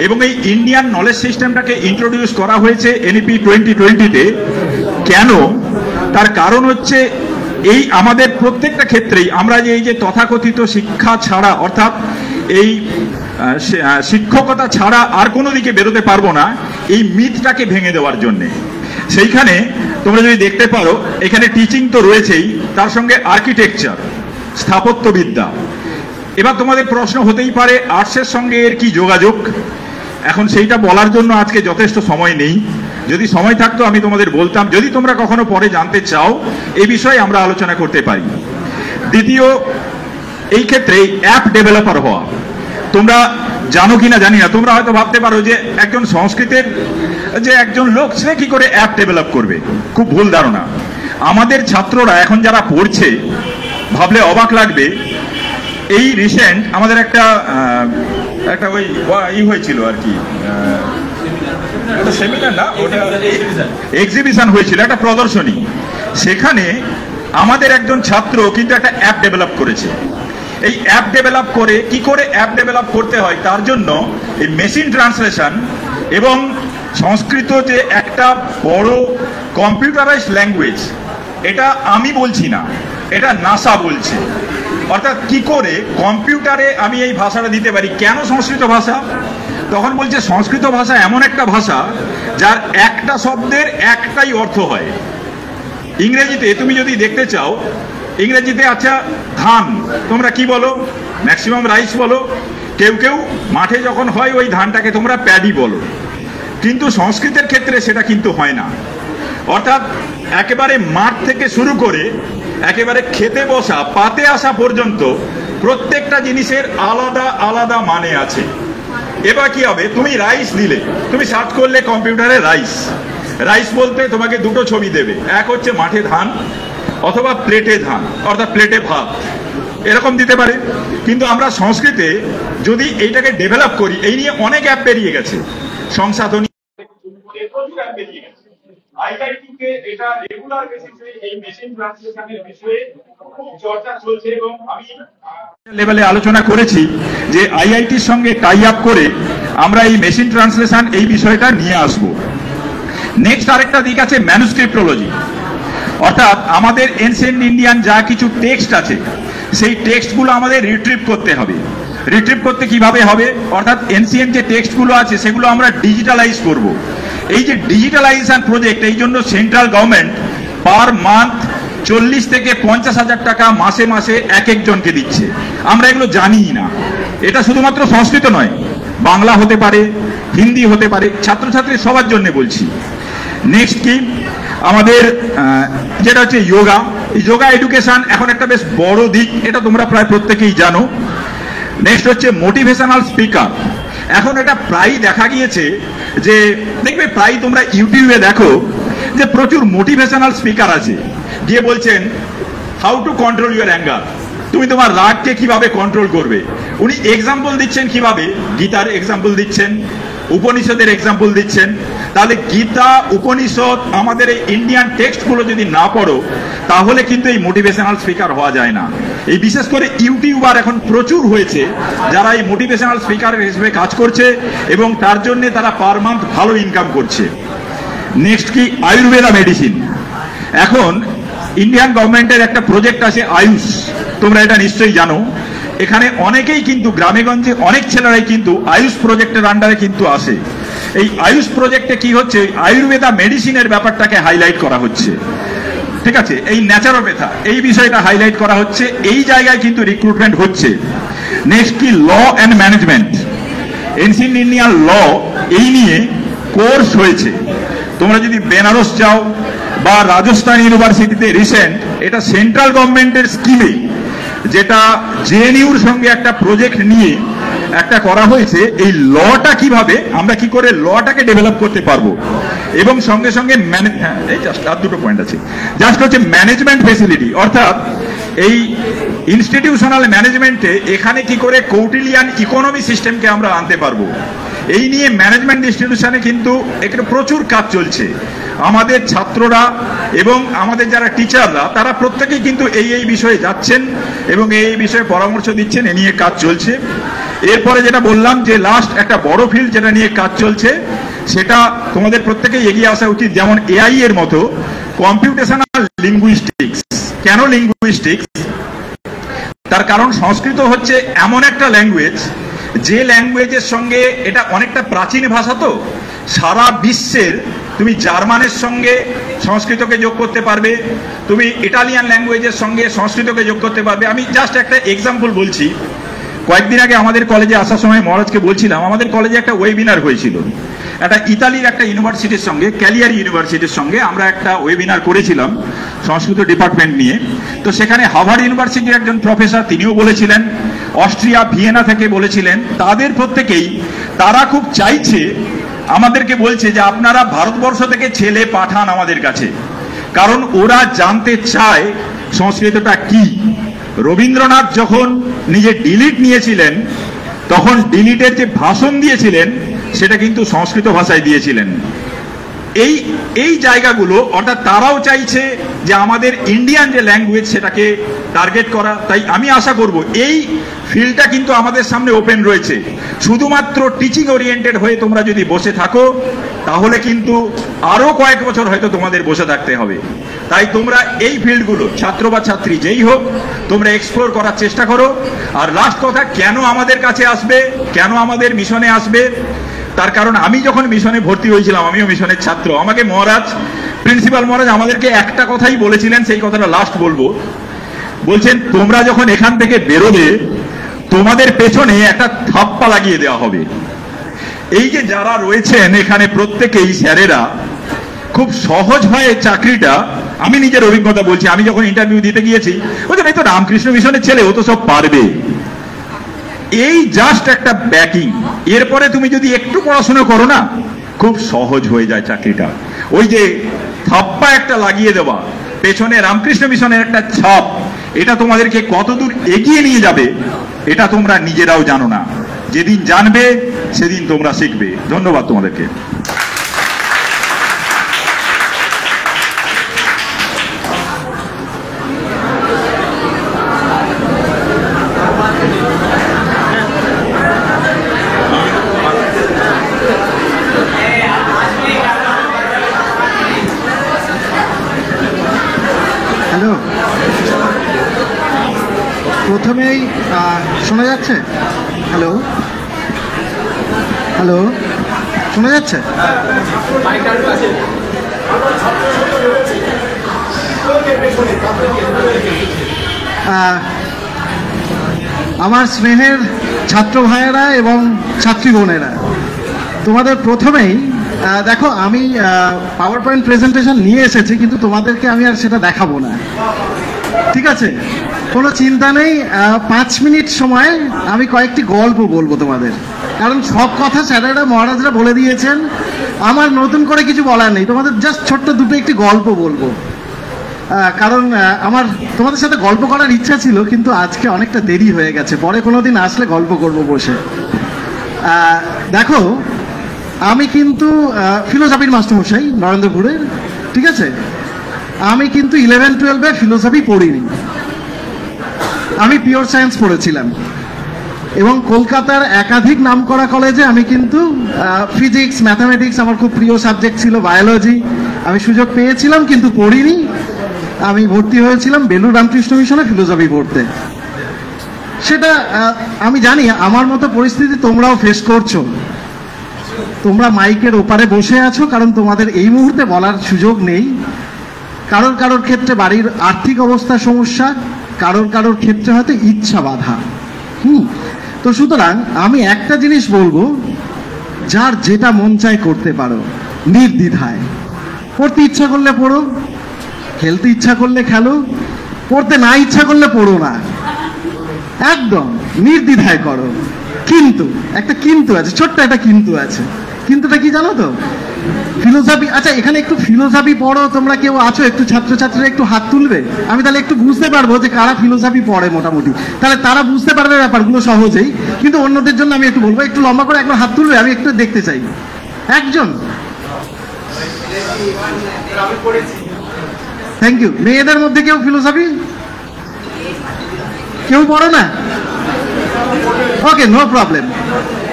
এবং এই ইন্ডিয়ান নলেজ সিস্টেমটাকে ইন্ট্রোডিউস করা হয়েছে এনইপি 2020-তে। কেন? তার কারণ হচ্ছে এই আমাদের প্রত্যেকটা ক্ষেত্রেই আমরা যে এই যে তথাকথিত শিক্ষা ছাড়া, অর্থাৎ এই শিক্ষকতা ছাড়া আর কোনো দিকে বেরোতে পারবো না, এই মিথটাকে ভেঙে দেওয়ার জন্যে। সেইখানে তোমরা যদি দেখতে পারো এখানে টিচিং তো রয়েছেই, তার সঙ্গে আর্কিটেকচার, স্থাপত্যবিদ্যা। এবার তোমাদের প্রশ্ন হতেই পারে আর্টসের সঙ্গে এর কি যোগাযোগ। এখন সেইটা বলার জন্য আজকে যথেষ্ট সময় নেই, যদি সময় থাকতো আমি তোমাদের বলতাম, যদি তোমরা কখনো পরে জানতে চাও এই বিষয়ে আমরা আলোচনা করতে পারি। দ্বিতীয়, এই ক্ষেত্রে অ্যাপ ডেভেলপার হওয়া, তোমরা জানো কিনা জানি না, তোমরা হয়তো ভাবতে পারো যে একজন সংস্কৃতের যে একজন লোক সে কি করে অ্যাপ ডেভেলপ করবে, খুব ভুল ধারণা। আমাদের ছাত্ররা এখন যারা পড়ছে ভাবলে অবাক লাগবে, এই রিসেন্ট আমাদের একটা ওই হয়েছিল আর কি, সেমিনার না, ওটা এক্সিবিশন হয়েছিল, একটা প্রদর্শনী। সেখানে আমাদের একজন ছাত্র কিন্তু একটা অ্যাপ ডেভেলপ করেছে। এই অ্যাপ ডেভেলপ করে কি করে অ্যাপ ডেভেলপ করতে হয় তার জন্য এই মেশিন ট্রান্সলেশন এবং সংস্কৃত যে একটা বড় কম্পিউটারাইজড ল্যাঙ্গুয়েজ, এটা আমি বলছি না, এটা নাসা বলছে। অর্থাৎ কি করে কম্পিউটারে আমি এই ভাষাটা দিতে পারি। কেন সংস্কৃত ভাষা? তখন বলছে সংস্কৃত ভাষা এমন একটা ভাষা যার একটা শব্দের একটাই অর্থ হয়। ইংরেজিতে তুমি যদি দেখতে চাও, ইংরেজিতে আচ্ছা ধান তোমরা কি বলো, ম্যাক্সিমাম রাইস বলো, কেউ কেউ মাঠে যখন হয় ওই ধানটাকে তোমরা প্যাডি বলো, কিন্তু সংস্কৃতের ক্ষেত্রে সেটা কিন্তু হয় না। অর্থাৎ একেবারে মাঠ থেকে শুরু করে একেবারে খেতে বসা পাতে আসা পর্যন্ত প্রত্যেকটা জিনিসের আলাদা আলাদা মানে আছে। এবার কি হবে, তুমি রাইস দিলে, তুমি সার্চ করলে কম্পিউটারে রাইস, রাইস বলতে তোমাকে দুটো ছবি দেবে, এক হচ্ছে মাঠে ধান অথবা প্লেটে ধান, অর্থাৎ প্লেটে ভাত, এরকম দিতে পারে। কিন্তু আমরা সংস্কৃতে যদি এইটাকে ডেভেলপ করি, এই নিয়ে অনেক অ্যাপ বেরিয়ে গেছে, সংসাধনী আইআইটিতে এটা রেগুলার বেসিসে এই মেশিন ট্রান্সলেশনের বিষয়ে খুব চর্চা চলছে এবং আমি লেভেলে আলোচনা করেছি যে আইআইটির সঙ্গে টাই আপ করে আমরা এই মেশিন ট্রান্সলেশন এই বিষয়টা নিয়ে আসব। নেক্সট আরেকটা দিক আছে ম্যানুস্ক্রিপ্টোলজি, অর্থাৎ আমাদের এনসিয়েন্ট ইন্ডিয়ান যা কিছু টেক্সট আছে সেই টেক্সটগুলো আমাদের রিট্রিভ করতে হবে। রিট্রিভ করতে কিভাবে হবে, অর্থাৎ এনসিয়েন্ট যে টেক্সটগুলো আছে সেগুলো আমরা ডিজিটালাইজ করব। এই যে ডিজিটালাইজেশন প্রজেক্ট, এই জন্য সেন্ট্রাল গভর্নমেন্ট পার মান্থ 40 থেকে 50,000 টাকা মাসে মাসে এক একজনকে দিচ্ছে। আমরা এগুলো জানিই না। এটা শুধুমাত্র সংস্কৃত নয়, বাংলা হতে পারে, হিন্দি হতে পারে, ছাত্রছাত্রী সবার জন্য বলছি। নেক্সট কি আমাদের যেটা হচ্ছে যোগা, এই যোগা এডুকেশন এখন একটা বেশ বড় দিক, এটা তোমরা প্রায় প্রত্যেকেই জানো। নেক্সট হচ্ছে মোটিভেশনাল স্পিকার। এখন এটা প্রায় দেখা গিয়েছে যে দেখবে প্রায় তোমরা ইউটিউবে দেখো যে প্রচুর মোটিভেশনাল স্পিকার আছে, গিয়ে বলছেন how to control your anger, তুমি তোমার রাগকে কিভাবে কন্ট্রোল করবে। উনি এক্সাম্পল দিচ্ছেন কিভাবে, গীতার এক্সাম্পল দিচ্ছেন, উপনিষদের এক্সাম্পল দিচ্ছেন। তাহলে গীতা উপনিষদ আমাদের এই ইন্ডিয়ান টেক্সটগুলো যদি না পড়ো তাহলে কিন্তু এই মোটিভেশনাল স্পিকার হওয়া যায় না। এই বিশেষ করে ইউটিউবার এখন প্রচুর হয়েছে যারা এই মোটিভেশনাল স্পিকার হিসেবে কাজ করছে এবং তার জন্য তারা পার মান্থ ভালো ইনকাম করছে। নেক্সট কি আয়ুর্বেদা মেডিসিন। এখন ইন্ডিয়ান গভর্নমেন্টের একটা প্রজেক্ট আছে আয়ুষ, তোমরা এটা নিশ্চয়ই জানো। এখানে অনেকেই কিন্তু গ্রামেগঞ্জে অনেক ছেলেরাই কিন্তু আয়ুষ প্রজেক্টের আন্ডারে কিন্তু আসে। এই আয়ুষ প্রজেক্টে কি হচ্ছে, আয়ুর্বেদা মেডিসিনের ব্যাপারটাকে হাইলাইট করা হচ্ছে, ঠিক আছে, এই ন্যাচারোপ্যাথা এই বিষয়টা হাইলাইট করা হচ্ছে, এই জায়গায় কিন্তু রিক্রুটমেন্ট হচ্ছে। নেক্সট কি law and management, ancient Indian law এই নিয়ে কোর্স হয়েছে। তোমরা যদি বেনারস যাও বা রাজস্থান ইউনিভার্সিটিতে রিসেন্ট এটা সেন্ট্রাল গভর্নমেন্টের স্কিমে যেটা জেএনইউর সঙ্গে একটা প্রজেক্ট নিয়ে একটা করা হয়েছে, এই লটা কিভাবে আমরা কি করে লটাকে ডেভেলপ করতে পারবো এবং সঙ্গে সঙ্গে এই জাস্ট আর দুটো পয়েন্ট আছে, জাস্ট হচ্ছে ম্যানেজমেন্ট ফেসিলিটি, অর্থাৎ এই ইনস্টিটিউশনাল ম্যানেজমেন্টে এখানে কি করে কৌটিলিয়ান ইকোনমি সিস্টেমকে আমরা আনতে পারবো, এই নিয়ে ম্যানেজমেন্ট ইনস্টিটিউশনে কিন্তু এখানে প্রচুর কাজ চলছে। আমাদের ছাত্ররা এবং আমাদের যারা টিচাররা তারা প্রত্যেকেই কিন্তু এই বিষয়ে যাচ্ছেন এবং এই বিষয়ে পরামর্শ দিচ্ছেন, এ নিয়ে কাজ চলছে। এরপরে যেটা বললাম যে লাস্ট একটা বড় ফিল্ড যেটা নিয়ে কাজ চলছে সেটা তোমাদের প্রত্যেকেই এগিয়ে আসা উচিত, যেমন এআই এর মতো কম্পিউটেশনাল লিঙ্গুইস্টিক্স। কেন লিঙ্গুইস্টিক্স? তার কারণ সংস্কৃত হচ্ছে এমন একটা ল্যাঙ্গুয়েজ যে ল্যাঙ্গুয়েজের সঙ্গে, এটা অনেকটা প্রাচীন ভাষা তো, সারা বিশ্বের তুমি জার্মানের সঙ্গে সংস্কৃতকে যোগ করতে পারবে, তুমি ইটালিয়ান ল্যাঙ্গুয়েজের সঙ্গে সংস্কৃতকে যোগ করতে পারবে। আমি জাস্ট একটা এক্সাম্পল বলছি। কয়েকদিন আগে আমাদের কলেজে আসার সময় মহারাজকে বলছিলাম, আমাদের কলেজে একটা ওয়েবিনার হয়েছিল, একটা ইতালির একটা ইউনিভার্সিটির সঙ্গে, ক্যালিয়ারি ইউনিভার্সিটির সঙ্গে আমরা একটা ওয়েবিনার করেছিলাম সংস্কৃত ডিপার্টমেন্ট নিয়ে। তো সেখানে হার্ভার্ড ইউনিভার্সিটির একজন প্রফেসর, তিনিও বলেছিলেন, অস্ট্রিয়া ভিয়েনা থেকে বলেছিলেন, তাদের প্রত্যেকেই তারা খুব চাইছে, আমাদেরকে বলছে যে আপনারা ভারতবর্ষ থেকে ছেলে পাঠান আমাদের কাছে, কারণ ওরা জানতে চায় সংস্কৃতটা কি। রবীন্দ্রনাথ যখন নিজে ডিলিট নিয়েছিলেন, তখন ডিলিটের যে ভাষণ দিয়েছিলেন সেটা কিন্তু সংস্কৃত ভাষায় দিয়েছিলেন। এই জায়গাগুলো, অর্থাৎ তারাও চাইছে যে আমাদের ইন্ডিয়ান যে ল্যাঙ্গুয়েজ সেটাকে টার্গেট করা। তাই আমি আশা করব এই ফিল্ডটা কিন্তু আমাদের সামনে ওপেন রয়েছে। শুধুমাত্র টিচিং ওরিয়েন্টেড হয়ে তোমরা যদি বসে থাকো, তাহলে কিন্তু আরো কয়েক বছর হয়তো তোমাদের বসে থাকতে হবে। তাই তোমরা এই ফিল্ডগুলো, ছাত্র বা ছাত্রী যেই হোক, তোমরা এক্সপ্লোর করার চেষ্টা করো। আর লাস্ট কথা, কেন আমাদের কাছে আসবে, কেন আমাদের মিশনে আসবে, তার কারণ আমি যখন মিশনে ভর্তি হয়েছিলাম, আমিও মিশনের ছাত্র, আমাকে মহারাজ, প্রিন্সিপাল মহারাজ আমাদেরকে একটা কথাই বলেছিলেন, সেই কথাটা লাস্ট বলবো। বলছেন, তোমরা যখন এখান থেকে বেরোবে, তোমাদের পেছনে একটা থাপ্পা লাগিয়ে দেওয়া হবে। এই যে যারা রয়েছেন এখানে প্রত্যেকেই স্যারেরা, খুব সহজ হয় চাকরিটা। আমি নিজের অভিজ্ঞতা বলছি, আমি যখন ইন্টারভিউ দিতে গিয়েছি, বলছেন এই তো রামকৃষ্ণ মিশনের ছেলে, ও তো সব পারবে। এই জাস্ট একটা ব্যাকিং, এরপরে তুমি যদি একটু পড়াশোনা করো না, খুব সহজ হয়ে যায় চাকরিটা। ওই যে থাপ্পা একটা লাগিয়ে দেওয়া, পেছনে রামকৃষ্ণ মিশনের একটা ছাপ, এটা তোমাদেরকে কতদূর এগিয়ে নিয়ে যাবে এটা তোমরা নিজেরাও জানো না। যেদিন জানবে সেদিন তোমরা শিখবে। ধন্যবাদ তোমাদেরকে। হ্যালো, প্রথমেই শোনা যাচ্ছে? হ্যালো হ্যালো, শোনা যাচ্ছে? আমার স্নেহের ছাত্র ভাইয়েরা এবং ছাত্রী বোনেরা, তোমাদের প্রথমেই দেখো, আমি পাওয়ার পয়েন্ট প্রেজেন্টেশন নিয়ে এসেছি, কিন্তু তোমাদেরকে আমি আর সেটা দেখাবো না, ঠিক আছে? কোনো চিন্তা নেই। 5 মিনিট সময় আমি কয়েকটি গল্প বলবো তোমাদের, কারণ সব কথা স্যারেরা মহারাজরা বলে দিয়েছেন, আমার নতুন করে কিছু বলার নেই। তোমাদের জাস্ট ছোট্ট দুটো একটি গল্প বলবো, কারণ আমার তোমাদের সাথে গল্প করার ইচ্ছা ছিল, কিন্তু আজকে অনেকটা দেরি হয়ে গেছে, পরে কোনোদিন আসলে গল্প করব বসে। দেখো, আমি কিন্তু ফিলোসফির মাস্টারমশাই নরেন্দ্রপুরের, ঠিক আছে? আমি কিন্তু 11-12-এ ফিলোসফি পড়িনি, আমি পিওর সায়েন্স পড়েছিলাম। এবং কলকাতার একাধিক নামকরা কলেজে আমি কিন্তু ফিজিক্স, ম্যাথামেটিক্স আমার খুব প্রিয় সাবজেক্ট ছিল, বায়োলজি আমি সুযোগ পেয়েছিলাম কিন্তু পড়িনি। আমি ভর্তি হয়েছিলাম বেলুড় রামকৃষ্ণ মিশনে ফিলোসফি পড়তে। সেটা আমি জানি আমার মতো পরিস্থিতি তোমরাও ফেস করছো। তোমরা মাইকের ওপারে বসে আছো কারণ তোমাদের এই মুহূর্তে বলার সুযোগ নেই। কারোর কারোর ক্ষেত্রে বাড়ির আর্থিক অবস্থা সমস্যা, কারোর কারোর ক্ষেত্রে হয়তো ইচ্ছা বাধা। তো সুতরাং আমি একটা জিনিস বলবো, যার যেটা মন চায় করতে পারো নির্দ্বিধায়। পড়তে ইচ্ছা করলে পড়ো, খেলতে ইচ্ছা করলে খেলো, পড়তে না ইচ্ছা করলে পড়ো না, একদম নির্দ্বিধায় করো। কিন্তু একটা কিন্তু আছে, ছোট্ট একটা কিন্তু আছে। কিন্তুটা কি জানো তো? ফিলোসফি, আচ্ছা এখানে একটু ফিলোসফি পড়ো তোমরা কেউ আছো? একটু ছাত্রছাত্রীরা একটু হাত তুলবে, আমি তাহলে একটু বুঝতে পারবো যে কারা ফিলোসফি পড়ে মোটামুটি, তাহলে তারা বুঝতে পারবে ব্যাপারগুলো সহজেই। কিন্তু অন্যদের জন্য আমি একটু বলবো, একটু লম্বা করে একবার হাত তুলবে, আমি একটু দেখতে চাই। একজন, থ্যাংক ইউ। মেয়েদের মধ্যে কেউ ফিলোসফি কেউ পড়ো না? ওকে, নো প্রবলেম,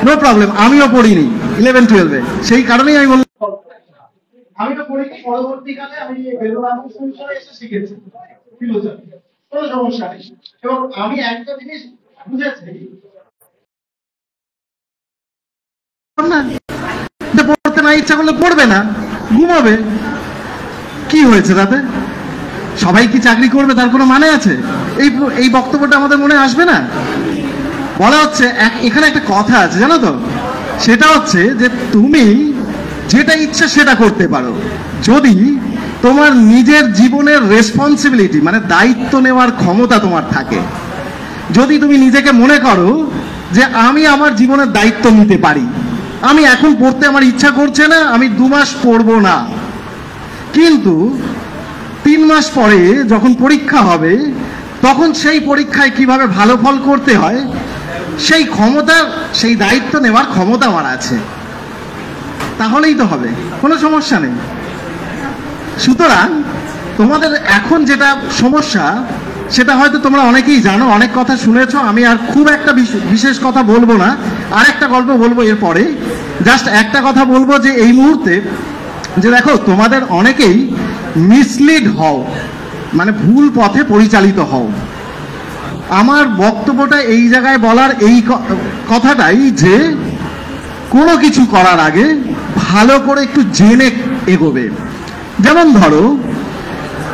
নো প্রবলেম। আমিও পড়িনি 11-12-এ, সেই কারণেই আমি বললাম আমিও পড়িনি। পরবর্তীকালে আমি বেলুড় রামকৃষ্ণ মিশনে এসে শিখেছি ফিলোসফি, কোনো সমস্যা নেই। এবং আমি একটা জিনিস বুঝেছি, না, পড়তে না ইচ্ছা করলে পড়বে না, ঘুমাবে। কি হয়েছে তাতে? সবাই কি চাকরি করবে তার কোনো মানে আছে? এই বক্তব্যটা আমাদের মনে আসবে না? বলা হচ্ছে এখানে একটা কথা আছে জানো তো, সেটা হচ্ছে যে তুমি যেটা ইচ্ছা সেটা করতে পারো যদি তোমার নিজের জীবনের রেসপন্সিবিলিটি মানে দায়িত্ব নেওয়ার ক্ষমতা তোমার থাকে। যদি তুমি নিজেকে মনে করো যে আমি আমার জীবনের দায়িত্ব নিতে পারি, আমি এখন পড়তে আমার ইচ্ছা করছে না, আমি 2 মাস পড়বো না, কিন্তু 3 মাস পরে যখন পরীক্ষা হবে তখন সেই পরীক্ষায় কিভাবে ভালো ফল করতে হয় সেই ক্ষমতা, সেই দায়িত্ব নেওয়ার ক্ষমতা আমার আছে, তাহলেই তো হবে, কোনো সমস্যা নেই। সুতরাং তোমাদের এখন যেটা সমস্যা সেটা হয়তো তোমরা অনেকেই জানো, অনেক কথা শুনেছ, আমি আর খুব একটা বিশেষ কথা বলবো না, আর একটা গল্প বলবো এরপরে। জাস্ট একটা কথা বলবো যে এই মুহূর্তে যে দেখো তোমাদের অনেকেই মিসলিড হও, মানে ভুল পথে পরিচালিত হও। আমার বক্তব্যটা এই জায়গায় বলার এই কথাটাই যে কোনো কিছু করার আগে ভালো করে একটু জেনে এগোবে। যেমন ধরো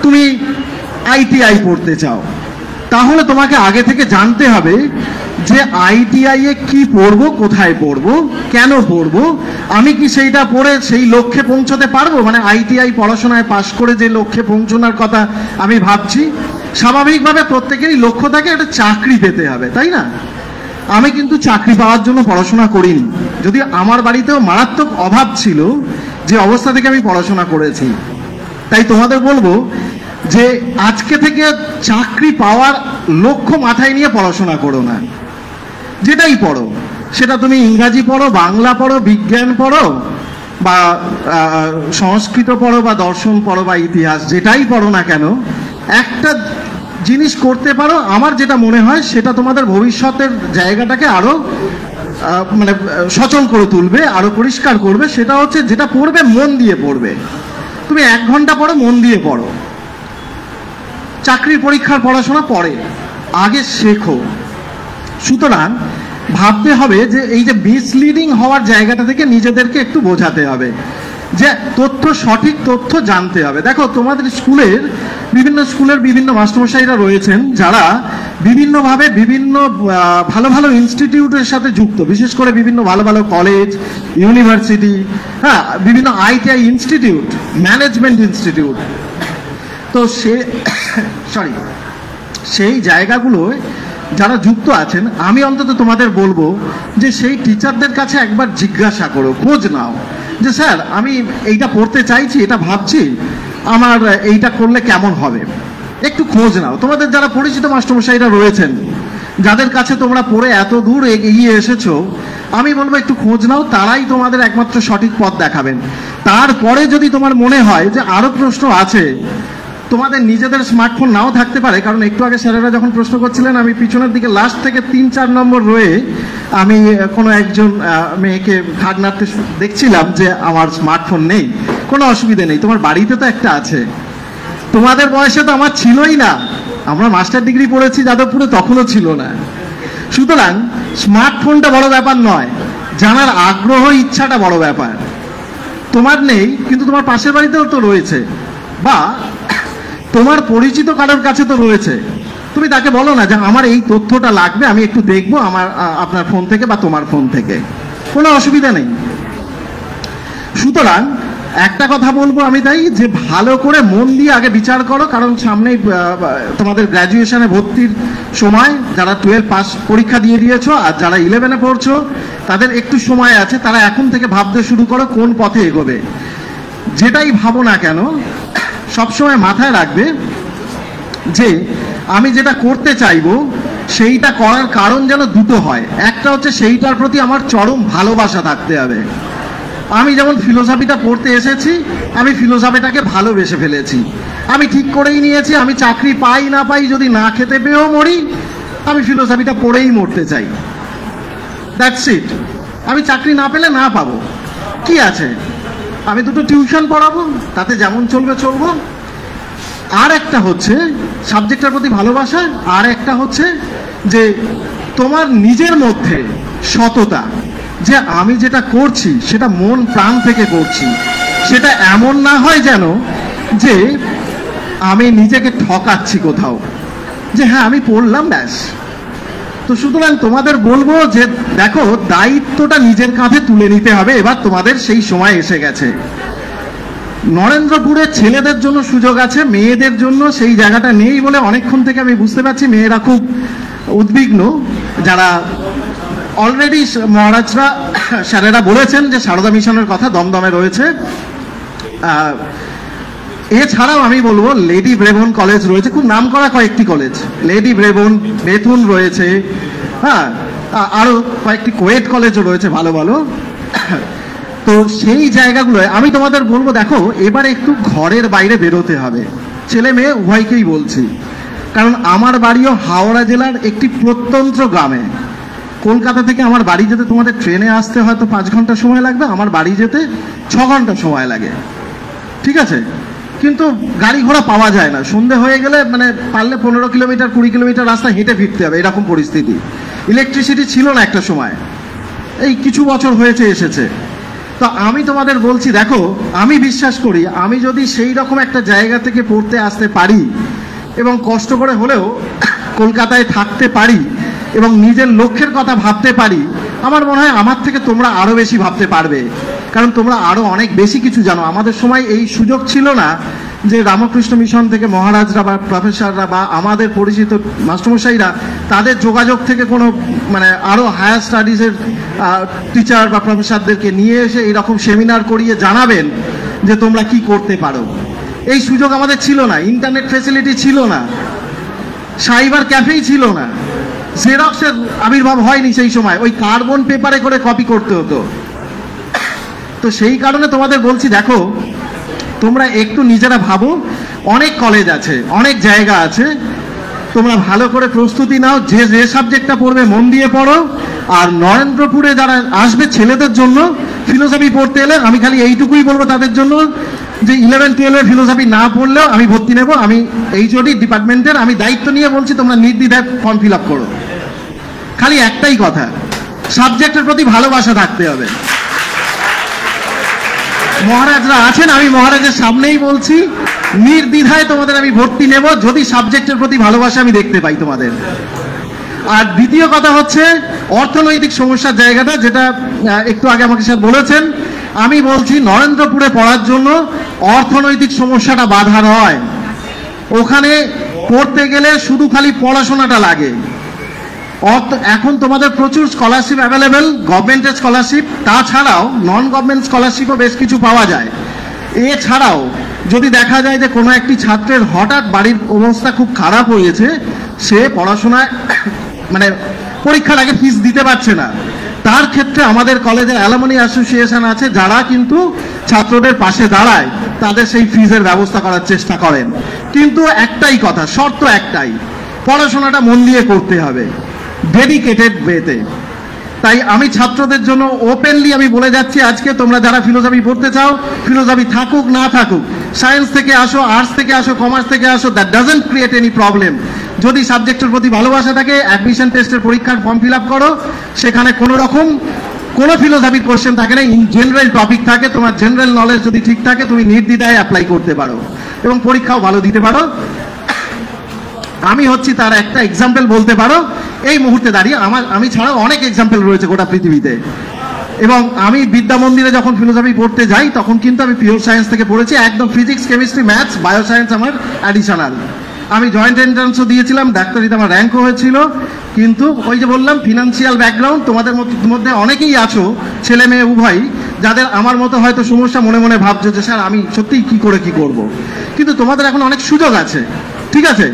তুমি আইটিআই পড়তে চাও, তাহলে তোমাকে আগে থেকে জানতে হবে যে আইটিআই এ কি পড়বো, কোথায় পড়বো, কেন পড়বো, আমি কি সেইটা পড়ে সেই লক্ষ্যে পৌঁছতে পারবো? মানে আইটিআই পড়াশোনায় পাশ করে যে লক্ষ্যে পৌঁছানোর কথা আমি ভাবছি, স্বাভাবিকভাবে প্রত্যেকেরই লক্ষ্য থাকে একটা চাকরি পেতে হবে, তাই না? আমি কিন্তু চাকরি পাওয়ার জন্য পড়াশোনা করিনি, যদি আমার বাড়িতেও মারাত্মক অভাব ছিল, যে অবস্থা থেকে আমি পড়াশোনা করেছি। তাই তোমাদের বলবো যে আজকে থেকে চাকরি পাওয়ার লক্ষ্য মাথায় নিয়ে পড়াশোনা করো না। যেটাই পড়ো, সেটা তুমি ইংরাজি পড়ো, বাংলা পড়ো, বিজ্ঞান পড়ো, বা সংস্কৃত পড়ো, বা দর্শন পড়ো, বা ইতিহাস, যেটাই পড়ো না কেন, একটা জিনিস করতে পারো, আমার যেটা মনে হয় সেটা তোমাদের ভবিষ্যতের জায়গাটাকে আরো মানে সচল করে তুলবে, আরো পরিষ্কার করবে। সেটা হচ্ছে যেটা পড়বে মন দিয়ে পড়বে। তুমি 1 ঘন্টা পড়ো, মন দিয়ে পড়ো। চাকরির পরীক্ষার পড়াশোনা পরে, আগে শেখো। সুতরাং ভাবতে হবে যে এই যে মিসলিডিং হওয়ার জায়গাটা থেকে নিজেদেরকে একটু বোঝাতে হবে যে তথ্য, সঠিক তথ্য জানতে হবে। দেখো তোমাদের বিভিন্ন স্কুলের বিভিন্ন মাস্টারমশাইরা রয়েছেন যারা বিভিন্নভাবে বিভিন্ন ভালো ভালো ইনস্টিটিউটের সাথে যুক্ত, বিশেষ করে বিভিন্ন ভালো ভালো কলেজ, ইউনিভার্সিটি, হ্যাঁ, বিভিন্ন আইটিআই ইনস্টিটিউট, ম্যানেজমেন্ট ইনস্টিটিউট। তো সেই জায়গাগুলোয় যারা যুক্ত আছেন, আমি অন্তত তোমাদের বলবো যে সেই টিচারদের কাছে একবার জিজ্ঞাসা করো, খোঁজ নাও যে স্যার আমি এইটা পড়তে চাইছি, এটা ভাবছি, আমার এইটা করলে কেমন হবে, একটু খোঁজ নাও। তোমাদের যারা পরিচিত মাস্টারমশাইরা রয়েছেন, যাদের কাছে তোমরা পড়ে এত দূর এগিয়ে এসেছো, আমি বলবো একটু খোঁজ নাও, তারাই তোমাদের একমাত্র সঠিক পথ দেখাবেন। তারপরে যদি তোমার মনে হয় যে আরো প্রশ্ন আছে, তোমাদের নিজেদের স্মার্টফোন নাও থাকতে পারে, কারণ একটু আগে স্যারেরা যখন প্রশ্ন করছিলেন আমি পিছনের দিকে লাস্ট থেকে 3-4 নম্বর রয়ে আমি কোনো একজন মেয়েকে ঘাট নাড়তে দেখছিলাম যে আমার স্মার্টফোন নেই। কোনো অসুবিধা নেই, তোমার বাড়িতে তো একটা আছে। তোমাদের বয়সে তো আমার ছিলই না, আমরা মাস্টার ডিগ্রি পড়েছি যাদবপুরে, তখনও ছিল না। সুতরাং স্মার্টফোনটা বড় ব্যাপার নয়, জানার আগ্রহ, ইচ্ছাটা বড় ব্যাপার। তোমার নেই কিন্তু তোমার পাশের বাড়িতেও তো রয়েছে, বা তোমার পরিচিত কারোর কাছে তো রয়েছে, তুমি তাকে বলো না যে আমার এই তথ্যটা লাগবে, আমি একটু দেখবো আপনার ফোন থেকে বা তোমার ফোন থেকে, কোনো অসুবিধা নেই। সুতরাং একটা কথা বলবো আমি তাই, যে ভালো করে মন দিয়ে আগে বিচার করো, কারণ সামনেই তোমাদের গ্র্যাজুয়েশনে ভর্তির সময়, যারা 12 পাস পরীক্ষা দিয়ে দিয়েছো আর যারা 11-এ পড়ছো তাদের একটু সময় আছে, তারা এখন থেকে ভাবতে শুরু করো কোন পথে এগোবে। যেটাই ভাবো না কেন সবসময় মাথায় রাখবে যে আমি যেটা করতে চাইবো সেইটা করার কারণ যেন দুটো হয়। একটা হচ্ছে সেইটার প্রতি আমার চরম ভালোবাসা থাকতে হবে। আমি যেমন ফিলোসফিটা পড়তে এসেছি, আমি ফিলোসফিটাকে ভালোবেসে ফেলেছি, আমি ঠিক করেই নিয়েছি আমি চাকরি পাই না পাই, যদি না খেতে পেয়েও মরি, আমি ফিলোসফিটা পড়েই মরতে চাই, দ্যাটস ইট। আমি চাকরি না পেলে না পাবো, কি আছে, আমি 2টো টিউশন পড়াবো, তাতে যেমন চলবে চলবো। আর একটা হচ্ছে সাবজেক্টের প্রতি ভালোবাসা, আর একটা হচ্ছে যে তোমার নিজের মধ্যে সততা, যে আমি যেটা করছি সেটা মন প্রাণ থেকে করছি, সেটা এমন না হয় যেন যে আমি নিজেকে ঠকাচ্ছি কোথাও, যে হ্যাঁ আমি পড়লাম ব্যাস। তো সুতরাং তোমাদের বলবো যে দেখো, দায়িত্বটা নিজের কাঁধে তুলে নিতে হবে। এবার তোমাদের সেই সময় এসে গেছে। নরেন্দ্রপুরে ছেলেদের জন্য সুযোগ আছে, মেয়েদের জন্য সেই জায়গাটা নেই বলে অনেকক্ষণ থেকে আমি বুঝতে পারছি মেয়েরা খুব উদ্বিগ্ন। যারা অলরেডি মহারাজরা স্যারেরা বলেছেন যে সারদা মিশনের কথা দমদমে রয়েছে। এছাড়াও আমি বলবো লেডি ব্রেভন কলেজ রয়েছে, খুব নাম করা কয়েকটি কলেজ, লেডি ব্রেভন, বেথুন রয়েছে, হ্যাঁ, আরো কয়েকটি কোয়েট কলেজও রয়েছে ভালো ভালো। তো সেই জায়গাগুলোয় আমি তোমাদের বলবো দেখো, এবার একটু ঘরের বাইরে বেরোতে হবে, ছেলে মেয়ে উভয়কেই বলছি। কারণ আমার বাড়িও হাওড়া জেলার একটি প্রত্যন্ত গ্রামে। কলকাতা থেকে আমার বাড়ি যেতে তোমাদের ট্রেনে আসতে হয়তো 5 ঘন্টা সময় লাগবে, আমার বাড়ি যেতে 6 ঘন্টা সময় লাগে, ঠিক আছে? কিন্তু গাড়ি ঘোড়া পাওয়া যায় না, সন্ধে হয়ে গেলে মানে পারলে 15 কিলোমিটার 20 কিলোমিটার রাস্তা হেঁটে ফিরতে হবে, এরকম পরিস্থিতি। ইলেকট্রিসিটি ছিল না একটা সময়, এই কিছু বছর হয়েছে এসেছে। তো আমি তোমাদের বলছি দেখো, আমি বিশ্বাস করি আমি যদি সেই রকম একটা জায়গা থেকে পড়তে আসতে পারি এবং কষ্ট করে হলেও কলকাতায় থাকতে পারি এবং নিজের লক্ষ্যের কথা ভাবতে পারি, আমার মনে হয় আমার থেকে তোমরা আরো বেশি ভাবতে পারবে। কারণ তোমরা আরো অনেক বেশি কিছু জানো। আমাদের সময় এই সুযোগ ছিল না যে রামকৃষ্ণ মিশন থেকে মহারাজরা বা প্রফেসররা বা আমাদের পরিচিত মাস্টারমশাইরা তাদের যোগাযোগ থেকে কোনো মানে আরো হায়ার স্টাডিজের টিচার বা প্রফেসরদেরকে নিয়ে এসে এইরকম সেমিনার করিয়ে জানাবেন যে তোমরা কি করতে পারো। এই সুযোগ আমাদের ছিল না, ইন্টারনেট ফেসিলিটি ছিল না, সাইবার ক্যাফেই ছিল না, জেরক্সের আবির্ভাব হয়নি সেই সময়, ওই কার্বন পেপারে করে কপি করতে হতো। তো সেই কারণে তোমাদের বলছি দেখো, তোমরা একটু নিজেরা ভাবো, অনেক কলেজ আছে, অনেক জায়গা আছে, তোমরা ভালো করে প্রস্তুতি নাও, যে যে সাবজেক্টটা পড়বে মন দিয়ে পড়ো। আর নরেন্দ্রপুরে যারা আসবে ছেলেদের জন্য ফিলোসফি পড়তে এলে আমি খালি এইটুকুই বলবো তাদের জন্য যে 11-12 ফিলোসফি না পড়লেও আমি ভর্তি নেব। আমি এইচওডি ডিপার্টমেন্টের আমি দায়িত্ব নিয়ে বলছি, তোমরা নির্দ্বিধায় ফর্ম ফিল আপ করো। খালি একটাই কথা, সাবজেক্টের প্রতি ভালোবাসা থাকতে হবে। মহারাজরা আছেন, আমি মহারাজের সামনেই বলছি, নির্দ্বিধায় তোমাদের আমি ভর্তি নেব যদি সাবজেক্টের প্রতি ভালোবাসা আমি দেখতে পাই তোমাদের। আর দ্বিতীয় কথা হচ্ছে অর্থনৈতিক সমস্যার জায়গাটা, যেটা একটু আগে আমাকে স্যার বলেছেন। আমি বলছি নরেন্দ্রপুরে পড়ার জন্য অর্থনৈতিক সমস্যাটা বাধা নয়, ওখানে পড়তে গেলে শুধু খালি পড়াশোনাটা লাগে। এখন তোমাদের প্রচুর স্কলারশিপ অ্যাভেলেবেল, গভর্নমেন্টের স্কলারশিপ, তাছাড়াও নন গভর্নমেন্ট স্কলারশিপও বেশ কিছু পাওয়া যায়। এছাড়াও যদি দেখা যায় যে কোনো একটি ছাত্রের হঠাৎ বাড়ির অবস্থা খুব খারাপ হয়েছে, সে পড়াশোনায় মানে পরীক্ষার আগে ফিস দিতে পারছে না, তার ক্ষেত্রে আমাদের কলেজের অ্যালুমনি অ্যাসোসিয়েশন আছে, যারা কিন্তু ছাত্রদের পাশে দাঁড়ায়, তাদের সেই ফিজের ব্যবস্থা করার চেষ্টা করেন। কিন্তু একটাই কথা, শর্ত একটাই, পড়াশোনাটা মন দিয়ে করতে হবে, ডেডিকেটেড ওয়েতে। তাই আমি ছাত্রদের জন্য ওপেনলি আমি বলে যাচ্ছি, আজকে তোমরা যারা ফিলোসফি পড়তে চাও, ফিলোসফি থাকুক না থাকুক, সায়েন্স থেকে আসো, আর্টস থেকে আসো, কমার্স থেকে আসো, that doesn't create any problem. যদি সাবজেক্টের প্রতি ভালোবাসা থাকে, অ্যাডমিশন টেস্টের পরীক্ষার ফর্ম ফিল আপ করো, সেখানে কোনো রকম কোনো ফিলোসফির কোশ্চেন থাকে না, ইন জেনারেল টপিক থাকে। তোমার জেনারেল নলেজ যদি ঠিক থাকে, তুমি নির্দ্বিধায় অ্যাপ্লাই করতে পারো এবং পরীক্ষাও ভালো দিতে পারো। আমি হচ্ছি তার একটা এক্সাম্পল বলতে পারো এই মুহূর্তে দাঁড়িয়ে। আমি ছাড়াও অনেক এক্সাম্পল রয়েছে গোটা পৃথিবীতে। এবং আমি বিদ্যা মন্দিরে যখন ফিলোসফি পড়তে যাই, তখন কিন্তু আমি পিওর সায়েন্স থেকে পড়েছি, একদম physics, chemistry, maths, bio science আমার অ্যাডিশনাল। আমি জয়েন্ট এন্ট্রান্সও দিয়েছিলাম, ডাক্তারিতে আমার র্যাঙ্কও হয়েছিল। কিন্তু ওই যে বললাম, ফিনান্সিয়াল ব্যাকগ্রাউন্ড, তোমাদের মধ্যে অনেকেই আছো, ছেলে মেয়ে উভয়, যাদের আমার মতো হয়তো সমস্যা মনে মনে ভাবছো যে স্যার আমি সত্যিই কি করে কি করব। কিন্তু তোমাদের এখন অনেক সুযোগ আছে, ঠিক আছে?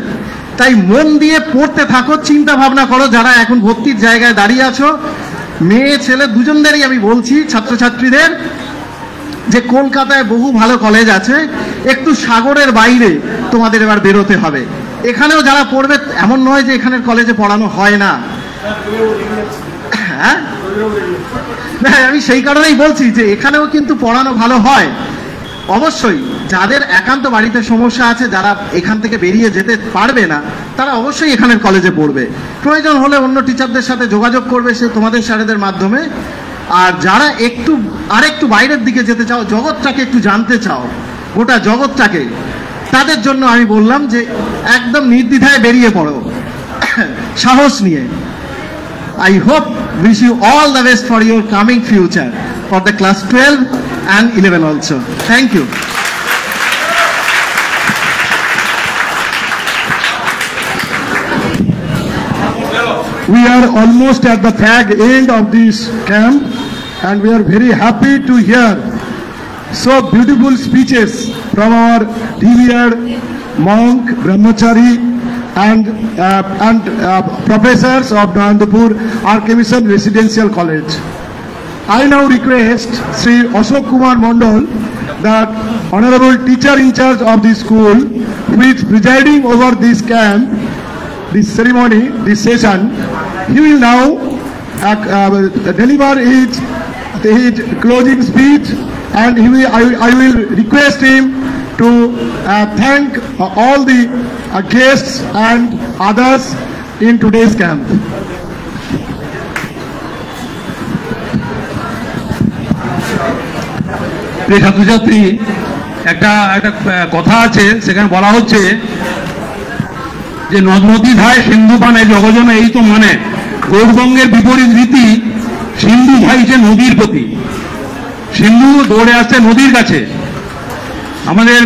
তাই মন দিয়ে পড়তে থাকো, চিন্তা ভাবনা করো। যারা এখন ভর্তির জায়গায় দাঁড়িয়ে আছো, মেয়ে ছেলে দুজনদেরই আমি বলছি, ছাত্রছাত্রীদের, যে কলকাতায় বহু ভালো কলেজ আছে, একটু সাগরের বাইরে তোমাদের এবার বেরোতে হবে। এখানেও যারা পড়বে, এমন নয় যে এখানের কলেজে পড়ানো হয় না, হ্যাঁ, আমি সেই কারণেই বলছি যে এখানেও কিন্তু পড়ানো ভালো হয়। অবশ্যই যাদের একান্ত বাড়িতে সমস্যা আছে, যারা এখান থেকে বেরিয়ে যেতে পারবে না, তারা অবশ্যই এখানের কলেজে পড়বে। প্রয়োজন হলে অন্য টিচারদের সাথে যোগাযোগ করবে, সে তোমাদের স্যারেদের মাধ্যমে। আর যারা আরেকটু বাইরের দিকে যেতে চাও, জগৎটাকে একটু জানতে চাও, গোটা জগৎটাকে, তাদের জন্য আমি বললাম যে একদম নির্দ্বিধায় বেরিয়ে পড়ো, সাহস নিয়ে। I hope, wish you all the best for your coming future, for the class 12 and 11 also. Thank you. We are almost at the fag end of this camp, and we are very happy to hear so beautiful speeches from our revered monk, brahmachari, and professors of Narayanapuur Archmission Residential College. I now request Sri Ashok Kumar Mondal, the Honorable Teacher in charge of the school, who is presiding over this camp, this ceremony, this session. He will now deliver his closing speech, and I will request him to thank all the guests and others in today's camp. ছাত্রছাত্রী, একটা কথা আছে, সেখানে বলা হচ্ছে যে নদ নদী ধায় সিন্ধু পানে জগজন, এই তো মানে গৌরবঙ্গের বিপরীত রীতি, সিন্ধু ধাইছে নদীর প্রতি। সিন্ধু দৌড়ে আসছে নদীর কাছে। আমাদের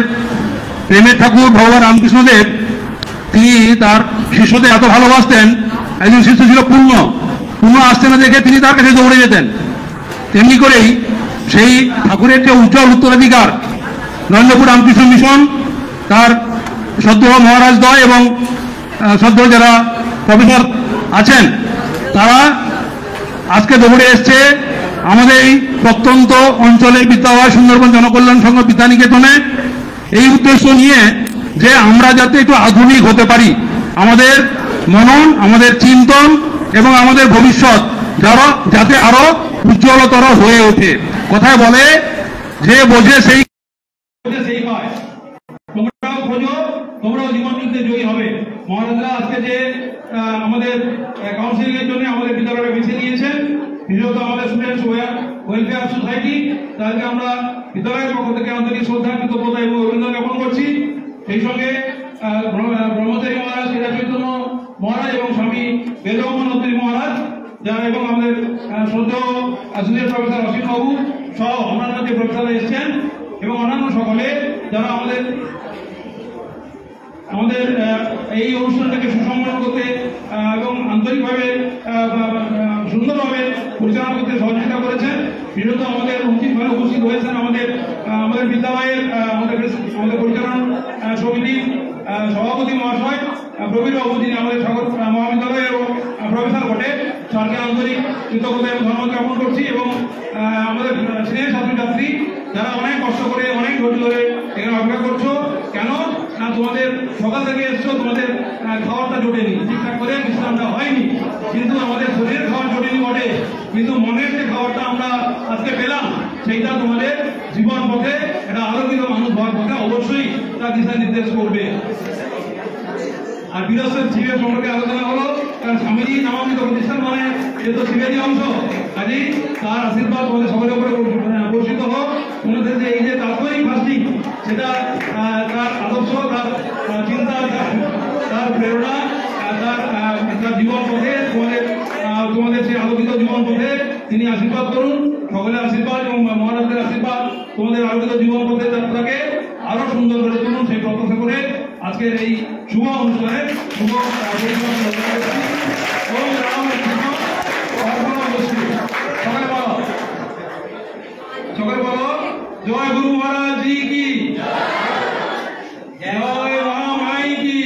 প্রেমের ঠাকুর ভগবান রামকৃষ্ণদেব, তিনি তার শিষ্যদের এত ভালোবাসতেন। একজন শিষ্য ছিল পূর্ণ আসতে না দেখে তিনি তার কাছে দৌড়ে যেতেন। তেমনি করেই সেই ঠাকুরের যে উজ্জ্বল উত্তরাধিকার নরেন্দ্রপুর রামকৃষ্ণ মিশন, তার সদ্য মহারাজ দয় এবং সদ্য যারা প্রফেসর আছেন, তারা আজকে দৌড়ে এসছে আমাদের এই প্রত্যন্ত অঞ্চলের বিদ্যালয় সুন্দরবন জনকল্যাণ সংঘ বিদ্যানিকেতনে, এই উদ্দেশ্য নিয়ে যে আমরা যাতে একটু আধুনিক হতে পারি, আমাদের মনন, আমাদের চিন্তন এবং আমাদের ভবিষ্যৎ যাতে আরো উজ্জ্বলতর হয়ে ওঠে। কথায় বলে যে বোঝে সেই পায়। তোমরাও খোঁজো, তোমরাও জীবন যুদ্ধে জয়ী হবে। মহারাজরা আজকে যে আমাদের কাউন্সিলিং এর জন্য আমাদের বিদ্যালয়ে বেছে নিয়েছেন, বিশেষত আমাদের স্টুডেন্টস ওয়েলফেয়ার সোসাইটি, তাদেরকে আমরা বিদ্যালয়ের পক্ষ থেকে আন্তরিক শ্রদ্ধা, কৃতজ্ঞতা এবং অভিনন্দন জ্ঞাপন করছি। সেই সঙ্গে ব্রহ্মচারী মহারাজ, কেদার চৈতন্য মহারাজ এবং স্বামী বেদব্রহ্মচারী মহারাজ, যারা এবং আমাদের শ্রদ্ধেয় অ্যাসোসিয়েট প্রফেসর অসীম বাবু সহ অন্যান্য যে প্রফেসররা এসেছেন এবং অন্যান্য সকলে যারা আমাদের এই অনুষ্ঠানটাকে সুসম্পন্ন করতে এবং আন্তরিকভাবে সুন্দরভাবে পরিচালনা করতে সহযোগিতা করেছেন। বিশেষত আমাদের অন্তিমভাবে উপস্থিত হয়েছেন আমাদের বিদ্যালয়ের আমাদের পরিচালনা সমিতির সভাপতি মহাশয় প্রবীর বাবু, যিনি আমাদের সাগর মহাবিদ্যালয়ের প্রফেসর বটে, স্যারকে আন্তরিক কৃতজ্ঞতা এবং ধন্যবাদ জ্ঞাপন করছি। এবং আমাদের সিনিয়র ছাত্রছাত্রী যারা অনেক কষ্ট করে, অনেক ধৈর্য ধরে এখানে অপেক্ষা করছো, কেন না তোমাদের সকাল থেকে এসছো, তোমাদের খাবারটা জোটেনি, ঠিকঠাক করে বিশ্রামটা হয়নি, কিন্তু আমাদের শরীরের খাবার জোটেনি বটে, কিন্তু মনের যে খাবারটা আমরা আজকে পেলাম, সেইটা তোমাদের জীবন পথে একটা আলোকিত মানুষ হওয়ার পথে অবশ্যই তা দিশা নির্দেশ করবে। আর বিরসের শিবের সম্পর্কে আলোচনা হলো, কারণ স্বামীজি নামাঙ্কিত প্রতিষ্ঠান মানে এ তো শিবেরই অংশ, কাজেই তার আশীর্বাদ তোমাদের সকলের উপরে বর্ষিত হোক। তোমাদের যে এই যে তাৎক্ষণিক ফাস্টিং, সেটা তার আদর্শ, তার চিন্তা, তার প্রেরণা, তার জীবন পথে তোমাদের সেই আলোকিত জীবন পথে তিনি আশীর্বাদ করুন। সকলের আশীর্বাদ এবং মহারাজদের আশীর্বাদ তোমাদের আলোকিত জীবন পথে যাত্রাকে আরো সুন্দর করে তুলুন, সেই প্রত্যাশা করে আজকের এই শুভ অনুষ্ঠানে শুভ সকলে বলো জয় গুরু মহারাজ জি কি, জয় মহামাই কি,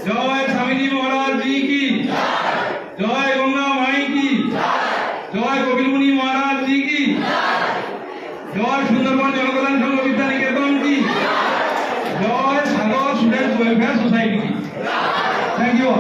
জয় স্বামীজি মহারাজ জি কি, জয় গঙ্গা মাই কি, জয় কপিলমুনি মহারাজ জি কি, জয় সুন্দরবন জনকল্যাণ সংঘ বিদ্যানিকেতন কি, Joy Sagar students welfare society কি। Thank you.